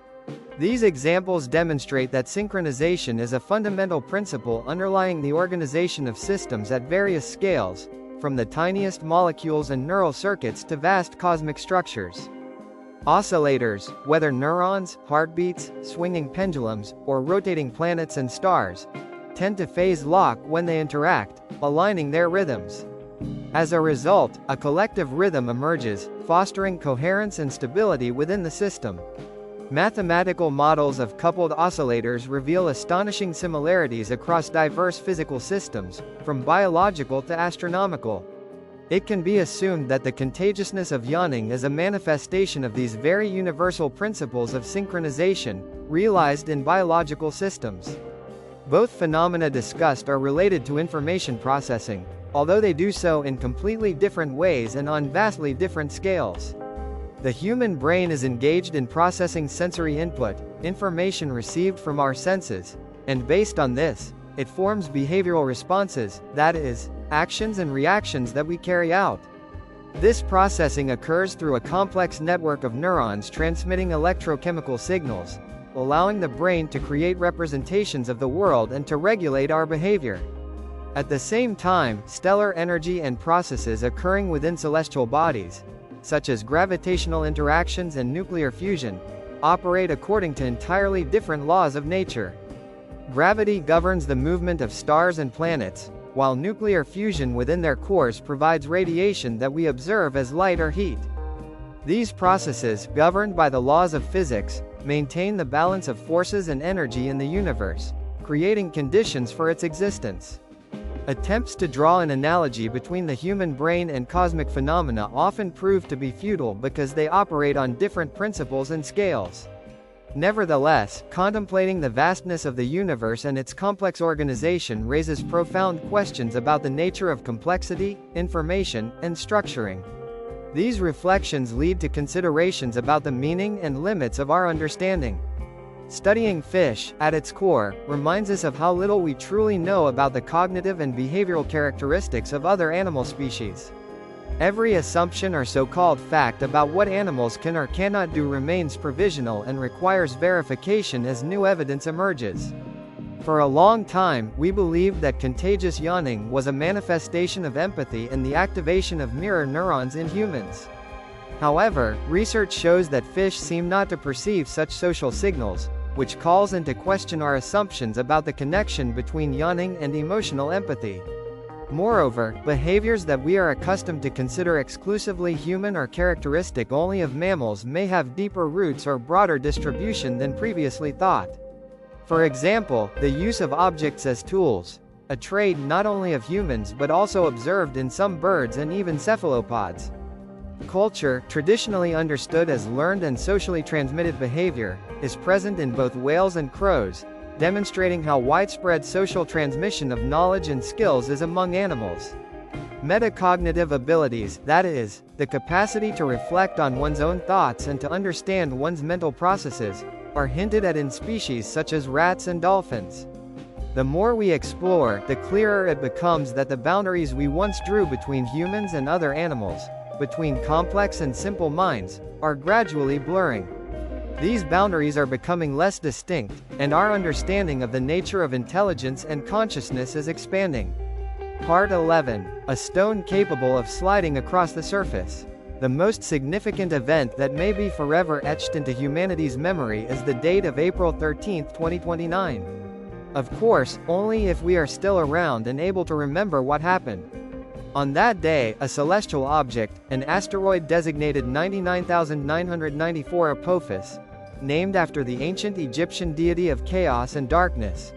These examples demonstrate that synchronization is a fundamental principle underlying the organization of systems at various scales, from the tiniest molecules and neural circuits to vast cosmic structures. Oscillators, whether neurons, heartbeats, swinging pendulums, or rotating planets and stars, tend to phase lock when they interact, aligning their rhythms. As a result, a collective rhythm emerges, fostering coherence and stability within the system. Mathematical models of coupled oscillators reveal astonishing similarities across diverse physical systems, from biological to astronomical. It can be assumed that the contagiousness of yawning is a manifestation of these very universal principles of synchronization, realized in biological systems. Both phenomena discussed are related to information processing, although they do so in completely different ways and on vastly different scales. The human brain is engaged in processing sensory input, information received from our senses, and based on this, it forms behavioral responses, that is, actions and reactions that we carry out. This processing occurs through a complex network of neurons transmitting electrochemical signals, allowing the brain to create representations of the world and to regulate our behavior. At the same time, stellar energy and processes occurring within celestial bodies, such as gravitational interactions and nuclear fusion, operate according to entirely different laws of nature. Gravity governs the movement of stars and planets, while nuclear fusion within their cores provides radiation that we observe as light or heat. These processes, governed by the laws of physics, maintain the balance of forces and energy in the universe, creating conditions for its existence. Attempts to draw an analogy between the human brain and cosmic phenomena often prove to be futile because they operate on different principles and scales. Nevertheless, contemplating the vastness of the universe and its complex organization raises profound questions about the nature of complexity, information, and structuring. These reflections lead to considerations about the meaning and limits of our understanding. Studying fish, at its core, reminds us of how little we truly know about the cognitive and behavioral characteristics of other animal species. Every assumption or so-called fact about what animals can or cannot do remains provisional and requires verification as new evidence emerges. For a long time, we believed that contagious yawning was a manifestation of empathy and the activation of mirror neurons in humans. However, research shows that fish seem not to perceive such social signals, which calls into question our assumptions about the connection between yawning and emotional empathy. Moreover, behaviors that we are accustomed to consider exclusively human or characteristic only of mammals may have deeper roots or broader distribution than previously thought. For example, the use of objects as tools, a trait not only of humans but also observed in some birds and even cephalopods. Culture, traditionally understood as learned and socially transmitted behavior, is present in both whales and crows, demonstrating how widespread social transmission of knowledge and skills is among animals. Metacognitive abilities, that is, the capacity to reflect on one's own thoughts and to understand one's mental processes, are hinted at in species such as rats and dolphins. The more we explore, the clearer it becomes that the boundaries we once drew between humans and other animals, between complex and simple minds, are gradually blurring. These boundaries are becoming less distinct, and our understanding of the nature of intelligence and consciousness is expanding. Part 11. A stone capable of sliding across the surface. The most significant event that may be forever etched into humanity's memory is the date of April 13, 2029. Of course, only if we are still around and able to remember what happened. On that day, a celestial object, an asteroid designated 99994 Apophis, named after the ancient Egyptian deity of chaos and darkness,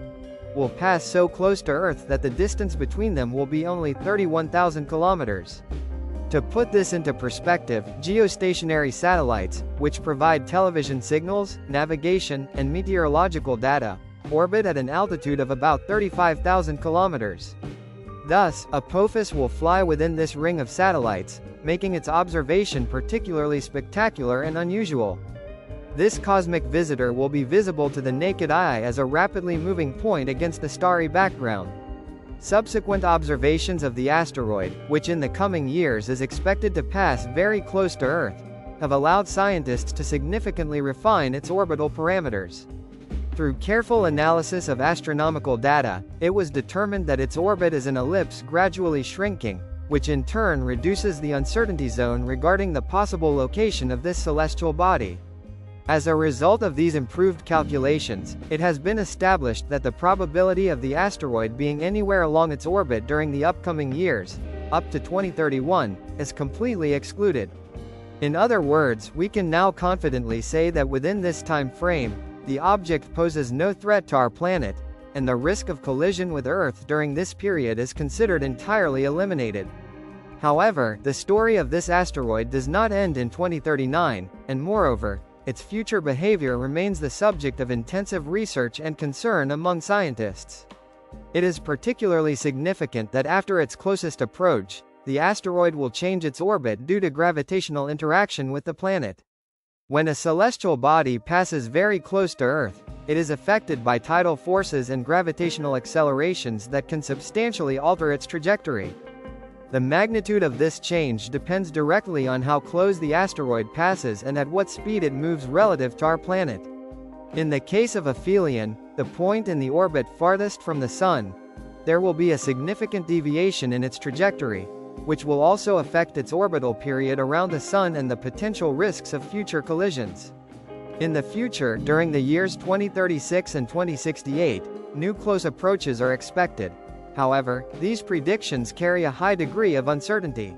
will pass so close to Earth that the distance between them will be only 31,000 kilometers. To put this into perspective, geostationary satellites, which provide television signals, navigation, and meteorological data, orbit at an altitude of about 35,000 kilometers. Thus, Apophis will fly within this ring of satellites, making its observation particularly spectacular and unusual. This cosmic visitor will be visible to the naked eye as a rapidly moving point against a starry background. Subsequent observations of the asteroid, which in the coming years is expected to pass very close to Earth, have allowed scientists to significantly refine its orbital parameters. Through careful analysis of astronomical data, it was determined that its orbit is an ellipse gradually shrinking, which in turn reduces the uncertainty zone regarding the possible location of this celestial body. As a result of these improved calculations, it has been established that the probability of the asteroid being anywhere along its orbit during the upcoming years, up to 2031, is completely excluded. In other words, we can now confidently say that within this time frame, the object poses no threat to our planet, and the risk of collision with Earth during this period is considered entirely eliminated. However, the story of this asteroid does not end in 2039, and moreover, its future behavior remains the subject of intensive research and concern among scientists. It is particularly significant that after its closest approach, the asteroid will change its orbit due to gravitational interaction with the planet. When a celestial body passes very close to Earth, it is affected by tidal forces and gravitational accelerations that can substantially alter its trajectory. The magnitude of this change depends directly on how close the asteroid passes and at what speed it moves relative to our planet. In the case of aphelion, the point in the orbit farthest from the Sun, there will be a significant deviation in its trajectory, which will also affect its orbital period around the Sun and the potential risks of future collisions. In the future, during the years 2036 and 2068, new close approaches are expected. However, these predictions carry a high degree of uncertainty.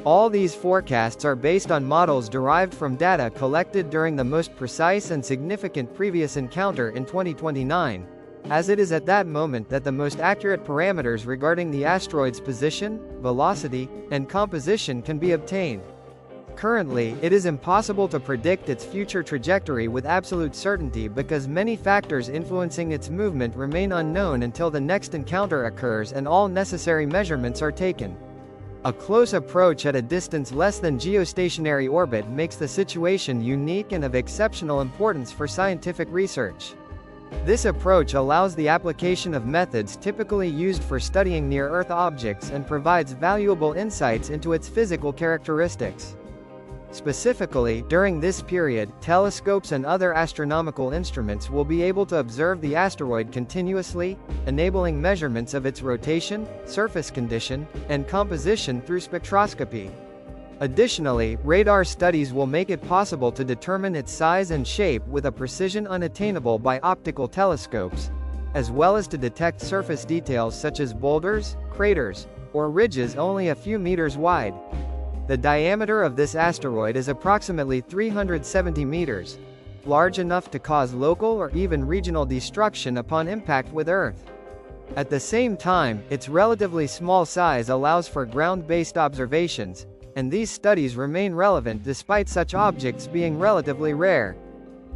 All these forecasts are based on models derived from data collected during the most precise and significant previous encounter in 2029, as it is at that moment that the most accurate parameters regarding the asteroid's position, velocity, and composition can be obtained. Currently, it is impossible to predict its future trajectory with absolute certainty because many factors influencing its movement remain unknown until the next encounter occurs and all necessary measurements are taken. A close approach at a distance less than geostationary orbit makes the situation unique and of exceptional importance for scientific research. This approach allows the application of methods typically used for studying near-Earth objects and provides valuable insights into its physical characteristics. Specifically, during this period, telescopes and other astronomical instruments will be able to observe the asteroid continuously, enabling measurements of its rotation, surface condition, and composition through spectroscopy. Additionally, radar studies will make it possible to determine its size and shape with a precision unattainable by optical telescopes, as well as to detect surface details such as boulders, craters, or ridges only a few meters wide. The diameter of this asteroid is approximately 370 meters, large enough to cause local or even regional destruction upon impact with Earth. At the same time, its relatively small size allows for ground-based observations, and these studies remain relevant despite such objects being relatively rare.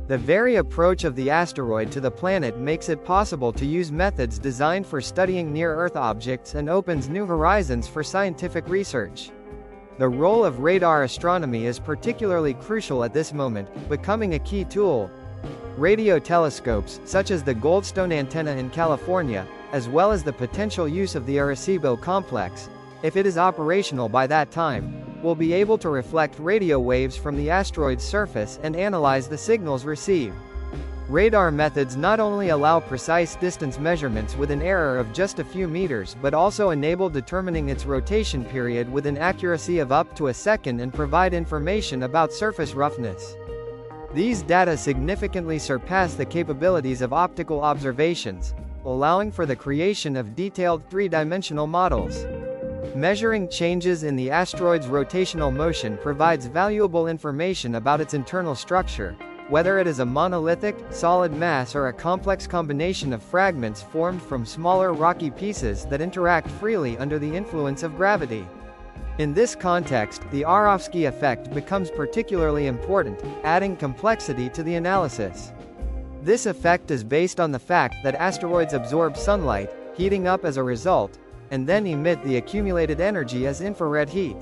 The very approach of the asteroid to the planet makes it possible to use methods designed for studying near-Earth objects and opens new horizons for scientific research. The role of radar astronomy is particularly crucial at this moment, becoming a key tool. Radio telescopes, such as the Goldstone antenna in California, as well as the potential use of the Arecibo complex, if it is operational by that time, will be able to reflect radio waves from the asteroid's surface and analyze the signals received. Radar methods not only allow precise distance measurements with an error of just a few meters but also enable determining its rotation period with an accuracy of up to a second and provide information about surface roughness. These data significantly surpass the capabilities of optical observations, allowing for the creation of detailed three-dimensional models. Measuring changes in the asteroid's rotational motion provides valuable information about its internal structure, whether it is a monolithic, solid mass or a complex combination of fragments formed from smaller rocky pieces that interact freely under the influence of gravity. In this context, the Aronofsky effect becomes particularly important, adding complexity to the analysis. This effect is based on the fact that asteroids absorb sunlight, heating up as a result, and then emit the accumulated energy as infrared heat.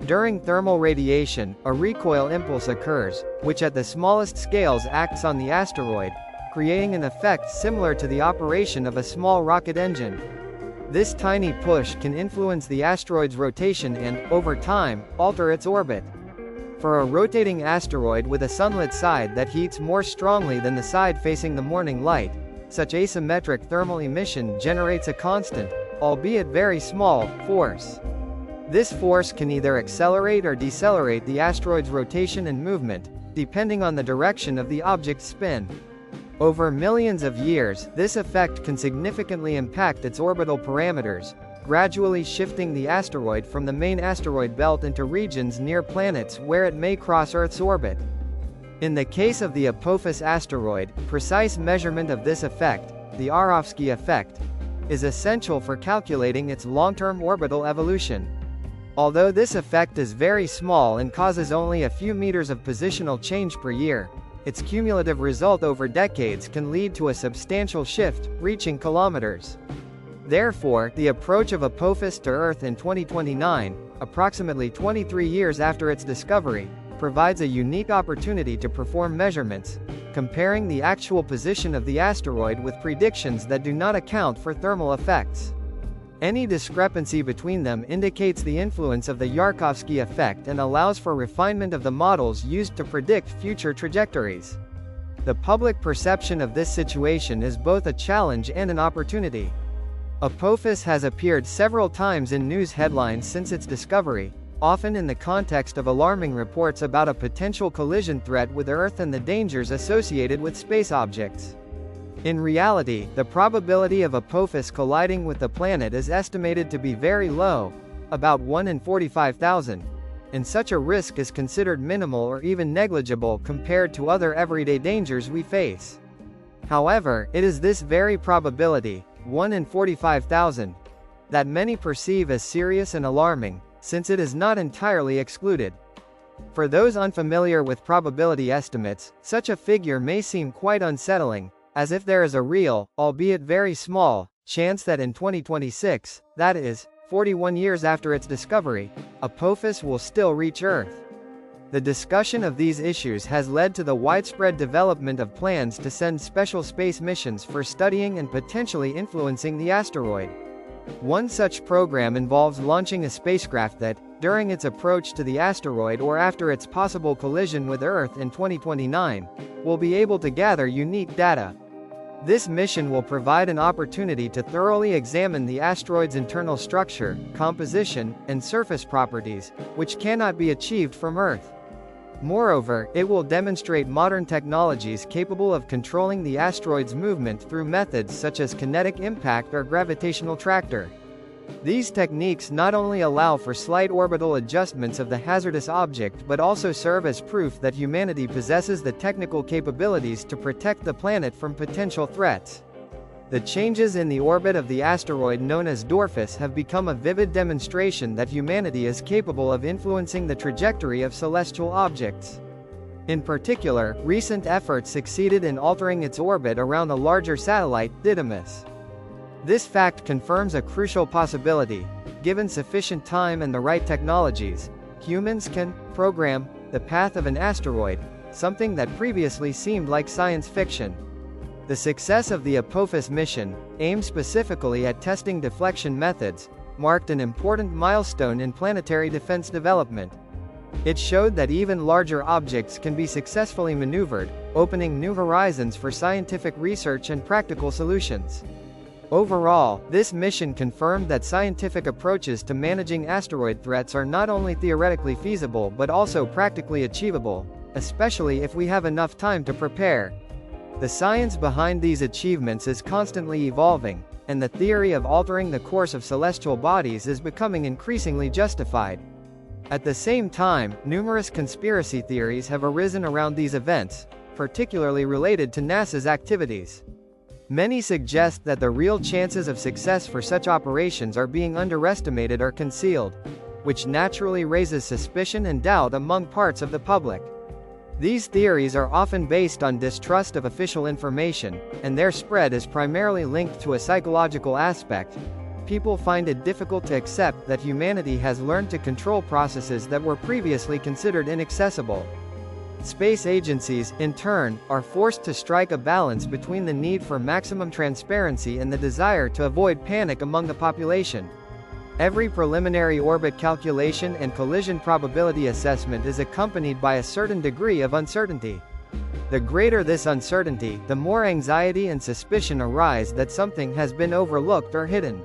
During thermal radiation, a recoil impulse occurs, which at the smallest scales acts on the asteroid, creating an effect similar to the operation of a small rocket engine. This tiny push can influence the asteroid's rotation and, over time, alter its orbit. For a rotating asteroid with a sunlit side that heats more strongly than the side facing the morning light, such asymmetric thermal emission generates a constant, albeit very small, force. This force can either accelerate or decelerate the asteroid's rotation and movement, depending on the direction of the object's spin. Over millions of years, this effect can significantly impact its orbital parameters, gradually shifting the asteroid from the main asteroid belt into regions near planets where it may cross Earth's orbit. In the case of the Apophis asteroid, precise measurement of this effect, the Aronofsky effect, is essential for calculating its long-term orbital evolution. Although this effect is very small and causes only a few meters of positional change per year, its cumulative result over decades can lead to a substantial shift, reaching kilometers. Therefore, the approach of Apophis to Earth in 2029, approximately 23 years after its discovery, provides a unique opportunity to perform measurements, comparing the actual position of the asteroid with predictions that do not account for thermal effects. Any discrepancy between them indicates the influence of the Yarkovsky effect and allows for refinement of the models used to predict future trajectories. The public perception of this situation is both a challenge and an opportunity. Apophis has appeared several times in news headlines since its discovery, often in the context of alarming reports about a potential collision threat with Earth and the dangers associated with space objects. In reality, the probability of Apophis colliding with the planet is estimated to be very low, about 1 in 45,000, and such a risk is considered minimal or even negligible compared to other everyday dangers we face. However, it is this very probability, 1 in 45,000, that many perceive as serious and alarming, since it is not entirely excluded. For those unfamiliar with probability estimates, such a figure may seem quite unsettling, as if there is a real, albeit very small, chance that in 2026, that is, 41 years after its discovery, Apophis will still reach Earth. The discussion of these issues has led to the widespread development of plans to send special space missions for studying and potentially influencing the asteroid. One such program involves launching a spacecraft that, during its approach to the asteroid or after its possible collision with Earth in 2029, will be able to gather unique data. This mission will provide an opportunity to thoroughly examine the asteroid's internal structure, composition, and surface properties, which cannot be achieved from Earth. Moreover, it will demonstrate modern technologies capable of controlling the asteroid's movement through methods such as kinetic impact or gravitational tractor. These techniques not only allow for slight orbital adjustments of the hazardous object but also serve as proof that humanity possesses the technical capabilities to protect the planet from potential threats. The changes in the orbit of the asteroid known as Dorfus have become a vivid demonstration that humanity is capable of influencing the trajectory of celestial objects. In particular, recent efforts succeeded in altering its orbit around a larger satellite, Didymus. This fact confirms a crucial possibility. Given sufficient time and the right technologies, humans can program the path of an asteroid, something that previously seemed like science fiction. The success of the Apophis mission, aimed specifically at testing deflection methods, marked an important milestone in planetary defense development. It showed that even larger objects can be successfully maneuvered, opening new horizons for scientific research and practical solutions. Overall, this mission confirmed that scientific approaches to managing asteroid threats are not only theoretically feasible but also practically achievable, especially if we have enough time to prepare. The science behind these achievements is constantly evolving, and the theory of altering the course of celestial bodies is becoming increasingly justified. At the same time, numerous conspiracy theories have arisen around these events, particularly related to NASA's activities. Many suggest that the real chances of success for such operations are being underestimated or concealed, which naturally raises suspicion and doubt among parts of the public. These theories are often based on distrust of official information, and their spread is primarily linked to a psychological aspect. People find it difficult to accept that humanity has learned to control processes that were previously considered inaccessible. Space agencies, in turn, are forced to strike a balance between the need for maximum transparency and the desire to avoid panic among the population. Every preliminary orbit calculation and collision probability assessment is accompanied by a certain degree of uncertainty. The greater this uncertainty, the more anxiety and suspicion arise that something has been overlooked or hidden.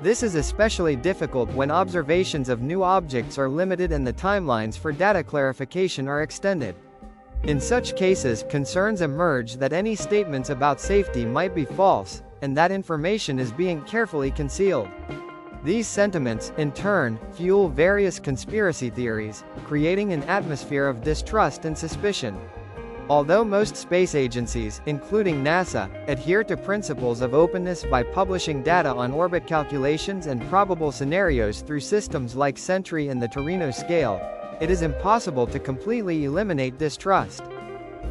This is especially difficult when observations of new objects are limited and the timelines for data clarification are extended. In such cases, concerns emerge that any statements about safety might be false, and that information is being carefully concealed. These sentiments, in turn, fuel various conspiracy theories, creating an atmosphere of distrust and suspicion. Although most space agencies, including NASA, adhere to principles of openness by publishing data on orbit calculations and probable scenarios through systems like Sentry and the Torino scale, it is impossible to completely eliminate distrust.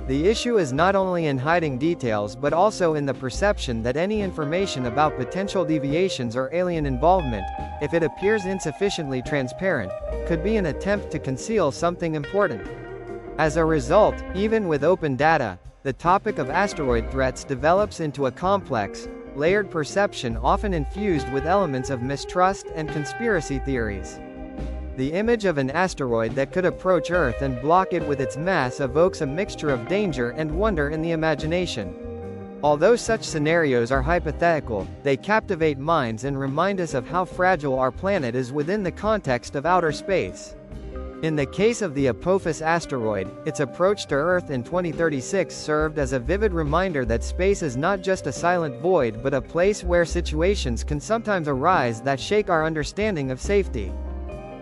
The issue is not only in hiding details but also in the perception that any information about potential deviations or alien involvement, if it appears insufficiently transparent, could be an attempt to conceal something important. As a result, even with open data, the topic of asteroid threats develops into a complex, layered perception often infused with elements of mistrust and conspiracy theories. The image of an asteroid that could approach Earth and block it with its mass evokes a mixture of danger and wonder in the imagination. Although such scenarios are hypothetical, they captivate minds and remind us of how fragile our planet is within the context of outer space. In the case of the Apophis asteroid, its approach to Earth in 2036 served as a vivid reminder that space is not just a silent void but a place where situations can sometimes arise that shake our understanding of safety.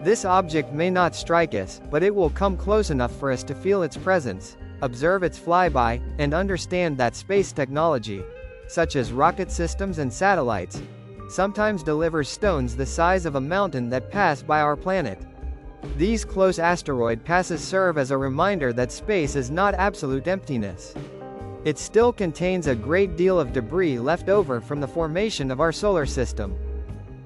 This object may not strike us, but it will come close enough for us to feel its presence, observe its flyby, and understand that space technology, such as rocket systems and satellites, sometimes delivers stones the size of a mountain that pass by our planet. These close asteroid passes serve as a reminder that space is not absolute emptiness. It still contains a great deal of debris left over from the formation of our solar system.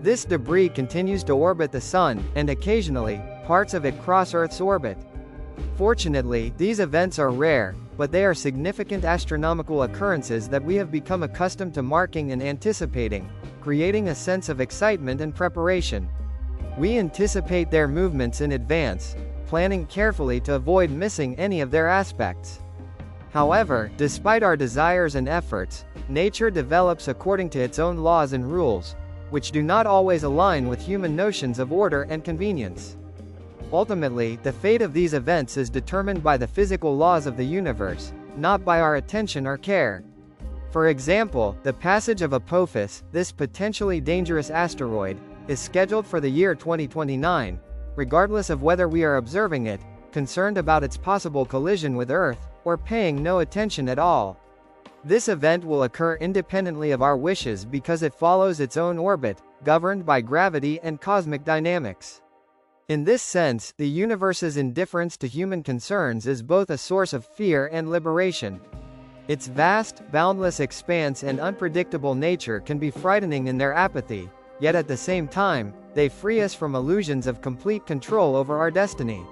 This debris continues to orbit the Sun, and occasionally, parts of it cross Earth's orbit. Fortunately, these events are rare, but they are significant astronomical occurrences that we have become accustomed to marking and anticipating, creating a sense of excitement and preparation. We anticipate their movements in advance, planning carefully to avoid missing any of their aspects. However, despite our desires and efforts, nature develops according to its own laws and rules, which do not always align with human notions of order and convenience. Ultimately, the fate of these events is determined by the physical laws of the universe, not by our attention or care. For example, the passage of Apophis, this potentially dangerous asteroid, is scheduled for the year 2029, regardless of whether we are observing it, concerned about its possible collision with Earth, or paying no attention at all. This event will occur independently of our wishes because it follows its own orbit, governed by gravity and cosmic dynamics. In this sense, the universe's indifference to human concerns is both a source of fear and liberation. Its vast, boundless expanse and unpredictable nature can be frightening in their apathy, yet at the same time, they free us from illusions of complete control over our destiny.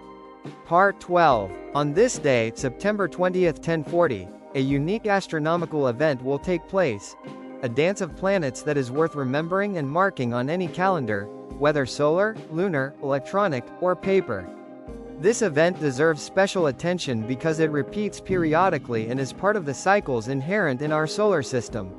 Part 12. On this day, September 20, 1040, a unique astronomical event will take place. A dance of planets that is worth remembering and marking on any calendar, whether solar, lunar, electronic, or paper. This event deserves special attention because it repeats periodically and is part of the cycles inherent in our solar system.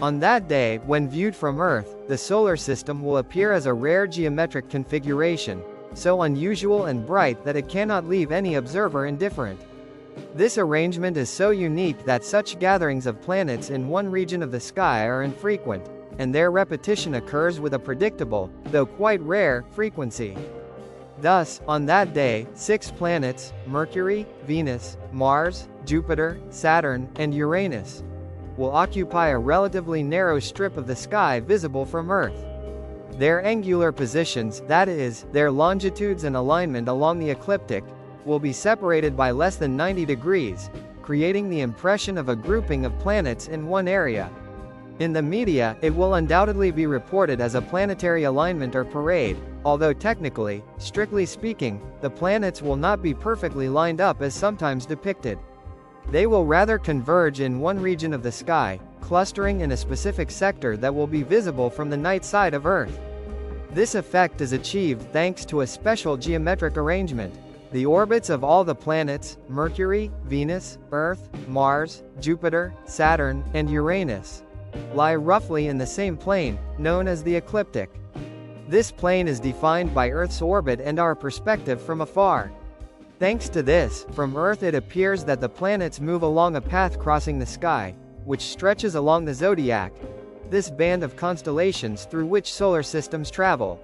On that day, when viewed from Earth, the solar system will appear as a rare geometric configuration, so unusual and bright that it cannot leave any observer indifferent. This arrangement is so unique that such gatherings of planets in one region of the sky are infrequent, and their repetition occurs with a predictable, though quite rare, frequency. Thus, on that day, 6 planets, Mercury, Venus, Mars, Jupiter, Saturn, and Uranus, will occupy a relatively narrow strip of the sky visible from Earth. Their angular positions, that is, their longitudes and alignment along the ecliptic, will be separated by less than 90 degrees, creating the impression of a grouping of planets in one area. In the media, it will undoubtedly be reported as a planetary alignment or parade, although technically, strictly speaking, the planets will not be perfectly lined up as sometimes depicted. They will rather converge in one region of the sky, clustering in a specific sector that will be visible from the night side of Earth. This effect is achieved thanks to a special geometric arrangement. The orbits of all the planets, Mercury, Venus, Earth, Mars, Jupiter, Saturn, and Uranus, lie roughly in the same plane, known as the ecliptic. This plane is defined by Earth's orbit and our perspective from afar. Thanks to this, from Earth it appears that the planets move along a path crossing the sky, which stretches along the zodiac, this band of constellations through which solar systems travel.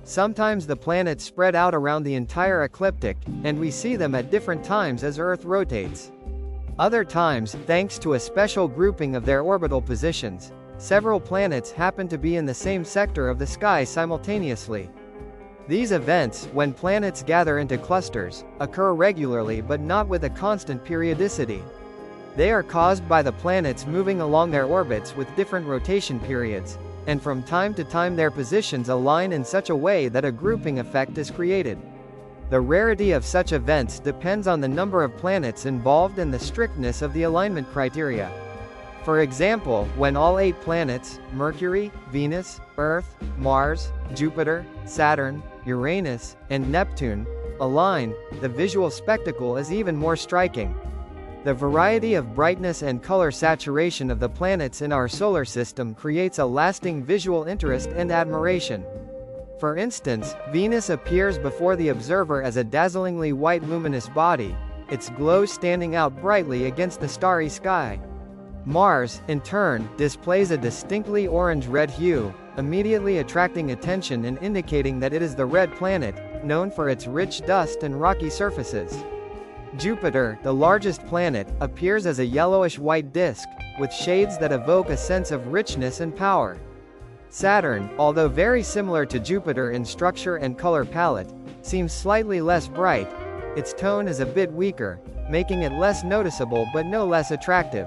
Sometimes the planets spread out around the entire ecliptic, and we see them at different times as Earth rotates. Other times, thanks to a special grouping of their orbital positions, several planets happen to be in the same sector of the sky simultaneously. These events, when planets gather into clusters, occur regularly but not with a constant periodicity. They are caused by the planets moving along their orbits with different rotation periods, and from time to time their positions align in such a way that a grouping effect is created. The rarity of such events depends on the number of planets involved and the strictness of the alignment criteria. For example, when all 8 planets, Mercury, Venus, Earth, Mars, Jupiter, Saturn, Uranus, and Neptune, align, the visual spectacle is even more striking. The variety of brightness and color saturation of the planets in our solar system creates a lasting visual interest and admiration. For instance, Venus appears before the observer as a dazzlingly white luminous body, its glow standing out brightly against the starry sky. Mars, in turn, displays a distinctly orange-red hue, immediately attracting attention and indicating that it is the red planet, known for its rich dust and rocky surfaces. Jupiter, the largest planet, appears as a yellowish-white disk, with shades that evoke a sense of richness and power. Saturn, although very similar to Jupiter in structure and color palette, seems slightly less bright. Its tone is a bit weaker, making it less noticeable but no less attractive.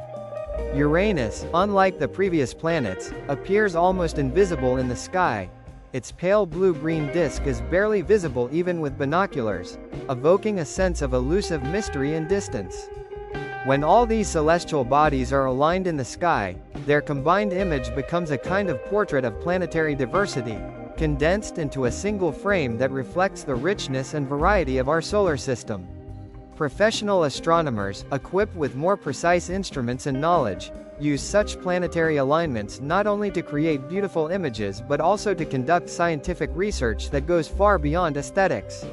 Uranus, unlike the previous planets, appears almost invisible in the sky. Its pale blue-green disk is barely visible even with binoculars, evoking a sense of elusive mystery and distance. When all these celestial bodies are aligned in the sky, their combined image becomes a kind of portrait of planetary diversity, condensed into a single frame that reflects the richness and variety of our solar system. Professional astronomers, equipped with more precise instruments and knowledge, use such planetary alignments not only to create beautiful images but also to conduct scientific research that goes far beyond aesthetics.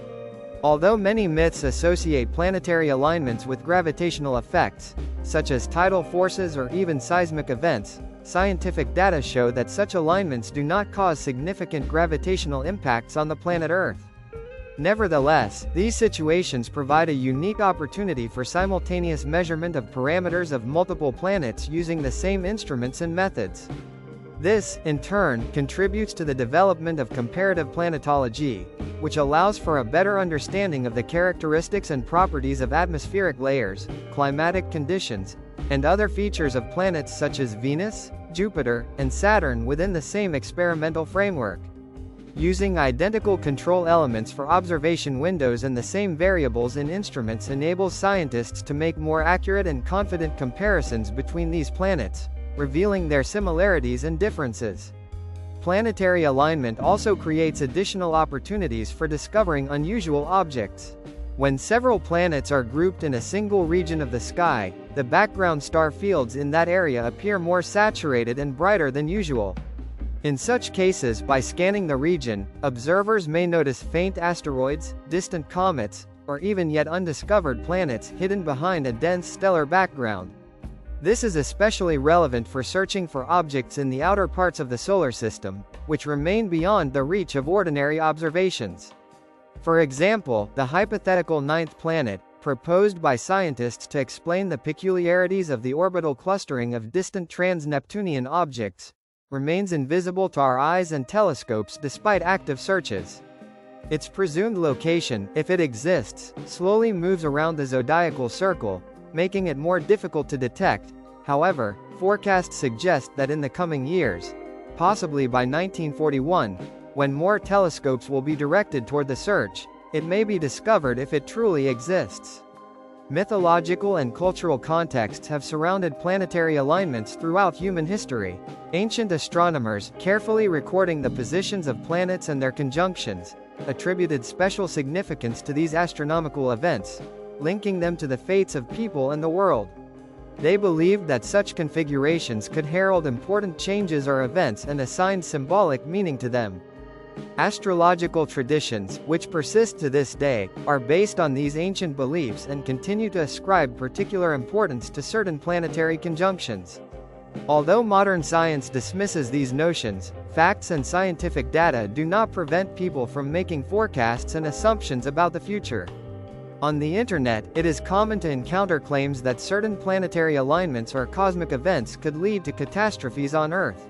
Although many myths associate planetary alignments with gravitational effects, such as tidal forces or even seismic events, scientific data show that such alignments do not cause significant gravitational impacts on the planet Earth. Nevertheless, these situations provide a unique opportunity for simultaneous measurement of parameters of multiple planets using the same instruments and methods. This, in turn, contributes to the development of comparative planetology, which allows for a better understanding of the characteristics and properties of atmospheric layers, climatic conditions, and other features of planets such as Venus, Jupiter, and Saturn within the same experimental framework. Using identical control elements for observation windows and the same variables in instruments enables scientists to make more accurate and confident comparisons between these planets, revealing their similarities and differences. Planetary alignment also creates additional opportunities for discovering unusual objects. When several planets are grouped in a single region of the sky, the background star fields in that area appear more saturated and brighter than usual. In such cases, by scanning the region, observers may notice faint asteroids, distant comets, or even yet undiscovered planets hidden behind a dense stellar background. This is especially relevant for searching for objects in the outer parts of the solar system, which remain beyond the reach of ordinary observations. For example, the hypothetical ninth planet, proposed by scientists to explain the peculiarities of the orbital clustering of distant trans-Neptunian objects, remains invisible to our eyes and telescopes despite active searches. Its presumed location, if it exists, slowly moves around the zodiacal circle, making it more difficult to detect. However, forecasts suggest that in the coming years, possibly by 1941, when more telescopes will be directed toward the search, it may be discovered if it truly exists. Mythological and cultural contexts have surrounded planetary alignments throughout human history. Ancient astronomers, carefully recording the positions of planets and their conjunctions, attributed special significance to these astronomical events, linking them to the fates of people and the world. They believed that such configurations could herald important changes or events and assigned symbolic meaning to them. Astrological traditions, which persist to this day, are based on these ancient beliefs and continue to ascribe particular importance to certain planetary conjunctions. Although modern science dismisses these notions, facts and scientific data do not prevent people from making forecasts and assumptions about the future. On the internet, it is common to encounter claims that certain planetary alignments or cosmic events could lead to catastrophes on Earth.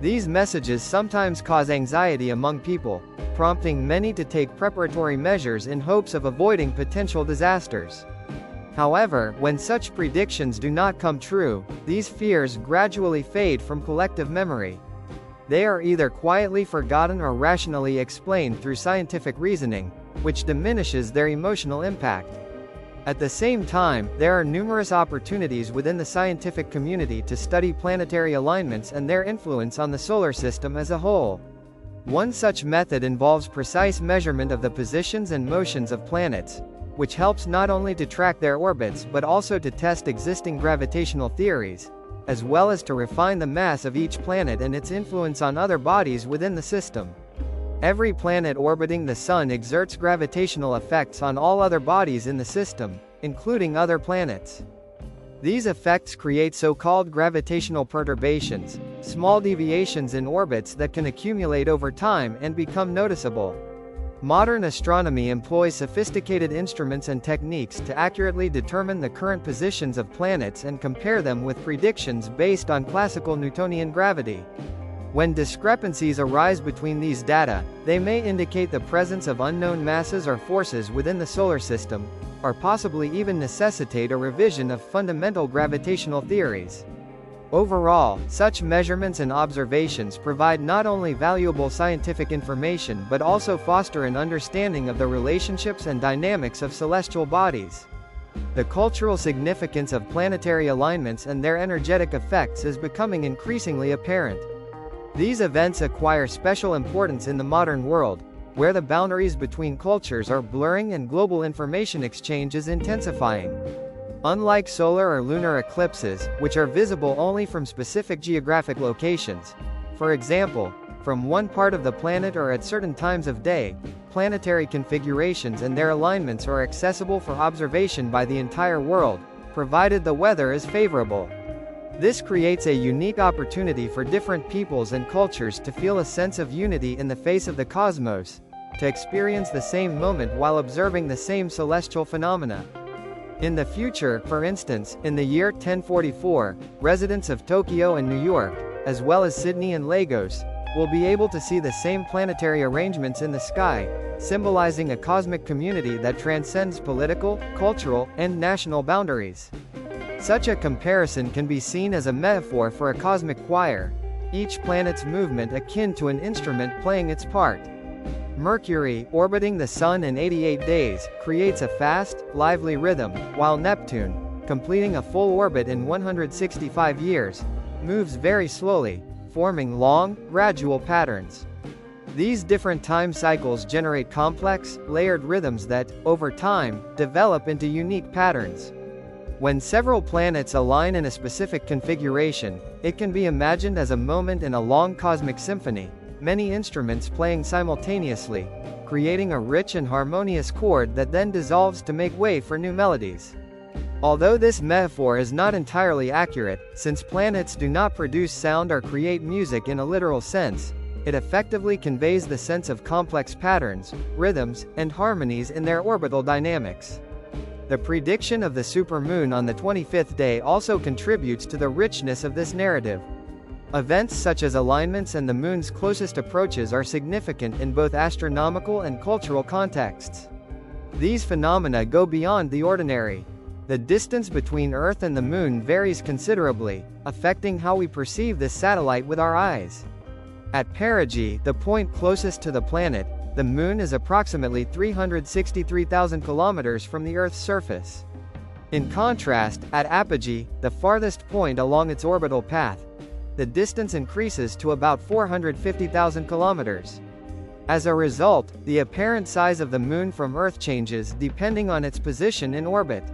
These messages sometimes cause anxiety among people, prompting many to take preparatory measures in hopes of avoiding potential disasters. However, when such predictions do not come true, these fears gradually fade from collective memory. They are either quietly forgotten or rationally explained through scientific reasoning, which diminishes their emotional impact. At the same time, there are numerous opportunities within the scientific community to study planetary alignments and their influence on the solar system as a whole. One such method involves precise measurement of the positions and motions of planets, which helps not only to track their orbits but also to test existing gravitational theories, as well as to refine the mass of each planet and its influence on other bodies within the system. Every planet orbiting the Sun exerts gravitational effects on all other bodies in the system, including other planets. These effects create so-called gravitational perturbations, small deviations in orbits that can accumulate over time and become noticeable. Modern astronomy employs sophisticated instruments and techniques to accurately determine the current positions of planets and compare them with predictions based on classical Newtonian gravity. When discrepancies arise between these data, they may indicate the presence of unknown masses or forces within the solar system, or possibly even necessitate a revision of fundamental gravitational theories. Overall, such measurements and observations provide not only valuable scientific information but also foster an understanding of the relationships and dynamics of celestial bodies. The cultural significance of planetary alignments and their energetic effects is becoming increasingly apparent. These events acquire special importance in the modern world, where the boundaries between cultures are blurring and global information exchange is intensifying. Unlike solar or lunar eclipses, which are visible only from specific geographic locations, for example, from one part of the planet or at certain times of day, planetary configurations and their alignments are accessible for observation by the entire world, provided the weather is favorable. This creates a unique opportunity for different peoples and cultures to feel a sense of unity in the face of the cosmos, to experience the same moment while observing the same celestial phenomena. In the future, for instance, in the year 1044, residents of Tokyo and New York, as well as Sydney and Lagos, will be able to see the same planetary arrangements in the sky, symbolizing a cosmic community that transcends political, cultural, and national boundaries. Such a comparison can be seen as a metaphor for a cosmic choir, each planet's movement akin to an instrument playing its part. Mercury, orbiting the Sun in 88 days, creates a fast, lively rhythm, while Neptune, completing a full orbit in 165 years, moves very slowly, forming long, gradual patterns. These different time cycles generate complex, layered rhythms that, over time, develop into unique patterns. When several planets align in a specific configuration, it can be imagined as a moment in a long cosmic symphony, many instruments playing simultaneously, creating a rich and harmonious chord that then dissolves to make way for new melodies. Although this metaphor is not entirely accurate, since planets do not produce sound or create music in a literal sense, it effectively conveys the sense of complex patterns, rhythms, and harmonies in their orbital dynamics. The prediction of the supermoon on the 25th day also contributes to the richness of this narrative. Events such as alignments and the moon's closest approaches are significant in both astronomical and cultural contexts. These phenomena go beyond the ordinary. The distance between Earth and the moon varies considerably, affecting how we perceive this satellite with our eyes. At perigee, the point closest to the planet, the moon is approximately 363,000 kilometers from the Earth's surface. In contrast, at apogee, the farthest point along its orbital path, the distance increases to about 450,000 kilometers. As a result, the apparent size of the moon from Earth changes depending on its position in orbit.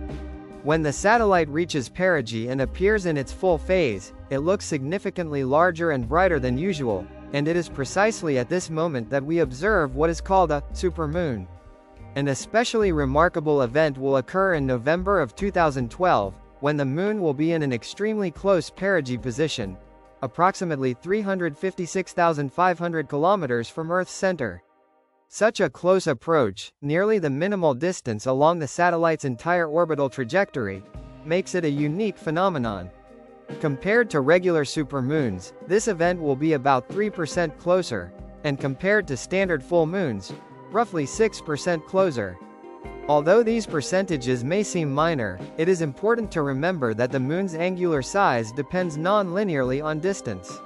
When the satellite reaches perigee and appears in its full phase, it looks significantly larger and brighter than usual, and it is precisely at this moment that we observe what is called a supermoon. An especially remarkable event will occur in November of 2012, when the moon will be in an extremely close perigee position, approximately 356,500 kilometers from Earth's center. Such a close approach, nearly the minimal distance along the satellite's entire orbital trajectory, makes it a unique phenomenon. Compared to regular supermoons, this event will be about 3% closer, and compared to standard full moons, roughly 6% closer. Although these percentages may seem minor, it is important to remember that the moon's angular size depends non-linearly on distance.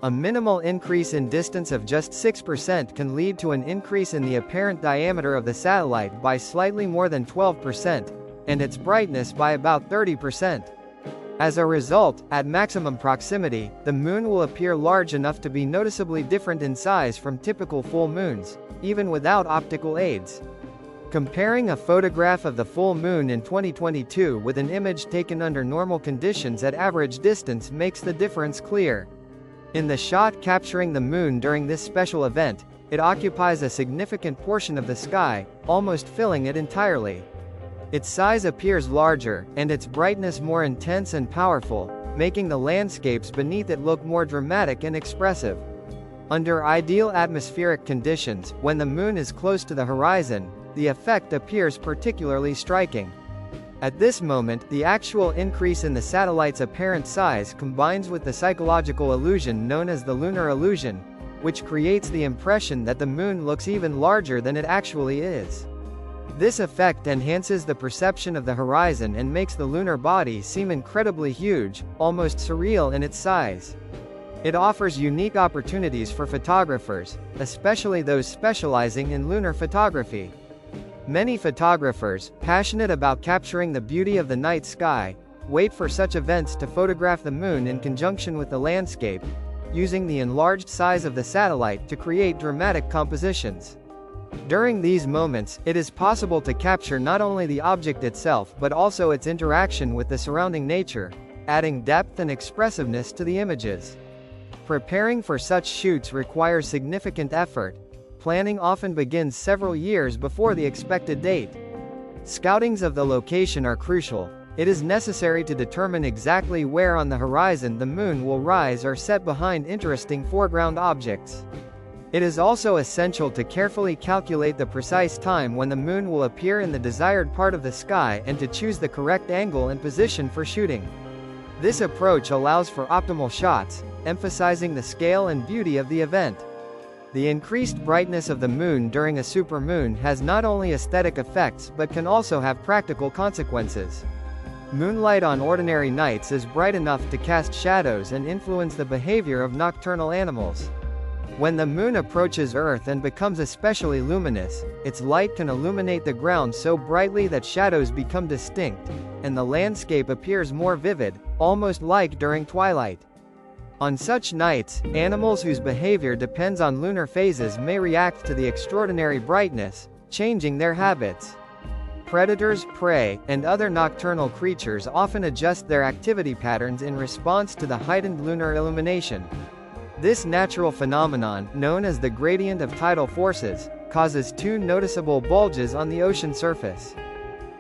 A minimal increase in distance of just 6% can lead to an increase in the apparent diameter of the satellite by slightly more than 12%, and its brightness by about 30%. As a result, at maximum proximity, the moon will appear large enough to be noticeably different in size from typical full moons, even without optical aids. Comparing a photograph of the full moon in 2022 with an image taken under normal conditions at average distance makes the difference clear. In the shot capturing the moon during this special event, it occupies a significant portion of the sky, almost filling it entirely. Its size appears larger, and its brightness more intense and powerful, making the landscapes beneath it look more dramatic and expressive. Under ideal atmospheric conditions, when the moon is close to the horizon, the effect appears particularly striking. At this moment, the actual increase in the satellite's apparent size combines with the psychological illusion known as the lunar illusion, which creates the impression that the moon looks even larger than it actually is. This effect enhances the perception of the horizon and makes the lunar body seem incredibly huge, almost surreal in its size. It offers unique opportunities for photographers, especially those specializing in lunar photography. Many photographers, passionate about capturing the beauty of the night sky, wait for such events to photograph the moon in conjunction with the landscape, using the enlarged size of the satellite to create dramatic compositions. During these moments, it is possible to capture not only the object itself but also its interaction with the surrounding nature, adding depth and expressiveness to the images. Preparing for such shoots requires significant effort. Planning often begins several years before the expected date. Scoutings of the location are crucial. It is necessary to determine exactly where on the horizon the moon will rise or set behind interesting foreground objects. It is also essential to carefully calculate the precise time when the moon will appear in the desired part of the sky and to choose the correct angle and position for shooting. This approach allows for optimal shots, emphasizing the scale and beauty of the event. The increased brightness of the moon during a supermoon has not only aesthetic effects but can also have practical consequences. Moonlight on ordinary nights is bright enough to cast shadows and influence the behavior of nocturnal animals. When the moon approaches Earth and becomes especially luminous, its light can illuminate the ground so brightly that shadows become distinct, and the landscape appears more vivid, almost like during twilight. On such nights, animals whose behavior depends on lunar phases may react to the extraordinary brightness, changing their habits. Predators, prey, and other nocturnal creatures often adjust their activity patterns in response to the heightened lunar illumination. This natural phenomenon, known as the gradient of tidal forces, causes two noticeable bulges on the ocean surface.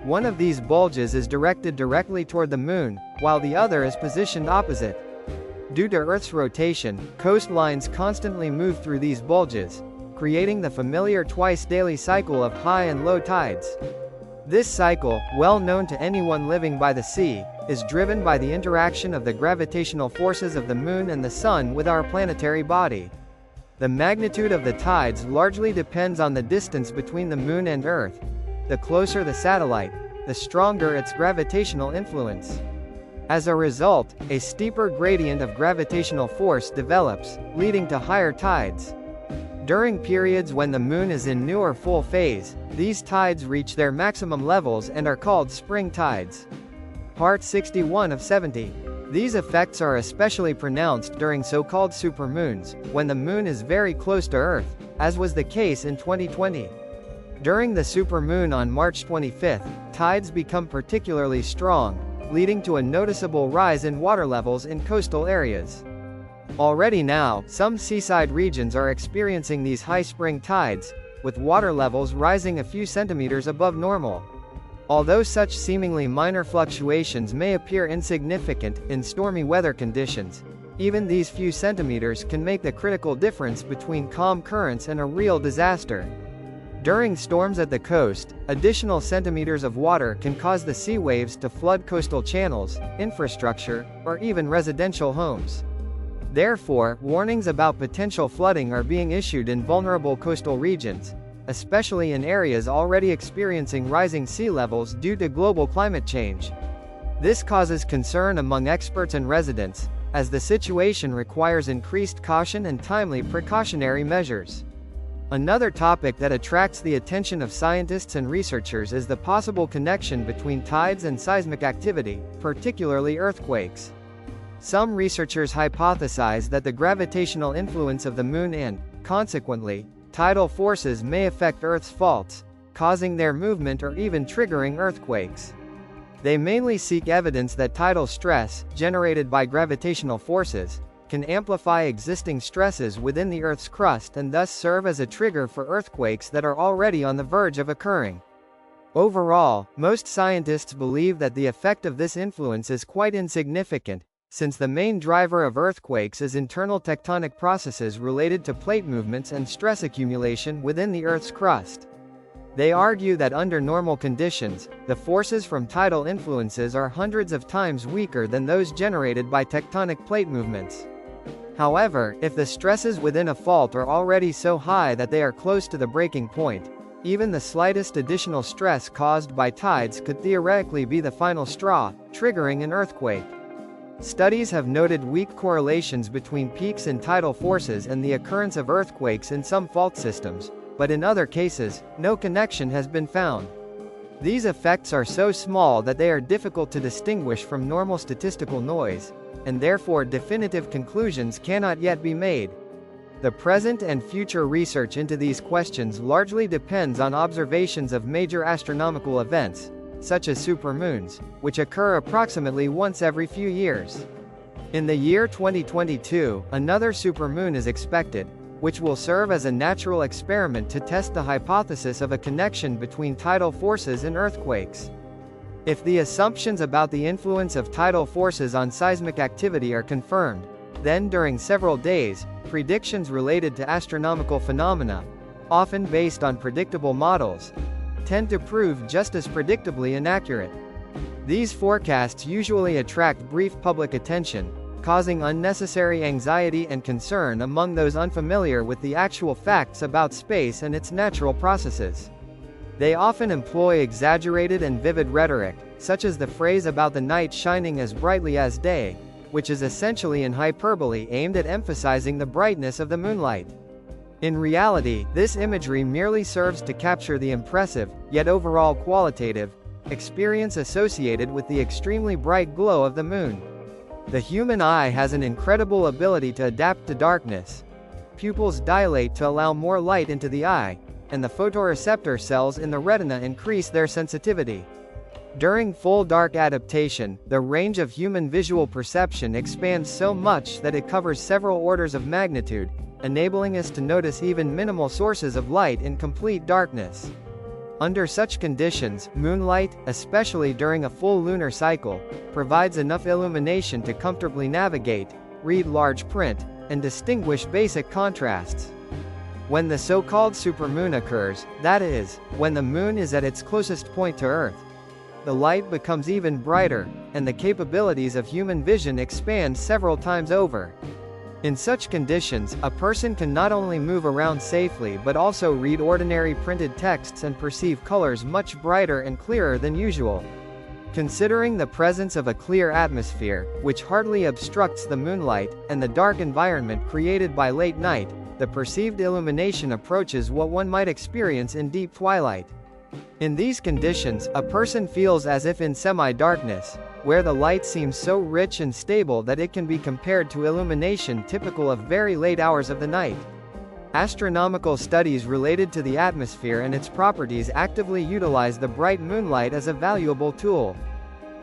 One of these bulges is directed directly toward the Moon, while the other is positioned opposite. Due to Earth's rotation, coastlines constantly move through these bulges, creating the familiar twice-daily cycle of high and low tides. This cycle, well known to anyone living by the sea, is driven by the interaction of the gravitational forces of the Moon and the Sun with our planetary body. The magnitude of the tides largely depends on the distance between the Moon and Earth. The closer the satellite, the stronger its gravitational influence. As a result, a steeper gradient of gravitational force develops, leading to higher tides. During periods when the Moon is in new or full phase, these tides reach their maximum levels and are called spring tides. Part 61 of 70. These effects are especially pronounced during so-called supermoons, when the Moon is very close to Earth, as was the case in 2020. During the supermoon on March 25, tides become particularly strong, leading to a noticeable rise in water levels in coastal areas. Already now, some seaside regions are experiencing these high spring tides, with water levels rising a few centimeters above normal. Although such seemingly minor fluctuations may appear insignificant in stormy weather conditions, even these few centimeters can make the critical difference between calm currents and a real disaster. During storms at the coast, additional centimeters of water can cause the sea waves to flood coastal channels, infrastructure, or even residential homes. Therefore, warnings about potential flooding are being issued in vulnerable coastal regions, especially in areas already experiencing rising sea levels due to global climate change. This causes concern among experts and residents, as the situation requires increased caution and timely precautionary measures. Another topic that attracts the attention of scientists and researchers is the possible connection between tides and seismic activity, particularly earthquakes. Some researchers hypothesize that the gravitational influence of the Moon and, consequently, tidal forces may affect Earth's faults, causing their movement or even triggering earthquakes. They mainly seek evidence that tidal stress, generated by gravitational forces, can amplify existing stresses within the Earth's crust and thus serve as a trigger for earthquakes that are already on the verge of occurring. Overall, most scientists believe that the effect of this influence is quite insignificant, since the main driver of earthquakes is internal tectonic processes related to plate movements and stress accumulation within the Earth's crust. They argue that under normal conditions, the forces from tidal influences are hundreds of times weaker than those generated by tectonic plate movements. However, if the stresses within a fault are already so high that they are close to the breaking point, even the slightest additional stress caused by tides could theoretically be the final straw, triggering an earthquake. Studies have noted weak correlations between peaks in tidal forces and the occurrence of earthquakes in some fault systems, but in other cases, no connection has been found. These effects are so small that they are difficult to distinguish from normal statistical noise, and therefore definitive conclusions cannot yet be made. The present and future research into these questions largely depends on observations of major astronomical events, such as supermoons, which occur approximately once every few years. In the year 2022, another supermoon is expected, which will serve as a natural experiment to test the hypothesis of a connection between tidal forces and earthquakes. If the assumptions about the influence of tidal forces on seismic activity are confirmed, then during several days, predictions related to astronomical phenomena, often based on predictable models, tend to prove just as predictably inaccurate. These forecasts usually attract brief public attention, causing unnecessary anxiety and concern among those unfamiliar with the actual facts about space and its natural processes. They often employ exaggerated and vivid rhetoric, such as the phrase about the night shining as brightly as day, which is essentially an hyperbole aimed at emphasizing the brightness of the moonlight. In reality, this imagery merely serves to capture the impressive, yet overall qualitative, experience associated with the extremely bright glow of the moon. The human eye has an incredible ability to adapt to darkness. Pupils dilate to allow more light into the eye, and the photoreceptor cells in the retina increase their sensitivity. During full dark adaptation, the range of human visual perception expands so much that it covers several orders of magnitude, enabling us to notice even minimal sources of light in complete darkness. Under such conditions, moonlight, especially during a full lunar cycle, provides enough illumination to comfortably navigate, read large print, and distinguish basic contrasts. When the so-called supermoon occurs, that is, when the moon is at its closest point to Earth, the light becomes even brighter, and the capabilities of human vision expand several times over. In such conditions, a person can not only move around safely but also read ordinary printed texts and perceive colors much brighter and clearer than usual. Considering the presence of a clear atmosphere, which hardly obstructs the moonlight, and the dark environment created by late night, the perceived illumination approaches what one might experience in deep twilight. In these conditions, a person feels as if in semi-darkness, where the light seems so rich and stable that it can be compared to illumination typical of very late hours of the night. Astronomical studies related to the atmosphere and its properties actively utilize the bright moonlight as a valuable tool.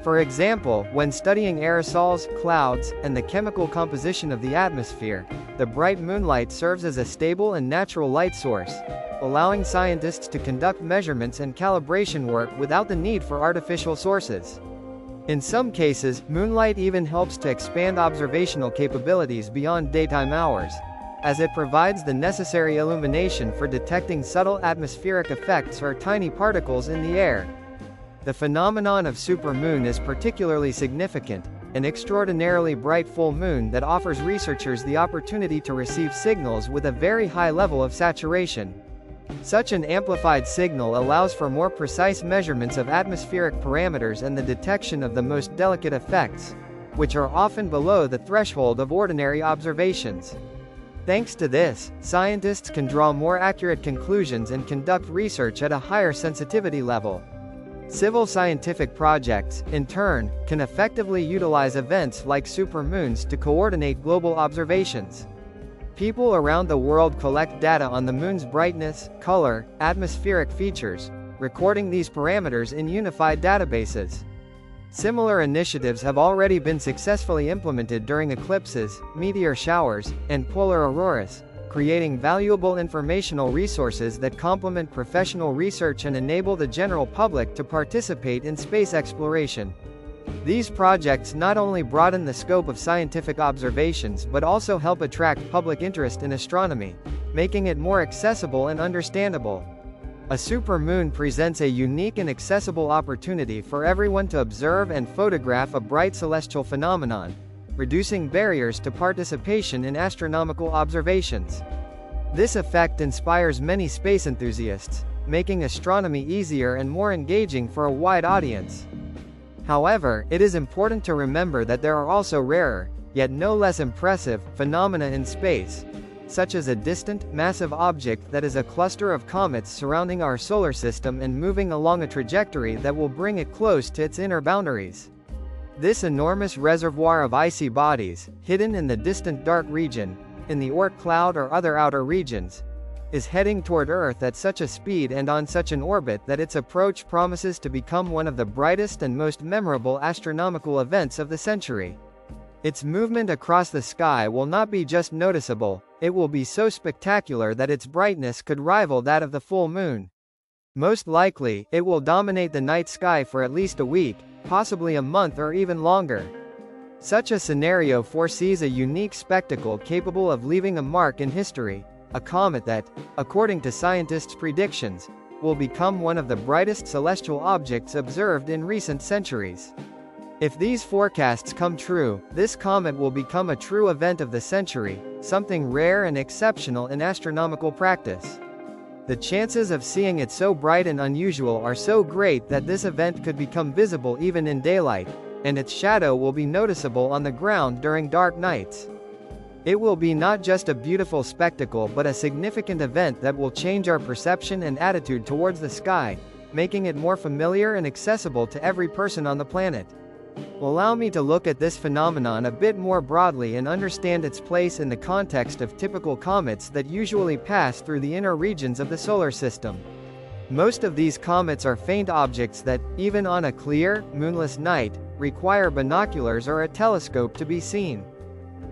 For example, when studying aerosols, clouds, and the chemical composition of the atmosphere, the bright moonlight serves as a stable and natural light source, allowing scientists to conduct measurements and calibration work without the need for artificial sources. In some cases, moonlight even helps to expand observational capabilities beyond daytime hours, as it provides the necessary illumination for detecting subtle atmospheric effects or tiny particles in the air. The phenomenon of supermoon is particularly significant, an extraordinarily bright full moon that offers researchers the opportunity to receive signals with a very high level of saturation. Such an amplified signal allows for more precise measurements of atmospheric parameters and the detection of the most delicate effects, which are often below the threshold of ordinary observations. Thanks to this, scientists can draw more accurate conclusions and conduct research at a higher sensitivity level. Civil scientific projects, in turn, can effectively utilize events like supermoons to coordinate global observations. People around the world collect data on the moon's brightness, color, atmospheric features, recording these parameters in unified databases. Similar initiatives have already been successfully implemented during eclipses, meteor showers, and polar auroras, creating valuable informational resources that complement professional research and enable the general public to participate in space exploration. These projects not only broaden the scope of scientific observations but also help attract public interest in astronomy, making it more accessible and understandable. A supermoon presents a unique and accessible opportunity for everyone to observe and photograph a bright celestial phenomenon, reducing barriers to participation in astronomical observations. This effect inspires many space enthusiasts, making astronomy easier and more engaging for a wide audience. However, it is important to remember that there are also rarer, yet no less impressive, phenomena in space, such as a distant, massive object that is a cluster of comets surrounding our solar system and moving along a trajectory that will bring it close to its inner boundaries. This enormous reservoir of icy bodies, hidden in the distant dark region, in the Oort cloud or other outer regions, is heading toward Earth at such a speed and on such an orbit that its approach promises to become one of the brightest and most memorable astronomical events of the century. Its movement across the sky will not be just noticeable, it will be so spectacular that its brightness could rival that of the full moon. Most likely, it will dominate the night sky for at least a week, possibly a month or even longer. Such a scenario foresees a unique spectacle capable of leaving a mark in history, a comet that, according to scientists' predictions, will become one of the brightest celestial objects observed in recent centuries. If these forecasts come true, this comet will become a true event of the century, something rare and exceptional in astronomical practice. The chances of seeing it so bright and unusual are so great that this event could become visible even in daylight, and its shadow will be noticeable on the ground during dark nights. It will be not just a beautiful spectacle but a significant event that will change our perception and attitude towards the sky, making it more familiar and accessible to every person on the planet. Allow me to look at this phenomenon a bit more broadly and understand its place in the context of typical comets that usually pass through the inner regions of the solar system. Most of these comets are faint objects that, even on a clear, moonless night, require binoculars or a telescope to be seen.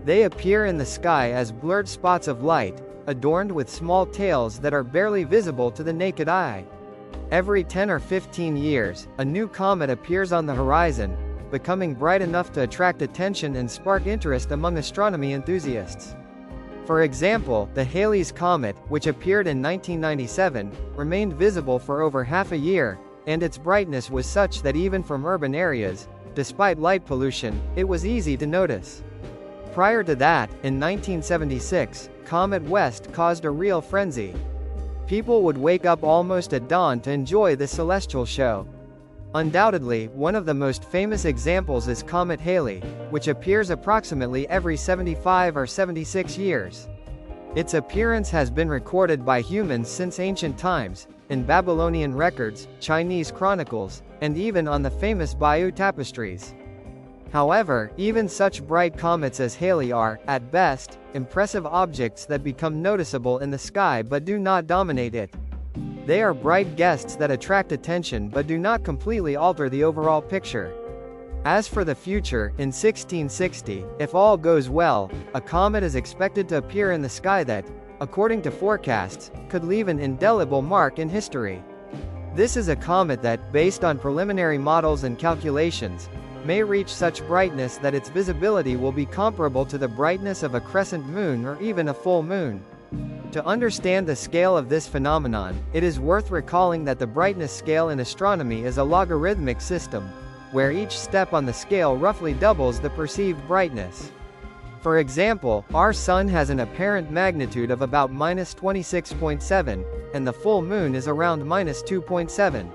They appear in the sky as blurred spots of light, adorned with small tails that are barely visible to the naked eye. Every 10 or 15 years, a new comet appears on the horizon, becoming bright enough to attract attention and spark interest among astronomy enthusiasts. For example, the Halley's Comet, which appeared in 1997, remained visible for over half a year, and its brightness was such that even from urban areas, despite light pollution, it was easy to notice. Prior to that, in 1976, Comet West caused a real frenzy. People would wake up almost at dawn to enjoy this celestial show. Undoubtedly, one of the most famous examples is Comet Halley, which appears approximately every 75 or 76 years. Its appearance has been recorded by humans since ancient times, in Babylonian records, Chinese chronicles, and even on the famous Bayeux tapestries. However, even such bright comets as Halley are, at best, impressive objects that become noticeable in the sky but do not dominate it. They are bright guests that attract attention but do not completely alter the overall picture. As for the future, in 1660, if all goes well, a comet is expected to appear in the sky that, according to forecasts, could leave an indelible mark in history. This is a comet that, based on preliminary models and calculations, may reach such brightness that its visibility will be comparable to the brightness of a crescent moon or even a full moon. To understand the scale of this phenomenon, it is worth recalling that the brightness scale in astronomy is a logarithmic system, where each step on the scale roughly doubles the perceived brightness. For example, our Sun has an apparent magnitude of about -26.7, and the full moon is around -2.7.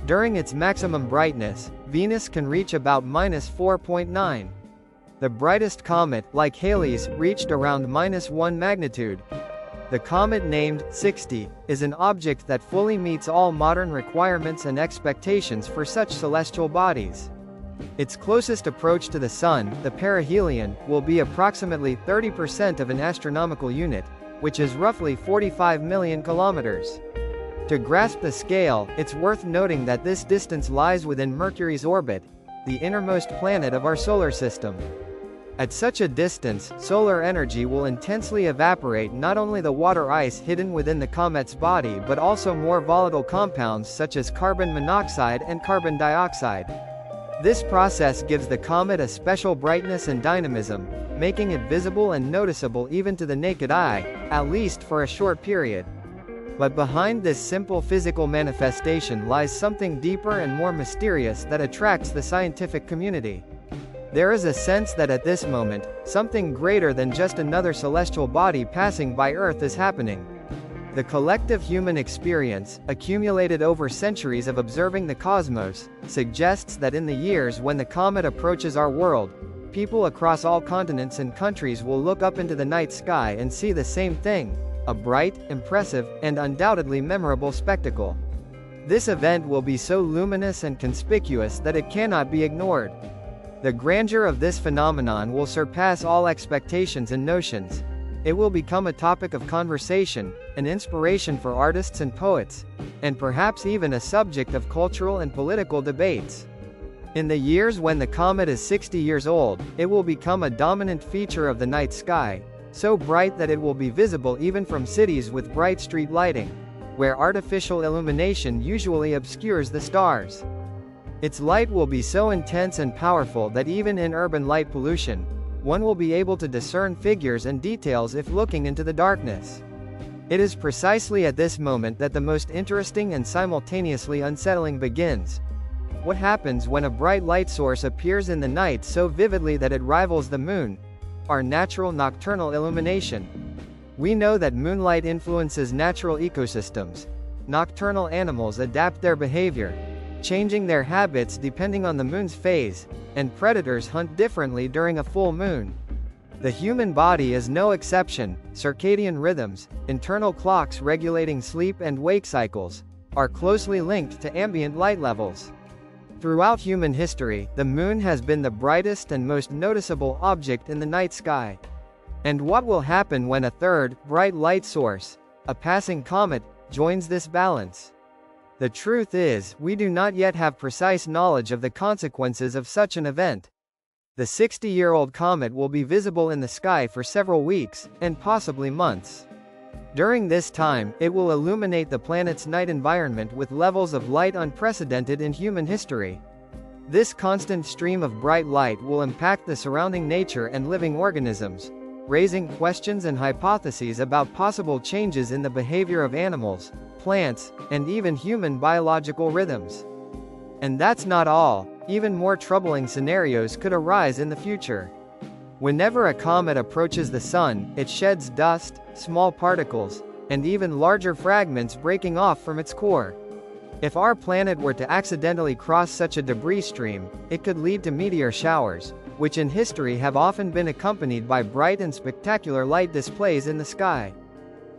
During its maximum brightness, Venus can reach about -4.9. The brightest comet, like Halley's, reached around -1 magnitude. The comet named 60 is an object that fully meets all modern requirements and expectations for such celestial bodies. Its closest approach to the Sun, the perihelion, will be approximately 30% of an astronomical unit, which is roughly 45 million kilometers. To grasp the scale, it's worth noting that this distance lies within Mercury's orbit, the innermost planet of our solar system. At such a distance, solar energy will intensely evaporate not only the water ice hidden within the comet's body but also more volatile compounds such as carbon monoxide and carbon dioxide. This process gives the comet a special brightness and dynamism, making it visible and noticeable even to the naked eye, at least for a short period. But behind this simple physical manifestation lies something deeper and more mysterious that attracts the scientific community. There is a sense that at this moment, something greater than just another celestial body passing by Earth is happening. The collective human experience, accumulated over centuries of observing the cosmos, suggests that in the years when the comet approaches our world, people across all continents and countries will look up into the night sky and see the same thing, a bright, impressive, and undoubtedly memorable spectacle. This event will be so luminous and conspicuous that it cannot be ignored. The grandeur of this phenomenon will surpass all expectations and notions. It will become a topic of conversation, an inspiration for artists and poets, and perhaps even a subject of cultural and political debates. In the years when the comet is 60 years old, it will become a dominant feature of the night sky, so bright that it will be visible even from cities with bright street lighting, where artificial illumination usually obscures the stars. Its light will be so intense and powerful that even in urban light pollution, one will be able to discern figures and details if looking into the darkness. It is precisely at this moment that the most interesting and simultaneously unsettling begins. What happens when a bright light source appears in the night so vividly that it rivals the moon, our natural nocturnal illumination? We know that moonlight influences natural ecosystems. Nocturnal animals adapt their behavior, changing their habits depending on the moon's phase, and predators hunt differently during a full moon. The human body is no exception. Circadian rhythms, internal clocks regulating sleep and wake cycles, are closely linked to ambient light levels. Throughout human history, the moon has been the brightest and most noticeable object in the night sky. And what will happen when a third, bright light source, a passing comet, joins this balance? The truth is, we do not yet have precise knowledge of the consequences of such an event. The 60-year-old comet will be visible in the sky for several weeks, and possibly months. During this time, it will illuminate the planet's night environment with levels of light unprecedented in human history. This constant stream of bright light will impact the surrounding nature and living organisms, raising questions and hypotheses about possible changes in the behavior of animals, plants, and even human biological rhythms. And that's not all. Even more troubling scenarios could arise in the future. Whenever a comet approaches the Sun, it sheds dust, small particles, and even larger fragments breaking off from its core. If our planet were to accidentally cross such a debris stream, it could lead to meteor showers, which in history have often been accompanied by bright and spectacular light displays in the sky.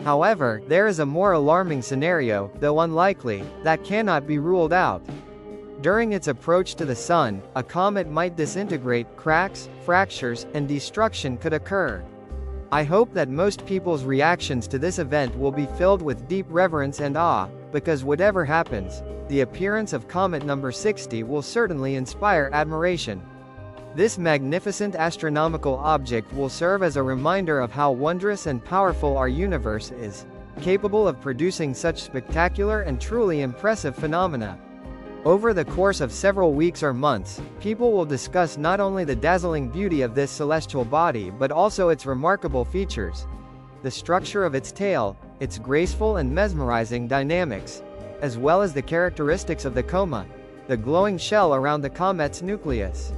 However, there is a more alarming scenario, though unlikely, that cannot be ruled out. During its approach to the Sun, a comet might disintegrate, cracks, fractures, and destruction could occur. I hope that most people's reactions to this event will be filled with deep reverence and awe, because whatever happens, the appearance of comet number 60 will certainly inspire admiration. This magnificent astronomical object will serve as a reminder of how wondrous and powerful our universe is, capable of producing such spectacular and truly impressive phenomena. Over the course of several weeks or months, people will discuss not only the dazzling beauty of this celestial body but also its remarkable features. The structure of its tail, its graceful and mesmerizing dynamics, as well as the characteristics of the coma, the glowing shell around the comet's nucleus.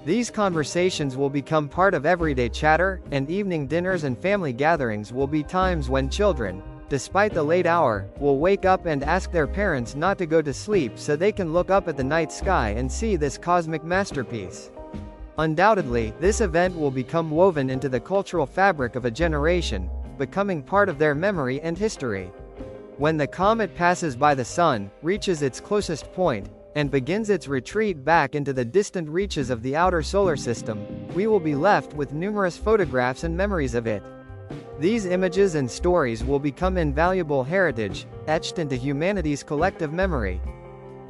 These conversations will become part of everyday chatter, and evening dinners and family gatherings will be times when children, despite the late hour, will wake up and ask their parents not to go to sleep so they can look up at the night sky and see this cosmic masterpiece. Undoubtedly, this event will become woven into the cultural fabric of a generation, becoming part of their memory and history. When the comet passes by the Sun, reaches its closest point, and begins its retreat back into the distant reaches of the outer solar system, we will be left with numerous photographs and memories of it. These images and stories will become invaluable heritage, etched into humanity's collective memory.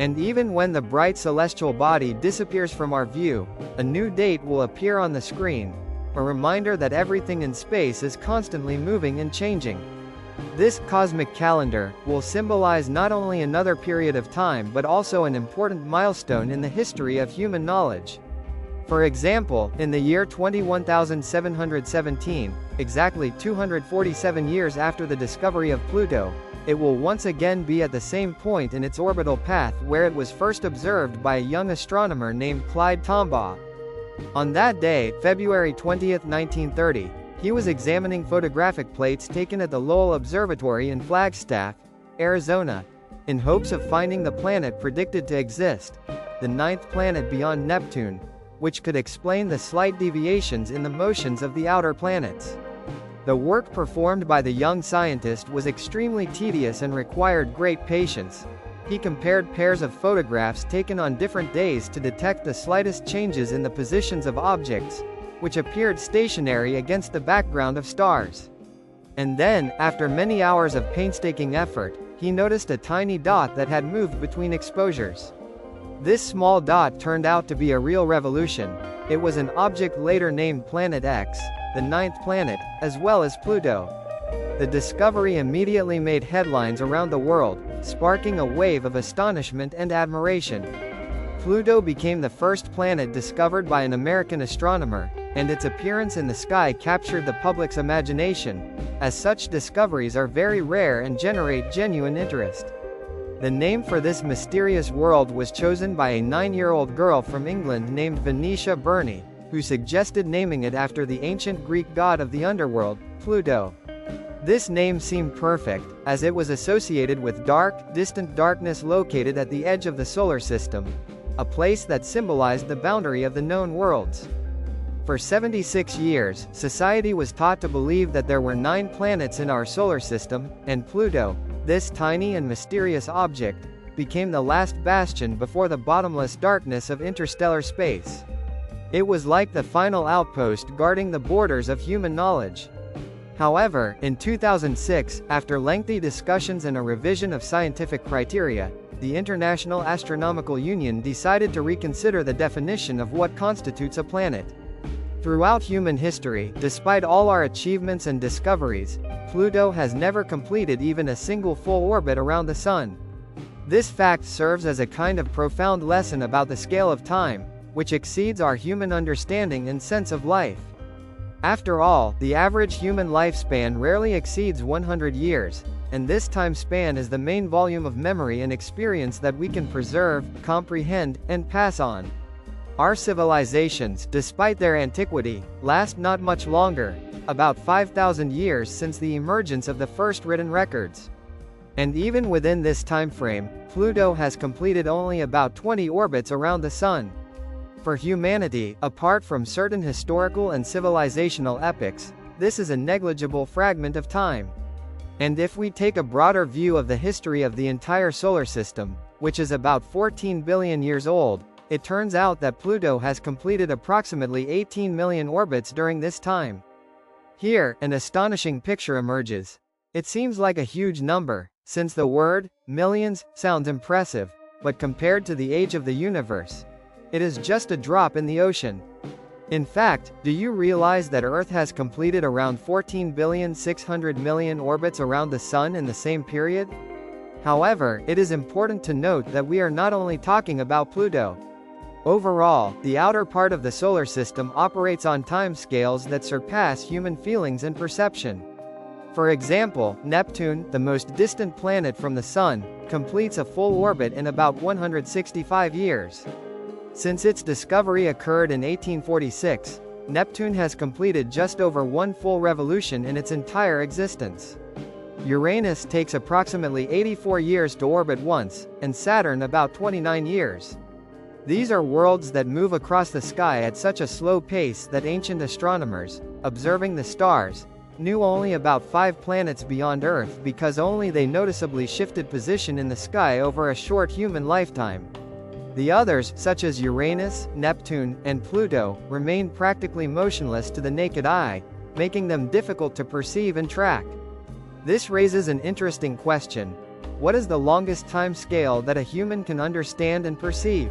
And even when the bright celestial body disappears from our view, a new date will appear on the screen, a reminder that everything in space is constantly moving and changing. This cosmic calendar will symbolize not only another period of time but also an important milestone in the history of human knowledge. For example, in the year 21,717, exactly 247 years after the discovery of Pluto, it will once again be at the same point in its orbital path where it was first observed by a young astronomer named Clyde Tombaugh. On that day, February 20, 1930, he was examining photographic plates taken at the Lowell Observatory in Flagstaff, Arizona, in hopes of finding the planet predicted to exist, the ninth planet beyond Neptune, which could explain the slight deviations in the motions of the outer planets. The work performed by the young scientist was extremely tedious and required great patience. He compared pairs of photographs taken on different days to detect the slightest changes in the positions of objects, which appeared stationary against the background of stars. And then, after many hours of painstaking effort, he noticed a tiny dot that had moved between exposures. This small dot turned out to be a real revolution. It was an object later named Planet X, the ninth planet, as well as Pluto. The discovery immediately made headlines around the world, sparking a wave of astonishment and admiration. Pluto became the first planet discovered by an American astronomer, and its appearance in the sky captured the public's imagination, as such discoveries are very rare and generate genuine interest. The name for this mysterious world was chosen by a 9-year-old girl from England named Venetia Burney, who suggested naming it after the ancient Greek god of the underworld, Pluto. This name seemed perfect, as it was associated with dark, distant darkness located at the edge of the solar system, a place that symbolized the boundary of the known worlds. For 76 years, society was taught to believe that there were 9 planets in our solar system, and Pluto, this tiny and mysterious object, became the last bastion before the bottomless darkness of interstellar space. It was like the final outpost guarding the borders of human knowledge. However, in 2006, after lengthy discussions and a revision of scientific criteria, the International Astronomical Union decided to reconsider the definition of what constitutes a planet. Throughout human history, despite all our achievements and discoveries, Pluto has never completed even a single full orbit around the Sun. This fact serves as a kind of profound lesson about the scale of time, which exceeds our human understanding and sense of life. After all, the average human lifespan rarely exceeds 100 years, and this time span is the main volume of memory and experience that we can preserve, comprehend, and pass on. Our civilizations, despite their antiquity, last not much longer, about 5,000 years since the emergence of the first written records. And even within this time frame, Pluto has completed only about 20 orbits around the Sun. For humanity, apart from certain historical and civilizational epochs, this is a negligible fragment of time. And if we take a broader view of the history of the entire solar system, which is about 14 billion years old, it turns out that Pluto has completed approximately 18 million orbits during this time. Here, an astonishing picture emerges. It seems like a huge number, since the word millions sounds impressive, but compared to the age of the universe, it is just a drop in the ocean. In fact, do you realize that Earth has completed around 14,600,000,000 orbits around the Sun in the same period? However, it is important to note that we are not only talking about Pluto. Overall, the outer part of the solar system operates on timescales that surpass human feelings and perception. For example, Neptune, the most distant planet from the Sun, completes a full orbit in about 165 years. Since its discovery occurred in 1846, Neptune has completed just over one full revolution in its entire existence. Uranus takes approximately 84 years to orbit once, and Saturn about 29 years. These are worlds that move across the sky at such a slow pace that ancient astronomers, observing the stars, knew only about 5 planets beyond Earth because only they noticeably shifted position in the sky over a short human lifetime. The others, such as Uranus, Neptune, and Pluto, remain practically motionless to the naked eye, making them difficult to perceive and track. This raises an interesting question. What is the longest time scale that a human can understand and perceive?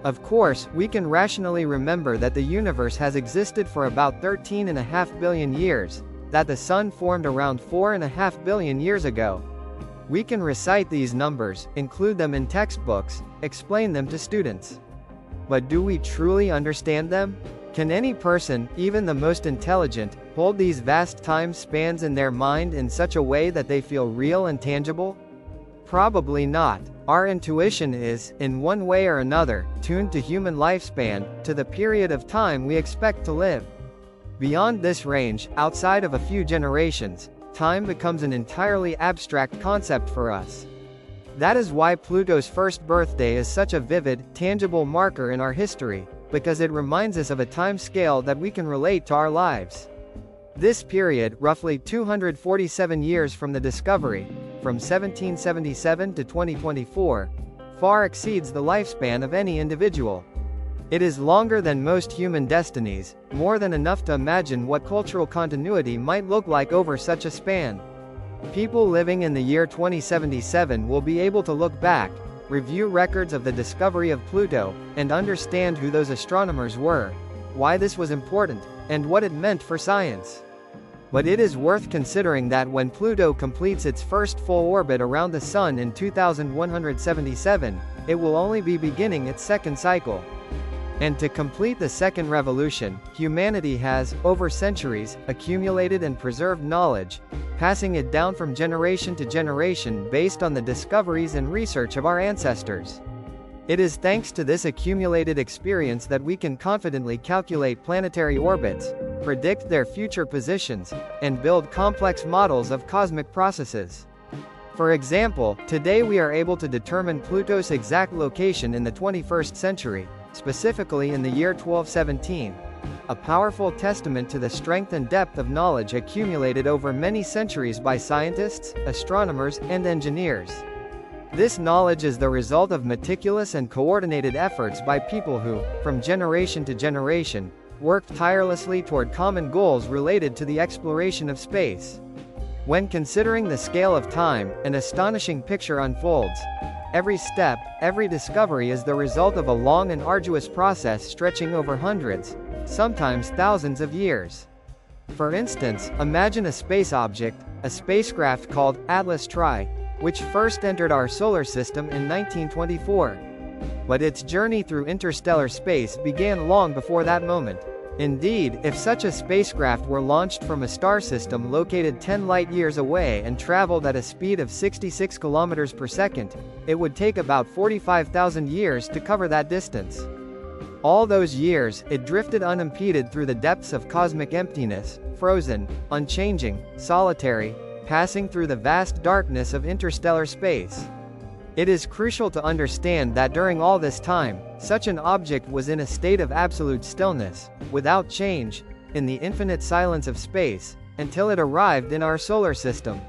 Of course, we can rationally remember that the universe has existed for about 13.5 billion years, that the Sun formed around 4.5 billion years ago. We can recite these numbers, include them in textbooks, explain them to students. But do we truly understand them? Can any person, even the most intelligent, hold these vast time spans in their mind in such a way that they feel real and tangible? Probably not. Our intuition is, in one way or another, tuned to human lifespan, to the period of time we expect to live. Beyond this range, outside of a few generations, time becomes an entirely abstract concept for us. That is why Pluto's first birthday is such a vivid, tangible marker in our history, because it reminds us of a time scale that we can relate to our lives. This period, roughly 247 years from the discovery, from 1777 to 2024, far exceeds the lifespan of any individual. It is longer than most human destinies, more than enough to imagine what cultural continuity might look like over such a span. People living in the year 2077 will be able to look back, review records of the discovery of Pluto, and understand who those astronomers were, why this was important, and what it meant for science. But it is worth considering that when Pluto completes its first full orbit around the Sun in 2177, it will only be beginning its second cycle. And to complete the second revolution, humanity has, over centuries, accumulated and preserved knowledge, passing it down from generation to generation based on the discoveries and research of our ancestors. It is thanks to this accumulated experience that we can confidently calculate planetary orbits, predict their future positions, and build complex models of cosmic processes. For example, today we are able to determine Pluto's exact location in the 21st century, specifically in the year 1217, a powerful testament to the strength and depth of knowledge accumulated over many centuries by scientists, astronomers, and engineers. This knowledge is the result of meticulous and coordinated efforts by people who, from generation to generation, worked tirelessly toward common goals related to the exploration of space. When considering the scale of time, an astonishing picture unfolds. Every step, every discovery is the result of a long and arduous process stretching over hundreds, sometimes thousands of years. For instance, imagine a space object, a spacecraft called ATLAS TRI, which first entered our solar system in 1924. But its journey through interstellar space began long before that moment. Indeed, if such a spacecraft were launched from a star system located 10 light-years away and traveled at a speed of 66 kilometers per second, it would take about 45,000 years to cover that distance. All those years, it drifted unimpeded through the depths of cosmic emptiness, frozen, unchanging, solitary, passing through the vast darkness of interstellar space. It is crucial to understand that during all this time, such an object was in a state of absolute stillness, without change, in the infinite silence of space, until it arrived in our solar system.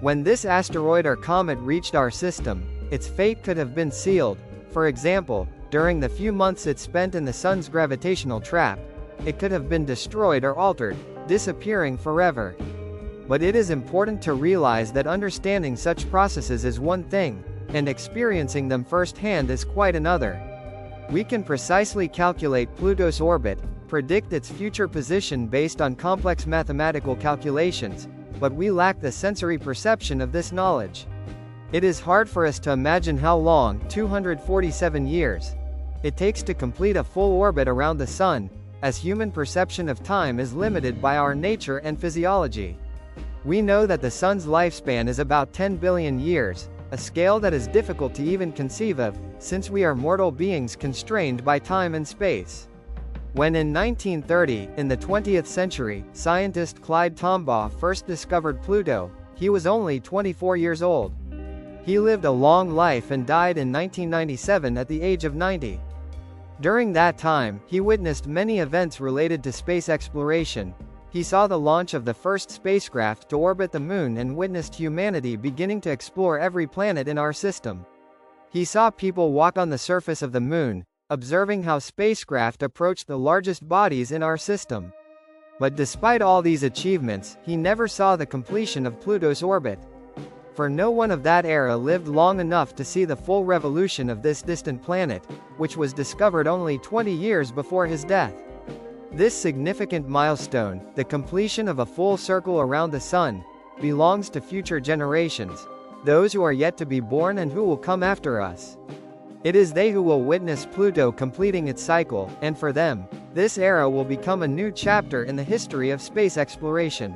When this asteroid or comet reached our system, its fate could have been sealed. For example, during the few months it spent in the sun's gravitational trap, it could have been destroyed or altered, disappearing forever. But it is important to realize that understanding such processes is one thing, and experiencing them firsthand is quite another. We can precisely calculate Pluto's orbit, predict its future position based on complex mathematical calculations, but we lack the sensory perception of this knowledge. It is hard for us to imagine how long, 247 years, it takes to complete a full orbit around the Sun, as human perception of time is limited by our nature and physiology. We know that the Sun's lifespan is about 10 billion years, a scale that is difficult to even conceive of, since we are mortal beings constrained by time and space. When in 1930, in the 20th century, scientist Clyde Tombaugh first discovered Pluto, he was only 24 years old. He lived a long life and died in 1997 at the age of 90. During that time, he witnessed many events related to space exploration. He saw the launch of the first spacecraft to orbit the Moon and witnessed humanity beginning to explore every planet in our system. He saw people walk on the surface of the Moon, observing how spacecraft approached the largest bodies in our system. But despite all these achievements, he never saw the completion of Pluto's orbit. For no one of that era lived long enough to see the full revolution of this distant planet, which was discovered only 20 years before his death. This significant milestone, the completion of a full circle around the Sun, belongs to future generations, those who are yet to be born and who will come after us. It is they who will witness Pluto completing its cycle, and for them, this era will become a new chapter in the history of space exploration.